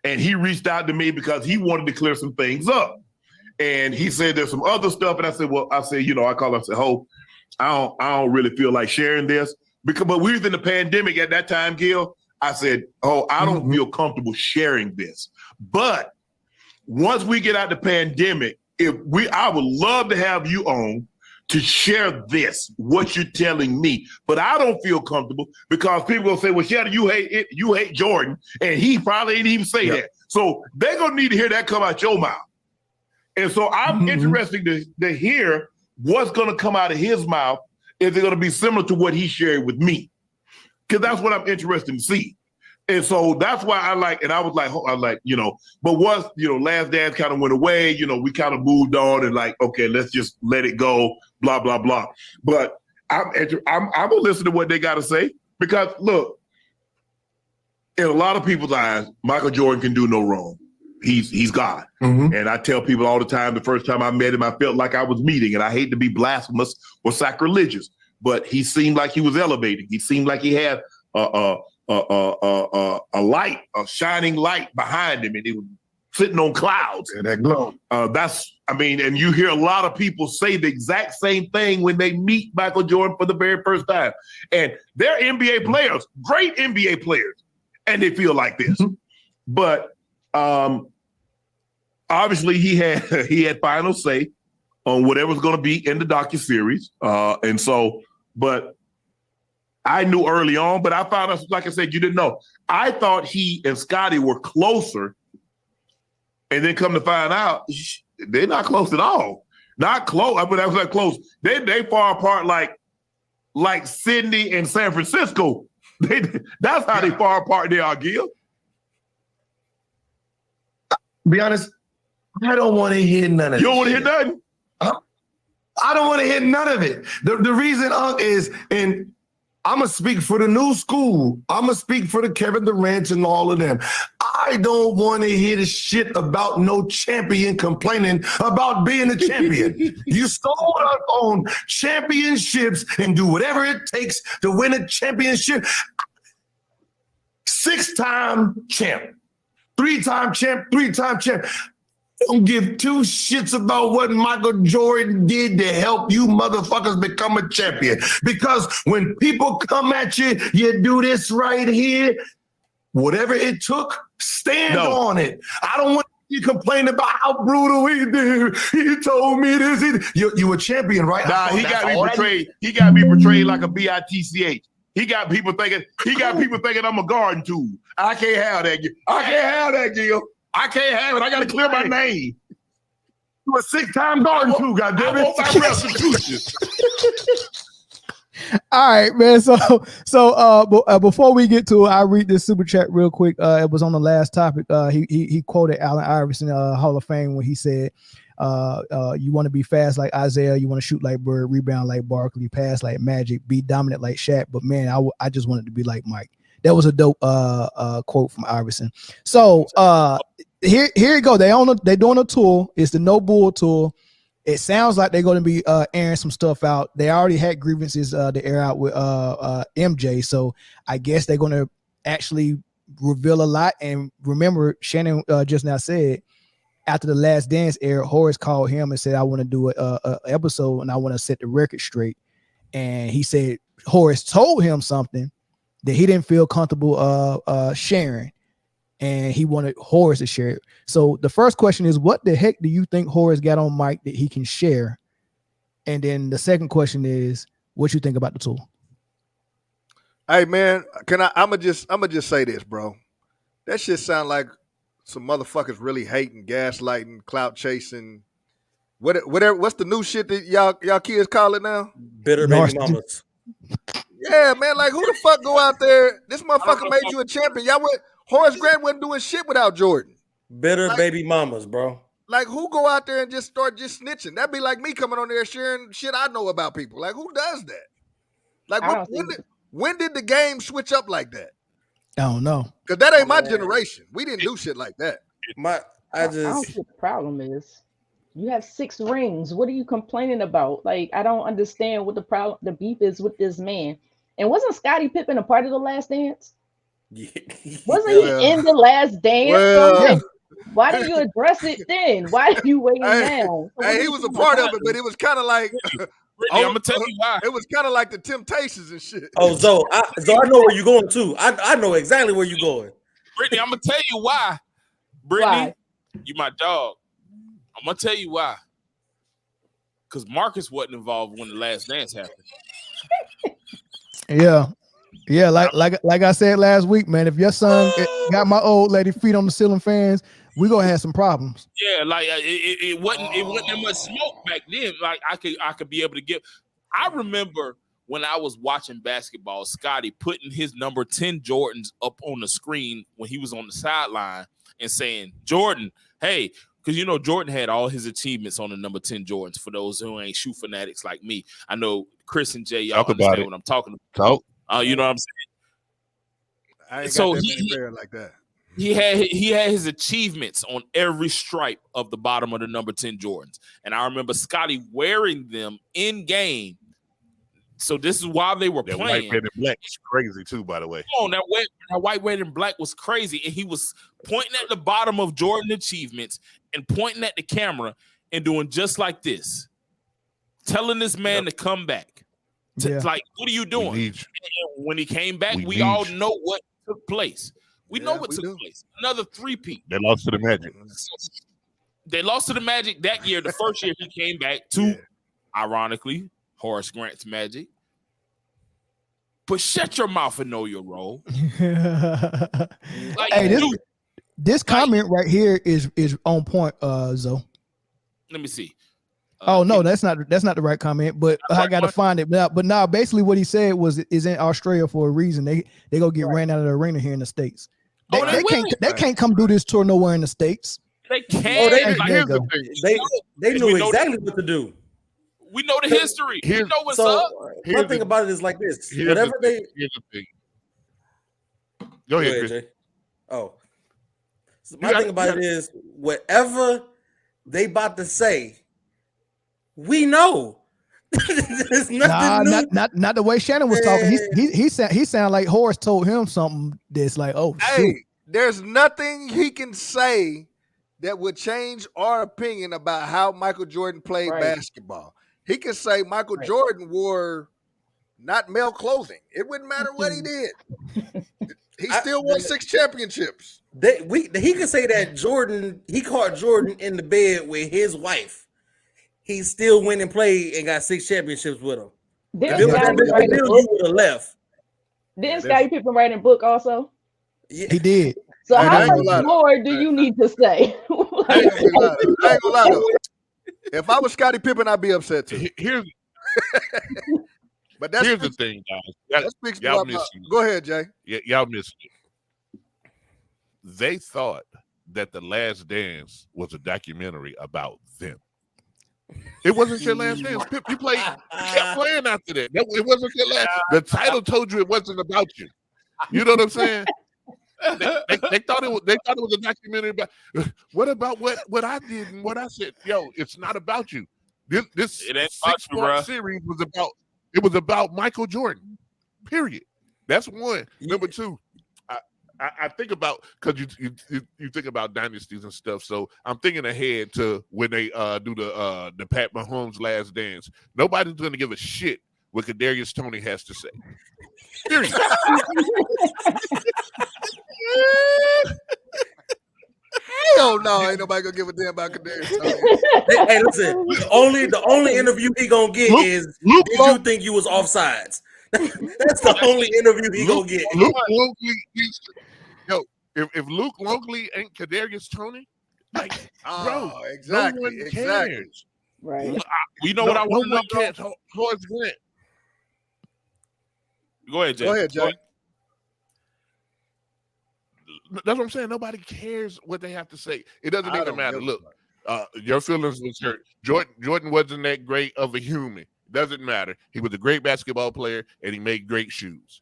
And he reached out to me because he wanted to clear some things up. And he said there's some other stuff. And I said, I called him, I said, I don't really feel like sharing this. But we was in the pandemic at that time, Gil. I said, I don't feel comfortable sharing this. But once we get out the pandemic, I would love to have you on to share this, what you're telling me. But I don't feel comfortable because people will say, well, Shannon, you hate Jordan. And he probably ain't even say that. So they're going to need to hear that come out your mouth. And so I'm interested to hear what's going to come out of his mouth. Is it going to be similar to what he shared with me? Because that's what I'm interested to see. And so that's why I was like, but once, Last Dance kind of went away, we kind of moved on and okay, let's just let it go, blah, blah, blah. But I'm gonna listen to what they got to say because look, in a lot of people's eyes, Michael Jordan can do no wrong. He's God. And I tell people all the time, the first time I met him, I felt like I was meeting, and I hate to be blasphemous or sacrilegious, but he seemed like he was elevating. He seemed like he had a light, a shining light behind him, and he was sitting on clouds. And that glow. And you hear a lot of people say the exact same thing when they meet Michael Jordan for the very first time. And they're NBA players, great NBA players, and they feel like this. But obviously he had final say on whatever's going to be in the docuseries. But I knew early on, but I found out, like I said, you didn't know. I thought he and Scottie were closer, and then come to find out, they're not close at all. Not close. I mean, that was like close. They far apart like Sydney and San Francisco. That's how they far apart they are, Gil. Be honest, I don't want to hear none of it. You don't want to hear nothing? I don't want to hear none of it. The reason, is, and I'm going to speak for the new school. I'm going to speak for the Kevin Durant and all of them. I don't want to hear the shit about no champion complaining about being a champion. You sold us on championships and do whatever it takes to win a championship. 6-time champ. three-time champ. Don't give two shits about what Michael Jordan did to help you motherfuckers become a champion. Because when people come at you, you do this right here. Whatever it took, stand on it. I don't want you complain about how brutal he did. He told me this. You a champion, right? Nah, he got me portrayed. He got me portrayed like a bitch. He got people thinking. I'm a garden tool. I can't have that. Gil. I can't have it. I got to clear my name. You a 6-time garden tool, goddammit. I want my restitution. All right, man. So before we get to it, I'll read this super chat real quick. It was on the last topic. He quoted Allen Iverson, Hall of Fame, when he said, you want to be fast like Isaiah, you want to shoot like Bird, rebound like Barkley, pass like Magic, be dominant like Shaq. But man, I just wanted to be like Mike. That was a dope quote from Iverson. So here you go. They're doing a tour. It's the No Bull tour. It sounds like they're going to be airing some stuff out. They already had grievances to air out with MJ. So I guess they're going to actually reveal a lot. And remember, Shannon just now said, after the Last Dance aired, Horace called him and said, I want to do a episode and I want to set the record straight. And he said Horace told him something that he didn't feel comfortable sharing, and he wanted Horace to share it. So the first question is, what the heck do you think Horace got on Mike that he can share? And then the second question is, what you think about the tool? Hey man, I'ma just say this, bro. That shit sound like some motherfuckers really hating, gaslighting, clout chasing. What's the new shit that y'all kids call it now? Bitter baby mamas. Yeah, man. Like, who the fuck go out there? This motherfucker made you a champion. Horace Grant wasn't doing shit without Jordan. Bitter baby mamas, bro. Like, who go out there and just start snitching? That'd be like me coming on there sharing shit I know about people. Like, who does that? Like, when did the game switch up like that? I don't know. Because that ain't my generation. We didn't do shit like that. I don't see what the problem is. You have 6 rings. What are you complaining about? Like, I don't understand what the beef is with this man. And wasn't Scottie Pippen a part of the Last Dance? Yeah. Wasn't he in the Last Dance? Well, why didn't you address it then? Why are you waiting now? He was a part of it, but it was kind of like I'm gonna tell you why. It was kind of like the Temptations and shit. Oh, Zoe, I know where you're going too. I know exactly where you're going. Britne, I'm gonna tell you why. Britne, you my dog. I'm gonna tell you why. Because Marcus wasn't involved when the Last Dance happened. Yeah, like I said last week, man. If your son got my old lady feet on the ceiling fans, we gonna have some problems. Yeah, like it wasn't that much smoke back then. Like I could be able to give. I remember when I was watching basketball, Scottie putting his number 10 Jordans up on the screen when he was on the sideline and saying, "Jordan, hey." Because, you know, Jordan had all his achievements on the number 10 Jordans. For those who ain't shoe fanatics like me, I know Chris and Jay, y'all understand what I'm talking about. You know what I'm saying? I ain't got that many pair like that. He had his achievements on every stripe of the bottom of the number 10 Jordans. And I remember Scottie wearing them in game. So this is why they were playing. White, red, and black was crazy too, by the way. Oh, that white, red, and black was crazy. And he was pointing at the bottom of Jordan achievements and pointing at the camera and doing just like this. Telling this man to come back. Like, what are you doing? And when he came back, we all know what took place. We know what took place. Another 3-peat. They lost to the Magic. They lost to the Magic that year. The first year he came back to, ironically, Horace Grant's Magic. But shut your mouth and know your role. Like, hey, this comment right here is on point, Zoe. Let me see. Oh no, that's not the right comment, but I gotta find it. But now, basically, what he said is in Australia for a reason. They gonna get ran out of the arena here in the States. They can't come do this tour nowhere in the States. They can't. They knew exactly what to do. We know the history. We know what's up. My thing about it is like this. Here's the thing. Go ahead, Chris. Oh. So my thing about it is whatever they about to say, we know. There's nothing new. Not the way Shannon was talking. He sounded like Horace told him something that's like, oh shit. there's nothing he can say that would change our opinion about how Michael Jordan played basketball. He can say Michael Jordan wore not male clothing. It wouldn't matter what he did. He still won 6 championships. He could say that he caught Jordan in the bed with his wife. He still went and played and got 6 championships with him. If it was that big of a deal, you would have left. Didn't Scottie Pippen write a book also? Yeah. He did. So how much more do you need to say? I ain't gonna lie though. If I was Scottie Pippen, I'd be upset too. But Here's the thing, guys. Y'all missed it. Go ahead, Jay. Y'all missed it. They thought that The Last Dance was a documentary about them. It wasn't your last dance. Pip, you kept playing after that. It wasn't your last. The title told you it wasn't about you. You know what I'm saying? They thought it was a documentary about what about what I did and what I said. Yo, it's not about you. This 6-part series was about Michael Jordan. Period. That's one. Number two, I think about, because you think about dynasties and stuff. So I'm thinking ahead to when they do the Pat Mahomes Last Dance. Nobody's going to give a shit what Kadarius Toney has to say. Period. Hell no, ain't nobody gonna give a damn about Kadarius Toney. Hey, listen. The only interview he gonna get is, did you think you was offsides? That's the only interview he gonna get. Luke Longley if Luke Longley ain't Kadarius Toney, like, bro, exactly, no one cares. Right. We know what I want no one cares. Horace Grant. Go ahead, Jay. Go ahead, Jay. That's what I'm saying. Nobody cares what they have to say. It doesn't even matter. Look, your feelings was hurt. Jordan wasn't that great of a human. Doesn't matter. He was a great basketball player, and he made great shoes.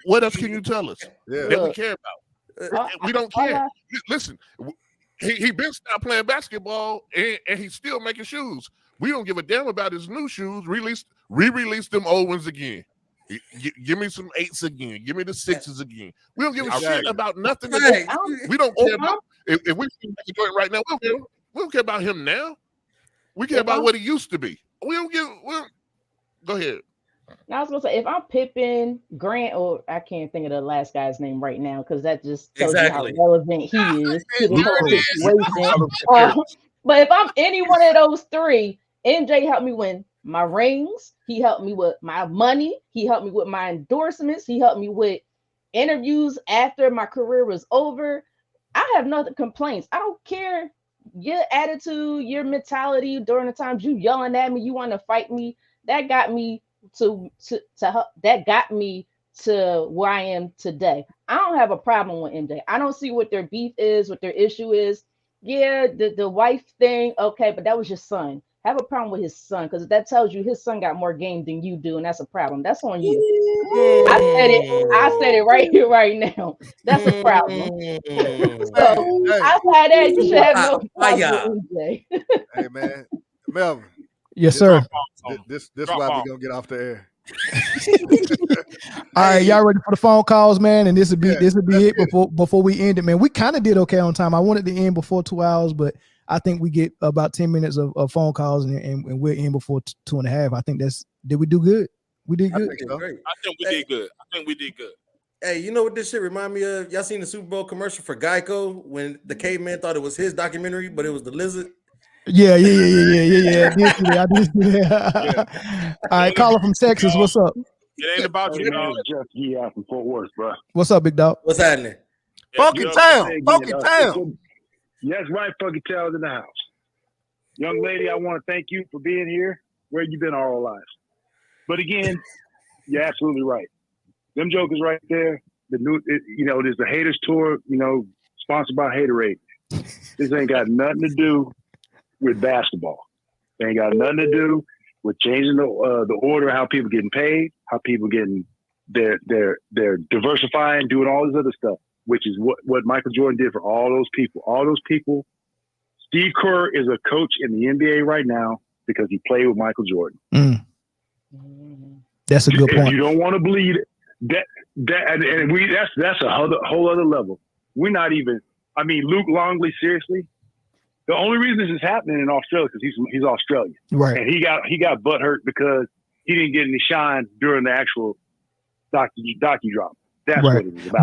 What else can you tell us that we care about? We don't care. Listen, he been stopped playing basketball, and he's still making shoes. We don't give a damn about his new shoes. Re-release them old ones again. Give me some 8s again. Give me the 6s again. We don't give a shit about nothing. We don't care about if we see Michael Jordan right now. We don't care about him now. We care about what he used to be. We don't give. Go ahead. I was gonna say, if I'm Pippen, Grant, or I can't think of the last guy's name right now because that just tells you how relevant he is to the whole situation. But if I'm any one of those three, MJ helped me win my rings. He helped me with my money. He helped me with my endorsements. He helped me with interviews after my career was over. I have no complaints. I don't care your attitude, your mentality during the times you yelling at me, you want to fight me. That got me to where I am today. I don't have a problem with MJ. I don't see what their beef is, what their issue is. Yeah, the wife thing, okay, but that was your son. Have a problem with his son because that tells you his son got more game than you do, and that's a problem. That's on you. I said it right here, right now. That's a problem. So outside that, you should have no problem with MJ. Hey man, Melvin. Yes, sir. This why we gonna get off the air. All right, y'all ready for the phone calls, man? And this would be it before we end it, man. We kind of did okay on time. I wanted to end before 2 hours, but I think we get about 10 minutes of phone calls and we're in before 2.5. I think did we do good? We did good. I think we did good. Hey, you know what this shit remind me of? Y'all seen the Super Bowl commercial for Geico when the caveman thought it was his documentary, but it was the lizard? Yeah. I did see that. All right, caller from Texas. What's up? It ain't about you, man. Jeff Gee out from Fort Worth, bro. What's up, big dog? What's happening? Funky town. Yes, right. Funky town's in the house. Young lady, I want to thank you for being here. Where you been all our lives? But again, you're absolutely right. Them jokers right there. There's the Haters Tour. Sponsored by Haterade. This ain't got nothing to do with basketball. It ain't got nothing to do with changing the order, how people getting paid, how people getting they're diversifying, doing all this other stuff, which is what Michael Jordan did for all those people. All those people. Steve Kerr is a coach in the NBA right now because he played with Michael Jordan. That's a good point. If you don't want to believe it, that's a whole other level. we're not even. I mean, Luke Longley, seriously. The only reason this is happening in Australia because he's Australian, right? And he got butthurt because he didn't get any shine during the actual docu drop. That's right. what it was about.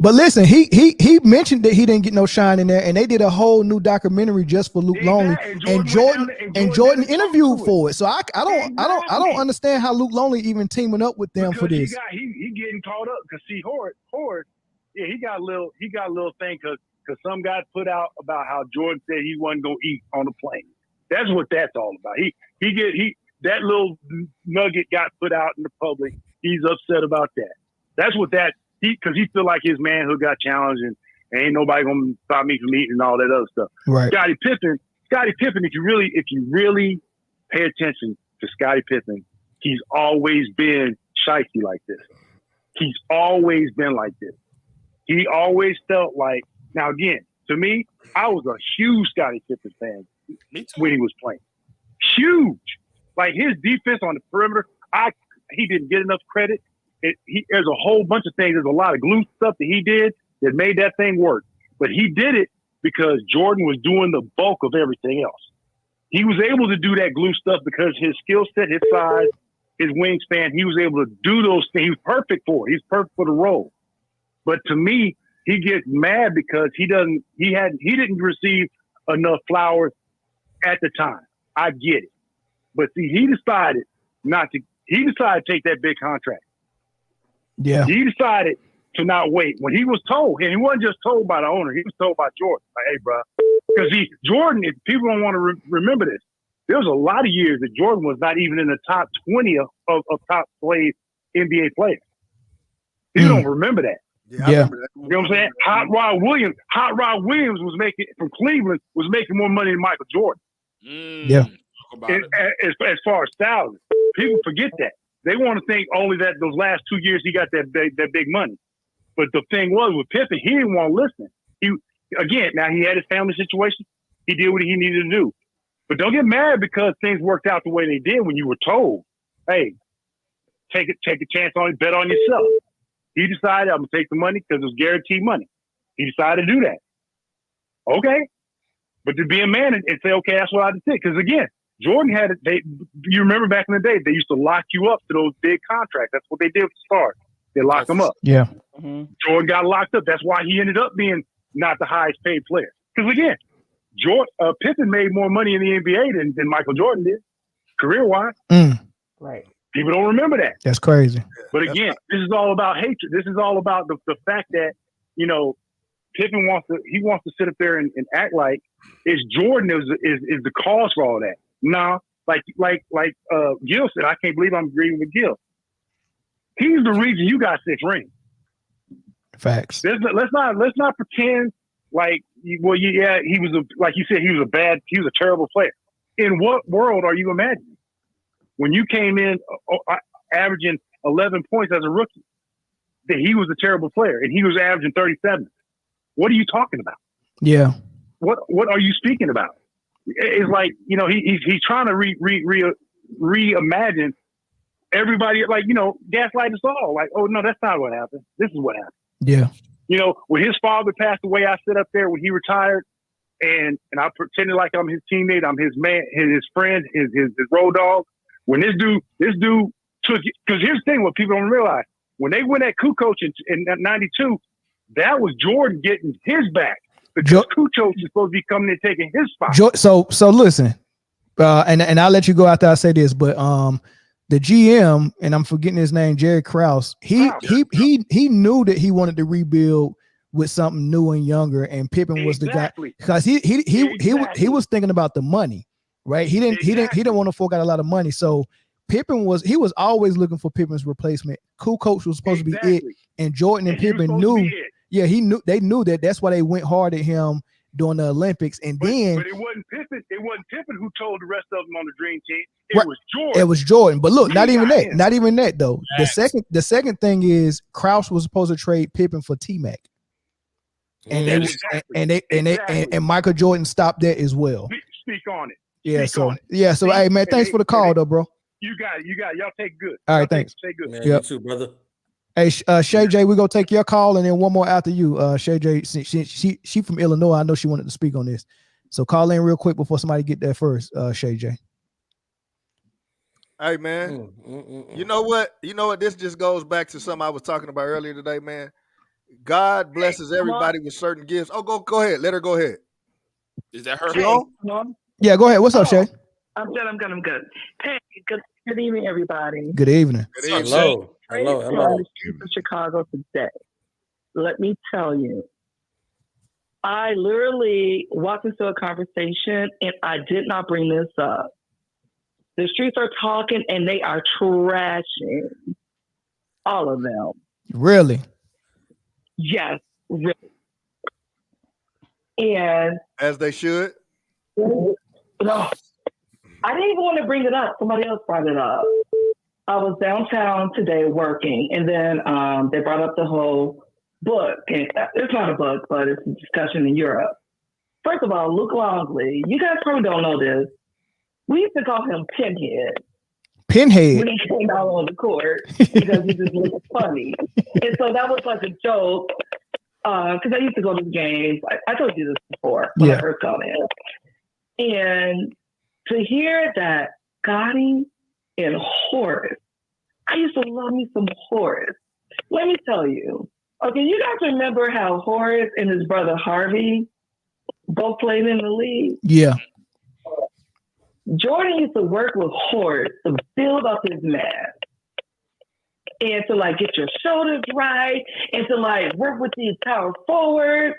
But listen, he mentioned that he didn't get no shine in there, and they did a whole new documentary just for Luke Longley, and Jordan interviewed for it. So I don't understand how Luke Longley even teaming up with them for this. He getting caught up because see Horde, yeah, he got a little thing because some guy put out about how Jordan said he wasn't gonna eat on the plane. That's what that's all about. That little nugget got put out in the public. He's upset about that. That's what because he feel like his manhood got challenged and ain't nobody gonna stop me from eating and all that other stuff. Right. Scottie Pippen, if you really pay attention to Scottie Pippen, he's always been shifty like this. He's always been like this. He always felt like, now again, to me, I was a huge Scottie Pippen fan when he was playing. Huge. Like his defense on the perimeter, he didn't get enough credit. There's a whole bunch of things. There's a lot of glue stuff that he did that made that thing work. But he did it because Jordan was doing the bulk of everything else. He was able to do that glue stuff because his skill set, his size, his wingspan, he was able to do those things. He was perfect for it. He's perfect for the role. But to me, he gets mad because he didn't receive enough flowers at the time. I get it. But see, he decided to take that big contract. Yeah. He decided to not wait. When he was told, and he wasn't just told by the owner, he was told by Jordan. Like, hey, bro. Because Jordan, if people don't want to remember this, there was a lot of years that Jordan was not even in the top 20 of top played NBA players. You don't remember that. Yeah. You know what I'm saying? Hot Rod Williams was making from Cleveland was making more money than Michael Jordan. Yeah. As far as salary, people forget that. They want to think only that those last 2 years he got that big money. But the thing was with Pippen, he didn't want to listen. Now he had his family situation. He did what he needed to do. But don't get mad because things worked out the way they did when you were told, hey, take a chance on it, bet on yourself. He decided I'm gonna take the money because it was guaranteed money. He decided to do that. Okay. But to be a man and say, okay, that's what I did. Because again, Jordan had it. You remember back in the day, they used to lock you up to those big contracts. That's what they did with the Stars. They locked them up. Yeah. Jordan got locked up. That's why he ended up being not the highest paid player. Because again, Pippen made more money in the NBA than Michael Jordan did, career-wise. Right. People don't remember that. That's crazy. But again, this is all about hatred. This is all about the fact that, Pippen wants to sit up there and act like it's Jordan is the cause for all that. No, like Gil said, I can't believe I'm agreeing with Gil. He's the reason you got 6 rings. Facts. Let's not pretend like he was like you said, he was a terrible player. In what world are you imagining? When you came in averaging 11 points as a rookie, that he was a terrible player and he was averaging 37. What are you talking about? Yeah. What are you speaking about? It's like, he's trying to reimagine everybody, gaslight us all. Like, oh no, that's not what happened. This is what happened. Yeah. When his father passed away, I sit up there when he retired and I pretended like I'm his teammate, I'm his man, his friend, his road dog. When this dude took it, because here's the thing, what people don't realize, when they went at Kukoc in 92, that was Jordan getting his back because Kukoc is supposed to be coming and taking his spot. So listen, and I'll let you go after I say this, but the GM, and I'm forgetting his name, Jerry Krause, he knew that he wanted to rebuild with something new and younger, and Pippen was the guy because he was thinking about the money, right? He didn't want to fork out a lot of money, so Pippen was always looking for Pippen's replacement. Kukoc was supposed to be it, and Jordan and Pippen knew. Yeah, they knew that. That's why they went hard at him during the Olympics, but it wasn't Pippen. It wasn't Pippen who told the rest of them on the dream team. It was Jordan. It was Jordan. But look, not even that though. The second thing is Krause was supposed to trade Pippen for T-Mac, and Michael Jordan stopped that as well. Speak on it. Yeah. So hey man, thanks for the call though, bro. You got it. Y'all take good. All right, thanks. Take good. Man, you too, brother. Hey, Shay J, we're gonna take your call and then one more after you. Shay J, she from Illinois. I know she wanted to speak on this. So call in real quick before somebody get there first, Shay J. Hey man, you know what? This just goes back to something I was talking about earlier today, man. God blesses everybody with certain gifts. Oh, go ahead. Let her go ahead. Is that her? She on? Yeah, go ahead. What's up, Shay? I'm good. Hey, good evening, everybody. Good evening. Good evening. Hello. Chicago today. Let me tell you, I literally walked into a conversation and I did not bring this up. The streets are talking and they are trashing all of them. Really? Yes, really. And as they should. No, I didn't even want to bring it up. Somebody else brought it up. I was downtown today working, and then they brought up the whole book. And it's not a book, but it's a discussion in Europe. First of all, Luke Longley, you guys probably don't know this. We used to call him Pinhead. Pinhead? When he came out on the court because he just looked funny. And so that was like a joke because I used to go to the games. I told you this before when I first got in. And to hear that Scottie and Horace, I used to love me some Horace. Let me tell you. Okay, you guys remember how Horace and his brother Harvey both played in the league? Yeah. Jordan used to work with Horace to build up his mass and to like get your shoulders right and to like work with these power forwards.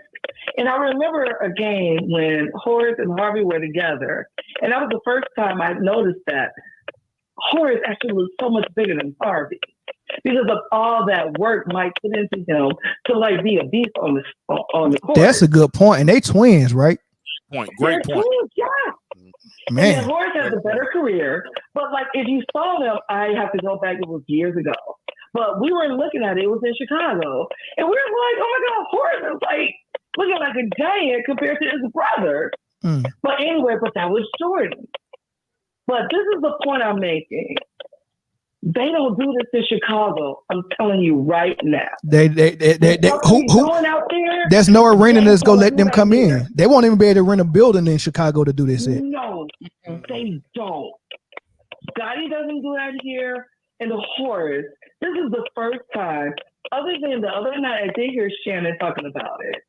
And I remember a game when Horace and Harvey were together, and that was the first time I noticed that Horace actually was so much bigger than Harvey because of all that work Mike put into him to like be a beast on the court. That's a good point. And they twins, right? Great point. Twins, yeah. Man. And then Horace has a better career, but like if you saw them, I have to go back. It was years ago, but we were looking at it. It was in Chicago, and we were like, "Oh my God, Horace is like looking like a giant compared to his brother." But anyway, but that was Jordan. But this is the point I'm making. They don't do this in Chicago. I'm telling you right now. They who going out there? There's no arena that's gonna let them come in. They won't even be able to rent a building in Chicago to do this. No, they don't. Scottie doesn't do that here. And the Horace, this is the first time, other than the other night, I did hear Shannon talking about it.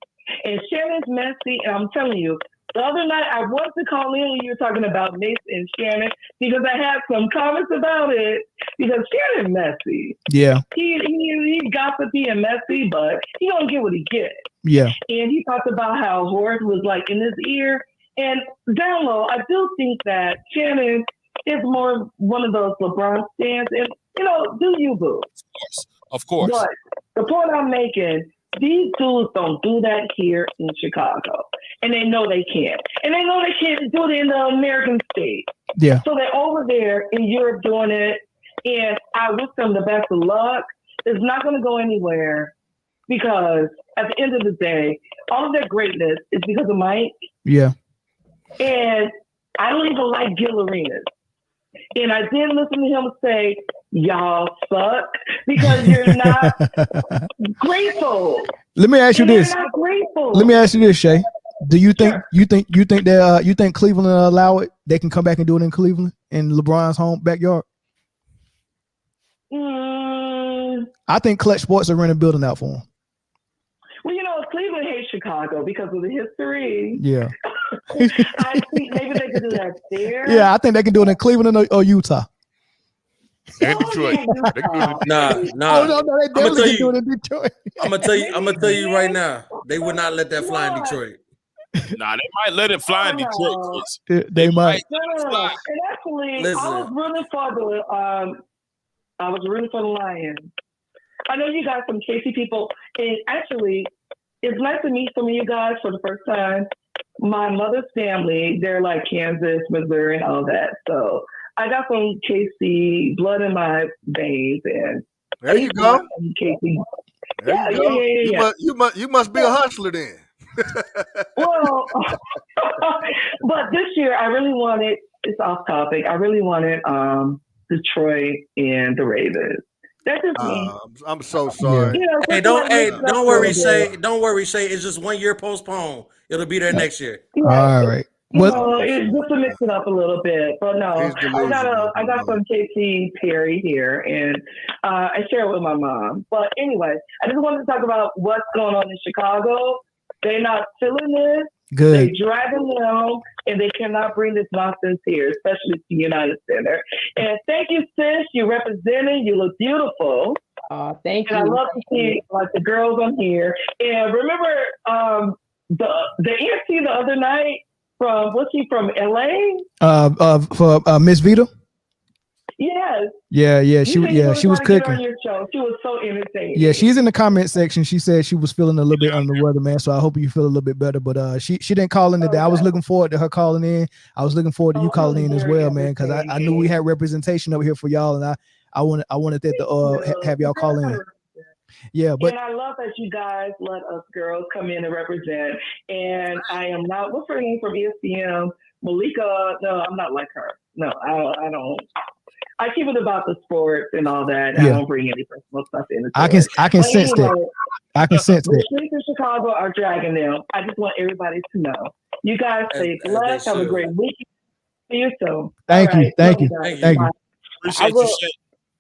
And Shannon's messy, and I'm telling you, the other night I wanted to call in when you were talking about Mace and Shannon because I had some comments about it because Shannon's messy. Yeah. He's gossipy and messy, but he don't get what he gets. Yeah. And he talked about how Horace was like in his ear. And down low, I do think that Shannon is more one of those LeBron stands. And, do you, boo? Of course. But the point I'm making, these dudes don't do that here in Chicago. And they know they can't. And they know they can't do it in the American state. Yeah. So they're over there in Europe doing it. And I wish them the best of luck. It's not going to go anywhere because at the end of the day, all of their greatness is because of Mike. Yeah. And I don't even like Gil Arenas. And I did listen to him say, y'all suck because you're not grateful. Let me ask you this. Not grateful. Let me ask you this, Shay. Do you think you think Cleveland will allow it? They can come back and do it in Cleveland in LeBron's home backyard? I think Clutch Sports are renting a building out for him. Well, Cleveland hates Chicago because of the history. Yeah. I think maybe they could do that there. Yeah, I think they can do it in Cleveland or Utah. And Detroit. Nah. Oh, no, they definitely can do it in Detroit. I'm gonna tell you right now, they would not let that fly in Detroit. Nah, they might let it fly in Detroit, Chris. They might. No. And actually, Listen. I was rooting for the Lions. I know you guys some KC people, and actually, it's nice to meet some of you guys for the first time. My mother's family, they're like Kansas, Missouri, and all that. So I got some KC blood in my veins, and there you go. KC. There you go. Yeah. You must be a hustler then. Well, but this year I really wanted. It's off topic. I really wanted Detroit and the Ravens. That's just me. I'm so sorry. Yeah, Hey, just like mix it up don't a worry, little Shay. bit. Don't worry, Shay. It's just 1 year postponed. It'll be there next year. All right. Well, It's just to mix it up a little bit. But no, He's delusional. I got some Katy Perry here, and I share it with my mom. But anyway, I just wanted to talk about what's going on in Chicago. They're not feeling this. Good. They dragging them, and they cannot bring this nonsense here, especially to United Center. And thank you, sis. You're representing. You look beautiful. Thank you. And I love to see like the girls on here. And remember the EST the other night from was she from LA? For Miss Vita. Yes. Yeah. She was cooking. On your show. She was so entertaining. Yeah, she's in the comment section. She said she was feeling a little bit under the weather, man. So I hope you feel a little bit better. But she didn't call in today. I was looking forward to her calling in. I was looking forward to you calling in as well, man, because I knew we had representation over here for y'all, and I wanted that to have y'all call in. Yeah, but and I love that you guys let us girls come in and represent. And I am not. What's her name from ESPN? Malika. No, I'm not like her. No, I don't. I keep it about the sports and all that. Yeah. I don't bring any personal stuff in. I can sense that. I can sense The that. streets in Chicago are dragging them. I just want everybody to know. You guys stay blessed. Have a great week. See you soon. Thank you. Thank you. Appreciate you.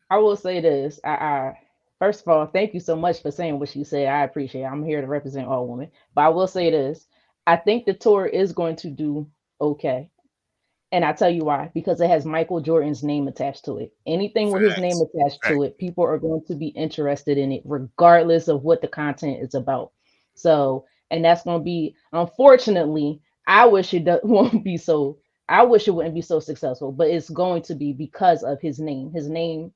I will say this. I first of all, thank you so much for saying what you said. I appreciate it. I'm here to represent all women. But I will say this. I think the tour is going to do okay. And I tell you why, because it has Michael Jordan's name attached to it. Anything with his name attached to it, people are going to be interested in it, regardless of what the content is about. So, and that's going to be, unfortunately, I wish it wouldn't be so successful, but it's going to be because of his name. His name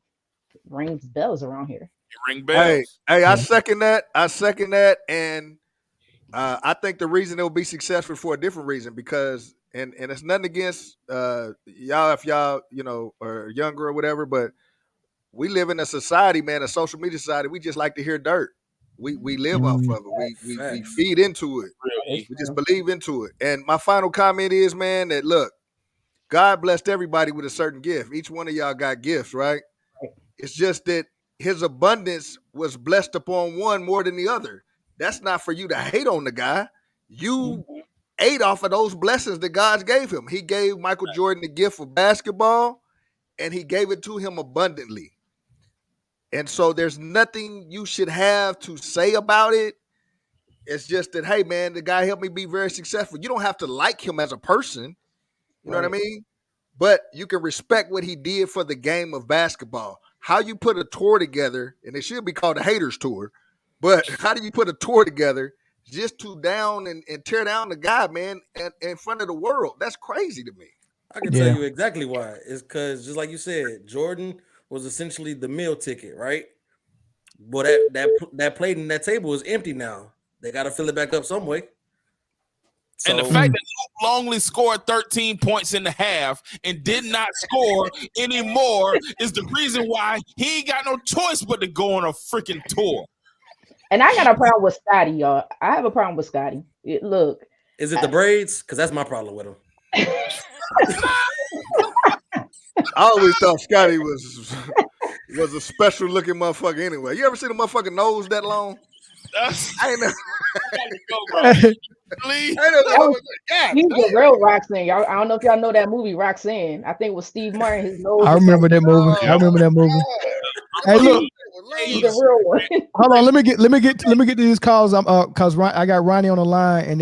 rings bells around here. Ring bells. Hey, I second that. And I think the reason it will be successful for a different reason, because and it's nothing against y'all if y'all are younger or whatever, but we live in a society, man, a social media society. We just like to hear dirt. We live off of it. We feed into it. We just believe into it. And my final comment is, man, that look, God blessed everybody with a certain gift. Each one of y'all got gifts, right? It's just that his abundance was blessed upon one more than the other. That's not for you to hate on the guy. You ate off of those blessings that God gave him. He gave Michael Jordan the gift of basketball, and he gave it to him abundantly. And so there's nothing you should have to say about it. It's just that, hey, man, the guy helped me be very successful. You don't have to like him as a person. You know what I mean? But you can respect what he did for the game of basketball. How you put a tour together, and it should be called a haters tour, but how do you put a tour together just to down and tear down the guy, man, in front of the world? That's crazy to me. I can tell you exactly why. It's because, just like you said, Jordan was essentially the meal ticket, right? But that plate and that table is empty now. They got to fill it back up some way. And the fact that Luke Longley scored 13 points in the half and did not score anymore is the reason why he ain't got no choice but to go on a freaking tour. And I got a problem with Scottie, y'all. I have a problem with Scottie. Look. Is it the braids? Because that's my problem with him. I always thought Scottie was a special looking motherfucker anyway. You ever seen a motherfucking nose that long? I ain't never. He's a real Roxanne. Y'all, I don't know if y'all know that movie Roxanne. I think it was Steve Martin. His nose. I remember that movie. Hey, look. He's a real one. Hold on. Let me get to these calls. Cause I got Ronnie on the line, and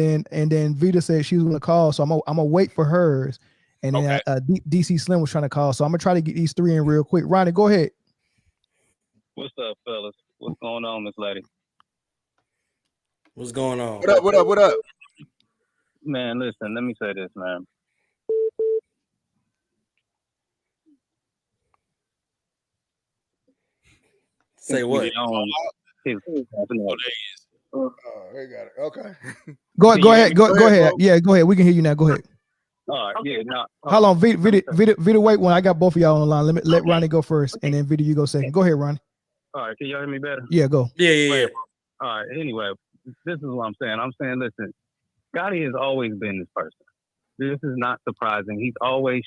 then Vita said she was gonna call, so I'm gonna wait for hers. And then DC Slim was trying to call, so I'm gonna try to get these three in real quick. Ronnie, go ahead. What's up, fellas? What's going on, Miss Lady? What's going on? What up? Man, listen, let me say this, man. Say what? They got it. Okay. Go ahead. Go ahead. Yeah, go ahead. We can hear you now. Go ahead. All right. Yeah. No. Hold on, Vita, wait one. I got both of y'all on the line. Let Ronnie go first, and then Vita, you go second. Go ahead, Ronnie. All right. Can y'all hear me better? Yeah, go. Yeah. All right. Anyway, this is what I'm saying. I'm saying, listen, Scottie has always been this person. This is not surprising. He's always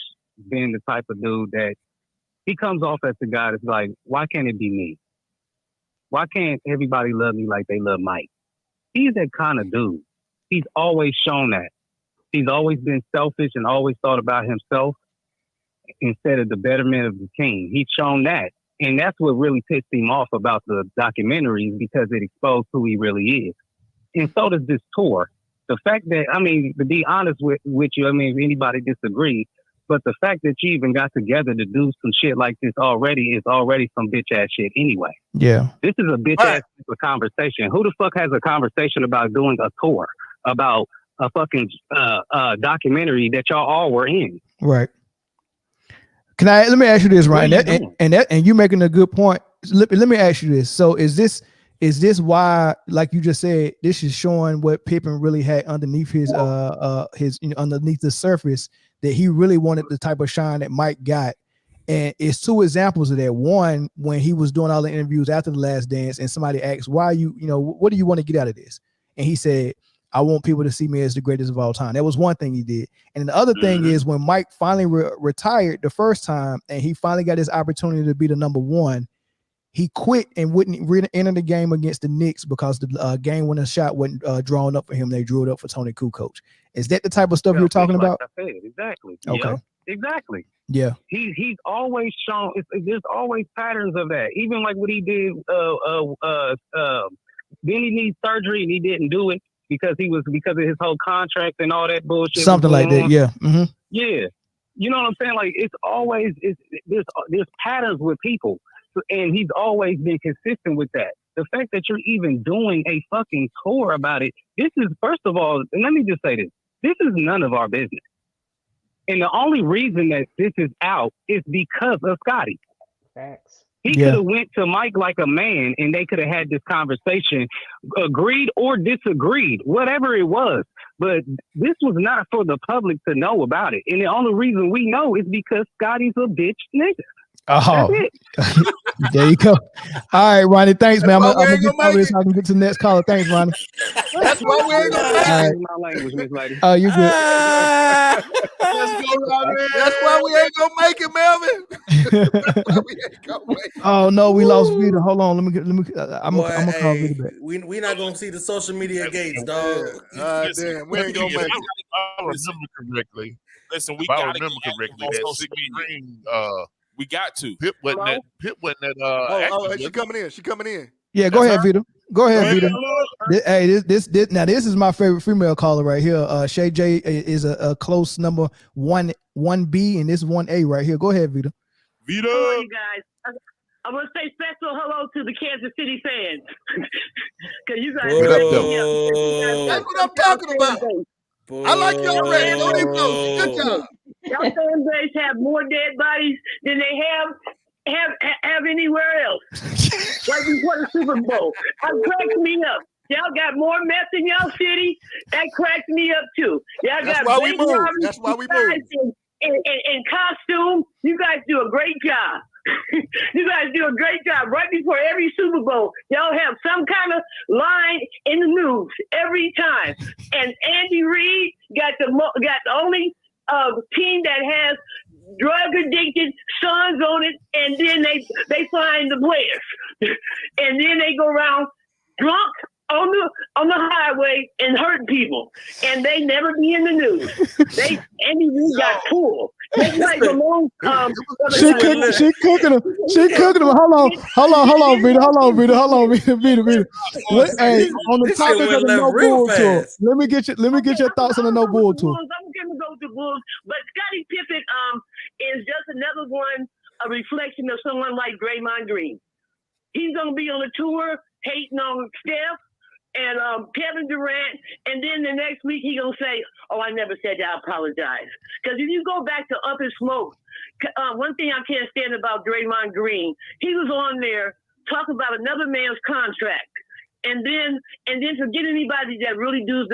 been the type of dude that he comes off as the guy that's like, why can't it be me? Why can't everybody love me like they love Mike? He's that kind of dude. He's always shown that. He's always been selfish and always thought about himself instead of the betterment of the team. He's shown that. And that's what really pissed him off about the documentaries, because it exposed who he really is. And so does this tour. The fact that, I mean, to be honest with you, I mean, if anybody disagrees, but the fact that you even got together to do some shit like this already is already some bitch ass shit anyway. Yeah. This is a bitch ass conversation. Who the fuck has a conversation about doing a tour, about a fucking documentary that y'all all were in? Right. Let me ask you this, Ryan, and you making a good point. Let me ask you this. So is this why, like you just said, this is showing what Pippen really had underneath his underneath the surface, that he really wanted the type of shine that Mike got. And it's two examples of that. One, when he was doing all the interviews after the Last Dance, and somebody asked, why what do you want to get out of this? And he said, I want people to see me as the greatest of all time. That was one thing he did. And the other thing is, when Mike finally retired the first time, and he finally got his opportunity to be the number one, he quit and wouldn't enter the game against the Knicks because the game-winning shot wasn't drawn up for him. They drew it up for Tony Kukoc. Is that the type of stuff you're talking about? I said, exactly. Okay. Yep, exactly. Yeah. He's always shown. There's always patterns of that. Even like what he did. Then he needs surgery and he didn't do it because of his whole contract and all that bullshit. Something like that. Yeah. Mm-hmm. Yeah. You know what I'm saying? Like, it's always there's patterns with people. And he's always been consistent with that. The fact that you're even doing a fucking tour about it, this is, first of all, and let me just say this is none of our business. And the only reason that this is out is because of Scottie. Facts. He could have went to Mike like a man, and they could have had this conversation, agreed or disagreed, whatever it was. But this was not for the public to know about it. And the only reason we know is because Scottie's a bitch nigga. Oh, there you go. All right, Ronnie. Thanks, man. I'm gonna get over this so I can get to the next caller. Thanks, Ronnie. That's why we ain't gonna make it. My language, Miss Lady. Oh, you good? Let's go, Ronnie. That's why we ain't gonna make it, Melvin. Oh no, we lost Vita. Hold on. Let me. I'm gonna call Vita back. We not gonna see the social media gates, dog. Damn, we ain't gonna make it. If I remember correctly, Listen, we if I got to remember correctly, that 16 we got to. Pip wasn't that. She coming in. Yeah, go ahead, Vita. Go ahead, Vita. Hey, this is my favorite female caller right here. Shay J is a close number 1B, and this is 1A right here. Go ahead, Vita. Vita. Hello, you guys. I want to say special hello to the Kansas City fans. Because you guys that's what I'm talking about. I like y'all ready. Go they vote. Good job. Y'all fan base have more dead bodies than they have anywhere else. Right before the Super Bowl. That cracks me up. Y'all got more mess in y'all city. That cracks me up too. Y'all That's got why we move. That's why we move. In costume, you guys do a great job. You guys do a great job. Right before every Super Bowl, y'all have some kind of line in the news every time. And Andy Reid got the only team that has drug addicted sons on it, and then they find the players, and then they go around drunk on the highway and hurt people, and they never be in the news. Andy Reid got pulled. Just like Malone, she cooking them. Hold on, Vita. Vita. Hey, on the topic of the No Bull tour, let me get your thoughts on the No Bull tour. I'm gonna go to Bulls, but Scottie Pippen is just another one, a reflection of someone like Draymond Green. He's gonna be on the tour hating on Steph and Kevin Durant, and then the next week he gonna say, "Oh, I never said that. I apologize." Because if you go back to Up in Smoke, one thing I can't stand about Draymond Green, he was on there talking about another man's contract, and then forget anybody that really do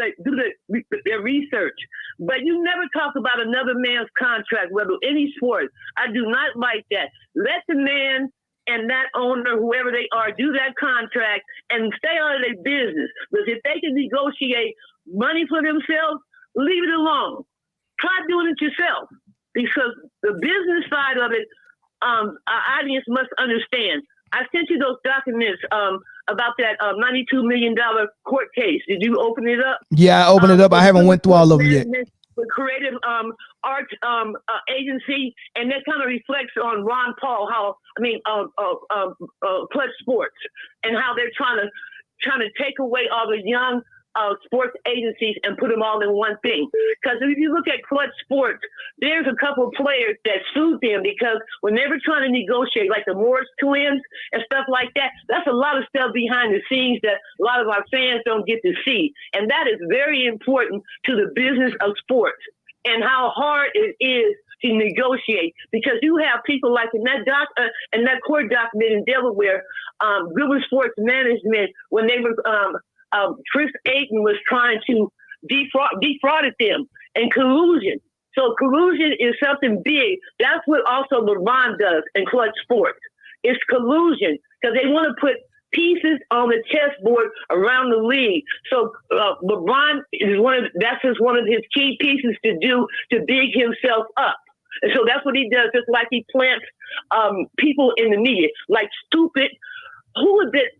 their research. But you never talk about another man's contract, whether any sport. I do not like that. Let the man and that owner, whoever they are, do that contract and stay out of their business. Because if they can negotiate money for themselves, leave it alone. Try doing it yourself. Because the business side of it, our audience must understand. I sent you those documents about that $92 million court case. Did you open it up? Yeah, I opened it up. I haven't went through all of them yet. The creative art agency, and that kind of reflects on Ron Paul, Clutch Sports, and how they're trying to take away all the young sports agencies and put them all in one thing. Because if you look at Clutch Sports, there's a couple of players that sued them because when they were trying to negotiate, like the Morris twins and stuff like that, that's a lot of stuff behind the scenes that a lot of our fans don't get to see. And that is very important to the business of sports and how hard it is to negotiate, because you have people like in that court document in Delaware, Goodwin Sports Management, when they were Chris Ayton was trying to defrauded them, and collusion. So collusion is something big. That's what also LeBron does in Clutch Sports. It's collusion because they want to put pieces on the chessboard around the league. So LeBron is that's just one of his key pieces to do to big himself up. And so that's what he does. Just like he plants people in the media, like stupid. Who would that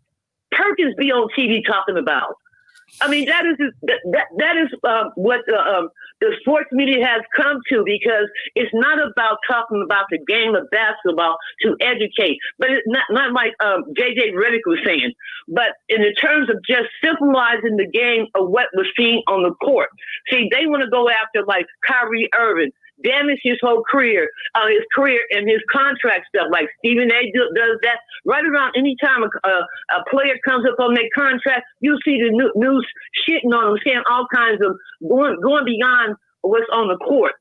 Perkins be on TV talking about? I mean, that is what the sports media has come to, because it's not about talking about the game of basketball to educate, but it's not like JJ Redick was saying, but in the terms of just symbolizing the game of what was seen on the court. See, they want to go after like Kyrie Irving, damage his whole career, and his contract stuff. Like Stephen A. does that. Right around any time a player comes up on their contract, you see the news shitting on them, saying all kinds of going beyond what's on the court,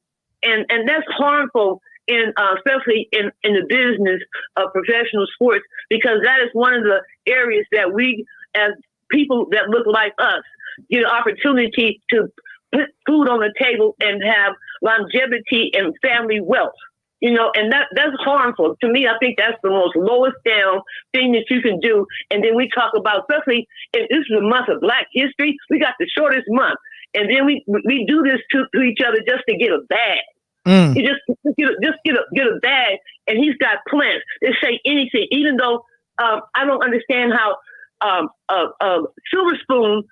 and that's harmful especially in the business of professional sports, because that is one of the areas that we, as people that look like us, get an opportunity to put food on the table and have longevity and family wealth, and that's harmful. To me, I think that's the most lowest down thing that you can do. And then we talk about, especially if this is a month of Black History, we got the shortest month. And then we do this to each other just to get a bag. You just get a bag, and he's got plans. They say anything, even though I don't understand how Silver Spoon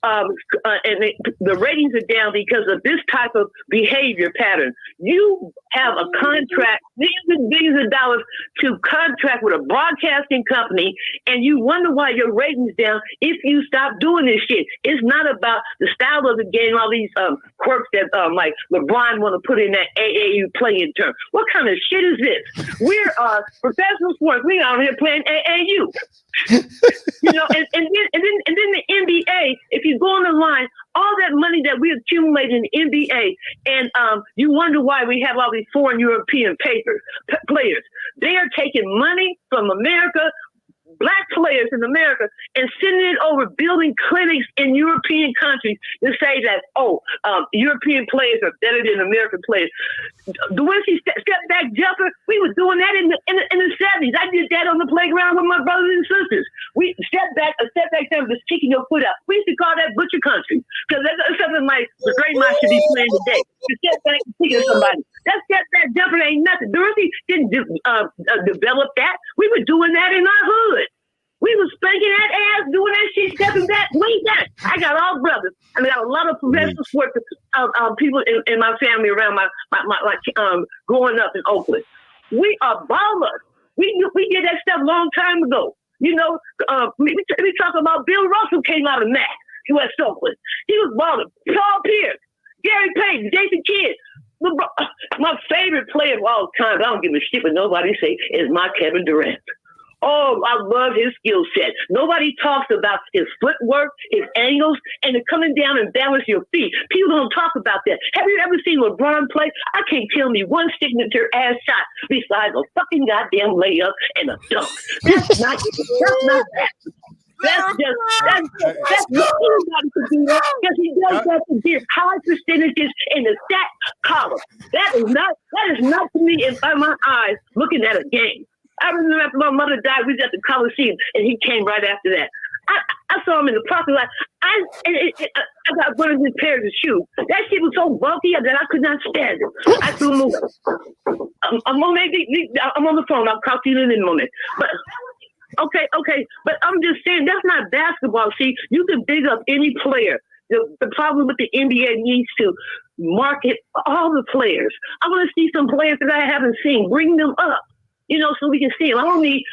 and the ratings are down because of this type of behavior pattern. You have a contract, billions of dollars to contract with a broadcasting company, and you wonder why your ratings down if you stop doing this shit. It's not about the style of the game, all these quirks that like LeBron want to put in that AAU playing term. What kind of shit is this? We're professional sports. We out here playing AAU. And then the NBA, if you go on the line, all that money that we accumulate in the NBA, and you wonder why we have all these foreign European players. They are taking money from America, Black players in America, and sending it over, building clinics in European countries to say that, European players are better than American players. The Wincy step back jumper, we were doing that in the 70s. I did that on the playground with my brothers and sisters. We a step back jumper, just kicking your foot out. We used to call that butcher country, because that's something like the great man should be playing today. To step back and kick at somebody. That step back jumper ain't nothing. Dorothy didn't develop that. We were doing that in our hood. We was spanking that ass, doing that shit, stepping back, way back. I got all brothers. I got a lot of professional sports people in my family around my growing up in Oakland. We are ballers. We did that stuff a long time ago. We talk about Bill Russell came out of Mac, U.S. Oakland. He was baller. Paul Pierce, Gary Payton, Jason Kidd. My favorite player of all time, I don't give a shit what nobody say, is my Kevin Durant. Oh, I love his skill set. Nobody talks about his footwork, his angles, and the coming down and balance your feet. People don't talk about that. Have you ever seen LeBron play? I can't tell me one signature ass shot besides a fucking goddamn layup and a dunk. That's not that. That's not anybody can do that, because he does that to give high percentages in the stat column. That is not to me, in my eyes, looking at a game. I remember after my mother died, we was at the Coliseum, and he came right after that. I saw him in the parking lot. I got one of his pairs of shoes. That shit was so bulky that I could not stand it. I threw him away. I'm on the phone. I'll talk to you in a moment. But Okay. But I'm just saying that's not basketball. See, you can big up any player. The problem with the NBA needs to market all the players. I want to see some players that I haven't seen. Bring them up, so we can see them. I don't need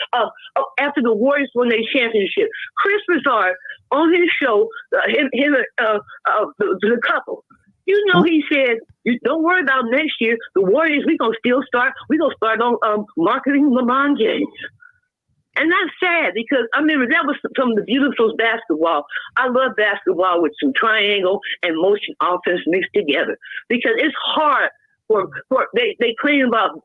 after the Warriors won their championship. Chris Broussard on his show, the couple. He said, "Don't worry about next year. The Warriors, we're gonna start on marketing LeBron James." And that's sad because I remember that was some of the beautiful basketball. I love basketball with some triangle and motion offense mixed together because it's hard for they claim about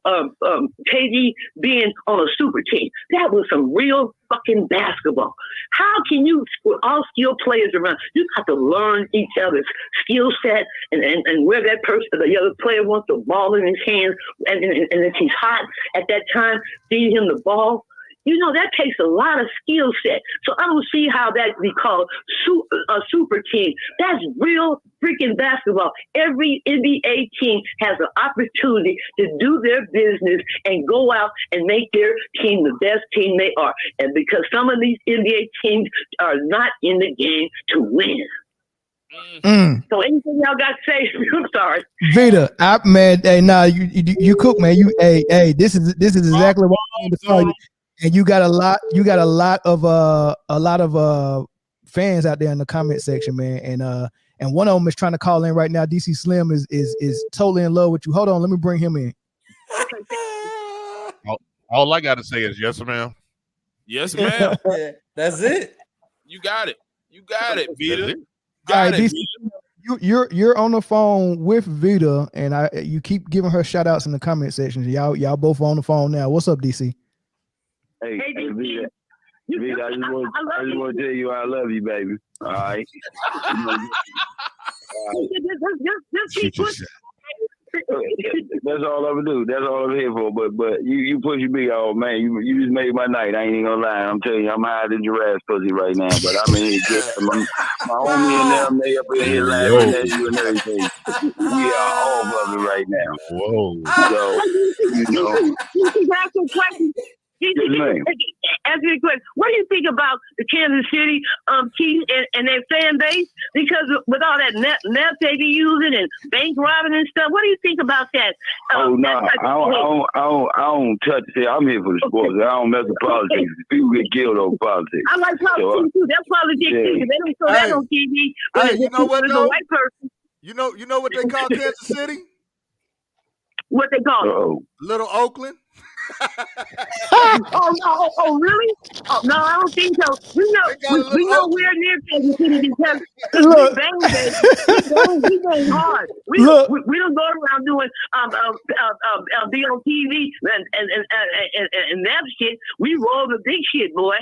KD being on a super team. That was some real fucking basketball. How can you, with all skilled players around, you have to learn each other's skill set and where that person, the other player wants the ball in his hands, and if he's hot at that time, feed him the ball. That takes a lot of skill set. So I don't see how that be called a super team. That's real freaking basketball. Every NBA team has an opportunity to do their business and go out and make their team the best team they are. And because some of these NBA teams are not in the game to win. So anything y'all got to say? I'm sorry. Vita, you cook, man. This is exactly what I'm going to tell you. And you got a lot of fans out there in the comment section, man. And one of them is trying to call in right now. DC Slim is totally in love with you. Hold on, let me bring him in. All I got to say is yes, ma'am. Yes, ma'am. That's it. You got it, Vita. All right, DC, you're on the phone with Vita, and you keep giving her shout outs in the comment section. Y'all both on the phone now. What's up, DC? Hey, Vita, I just want to tell you I love you, baby. All right. That's all I'm gonna do. That's all I'm here for. But you push your big old man. You just made my night. I ain't even gonna lie. I'm telling you, I'm higher than giraffe's pussy right now. But I'm in here just my homie and them. They up in here laughing at you and everything. We are all of it right now. Whoa. Ask me a question. What do you think about the Kansas City team and their fan base? Because with all that meth they be using and bank robbing and stuff, what do you think about that? I don't touch it. I'm here for the sports. I don't mess with politics. People get killed over politics. I like politics too. That's politics too. They don't show that on TV. Hey, you know what though? A white person. You know what they call Kansas City? What they call it? Little Oakland. Oh, really? Oh, no, I don't think so. We know we're near Kansas City because we bang hard. We don't go around doing be on TV and that shit. We roll the big shit, boy.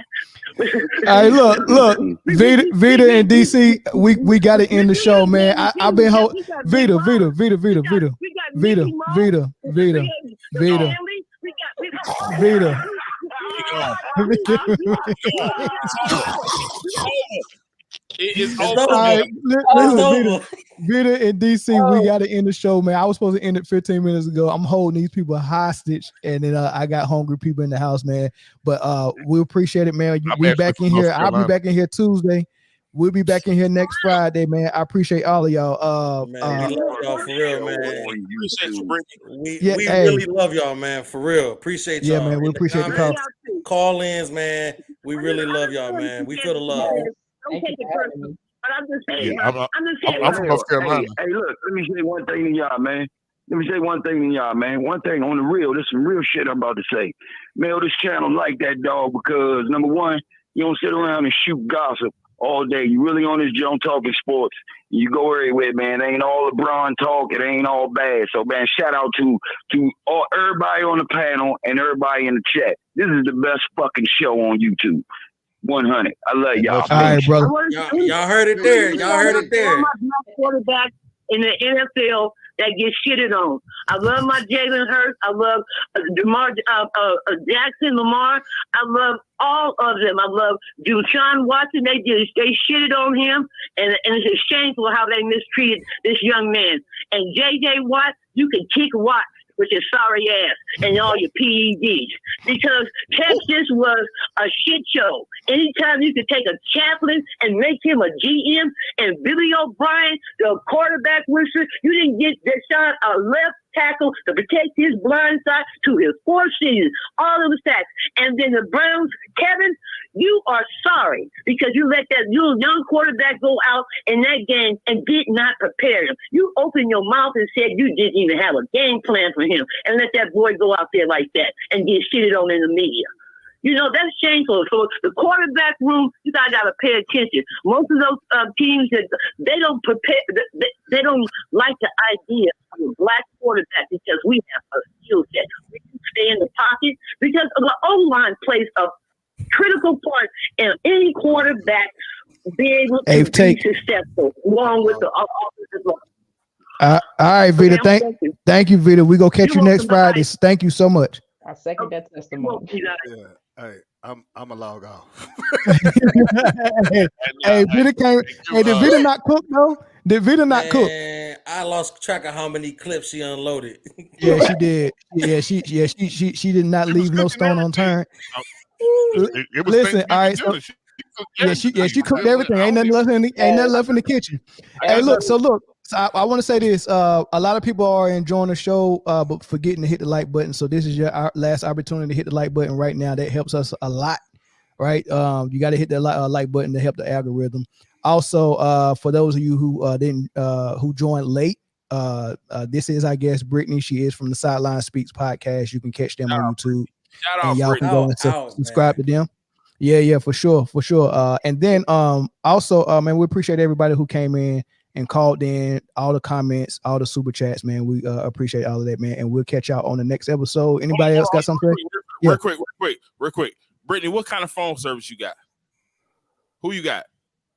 All right, look, Vita and DC, we got to end the show, man. I've been Vita. Vita. It's over. Listen, Vita and DC, we got to end the show, man. I was supposed to end it 15 minutes ago. I'm holding these people hostage, and then I got hungry people in the house, man. But we appreciate it, man. We'll be back in here. I'll be back in here Tuesday. We'll be back in here next Friday, man. I appreciate all of y'all. Man, we love y'all for real, man. We hey. really love y'all, man, for real. Appreciate y'all. Yeah, man, we appreciate the call. Call-ins, man. We really love y'all, man. We feel the love. Don't take it personal. But I'm just saying. I'm from North Carolina. Hey, look, let me say one thing to y'all, man. One thing on the real. There's some real shit I'm about to say. Man, this channel like that, dog, because number one, you don't sit around and shoot gossip all day. You really on this joint talking sports. You go everywhere, man. It ain't all LeBron talk. It ain't all bad. So, man, shout out to everybody on the panel and everybody in the chat. This is the best fucking show on YouTube. 100. I love y'all. All right, brother. Y'all heard it there. Y'all heard it there. My quarterback in the NFL that gets shitted on. I love my Jalen Hurts. I love Jackson, Lamar. I love all of them. I love Deshaun Watson. They shitted on him, and it's shameful how they mistreated this young man. And J.J. Watt, you can kick Watt with your sorry ass and all your PEDs. Because Texas was a shit show. Anytime you could take a chaplain and make him a GM and Billy O'Brien, the quarterback whisperer, you didn't get Deshaun a left tackle to protect his blind side to his 4 seasons, all of the sacks. And then the Browns, Kevin, you are sorry because you let that young quarterback go out in that game and did not prepare him. You opened your mouth and said you didn't even have a game plan for him and let that boy go out there like that and get shitted on in the media. You know, that's shameful. So the quarterback room, you guys got to pay attention. Most of those teams, they don't prepare, they don't like the idea of a black quarterback because we have a skill set. We can stay in the pocket because the O-line plays a critical part in any quarterback being able to be successful along with the offensive line. All right, Vita. Thank you, Vita. We go catch you next Friday. Thank you so much. I second that testimony. Yeah. Hey, I'm a log off. Hey, Vita came. Hey, did Vita not cook though? Did Vita not cook? I lost track of how many clips she unloaded. Yeah, she did. Yeah, she did not leave no stone unturned. Listen, all right. So, she cooked everything. Ain't nothing left in the kitchen. Hey, look. So I want to say this. A lot of people are enjoying the show, but forgetting to hit the like button. So this is your last opportunity to hit the like button right now. That helps us a lot, right? You got to hit the like button to help the algorithm. Also, for those of you who joined late, this is, I guess, Britne. She is from the Sideline Speaks podcast. You can catch them on YouTube. And y'all can go and subscribe to them. Yeah, for sure. And then also, man, we appreciate everybody who came in and called in, all the comments, all the super chats, man. We appreciate all of that, man. And we'll catch y'all on the next episode. Anybody else got something? Real quick. Britne, what kind of phone service you got? Who you got?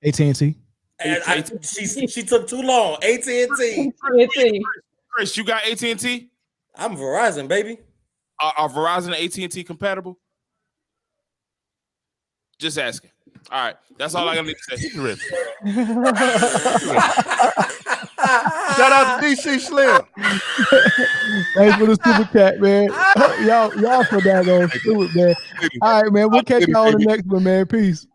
AT&T. And she took too long. AT&T. Chris, you got AT&T? I'm Verizon, baby. Are Verizon and AT&T compatible? Just asking. All right, that's all I got to say. Shout out to DC Slim. Thanks for the super chat, man. y'all so daggone stupid, man. All right, man. We'll catch y'all on the next one, man. Peace.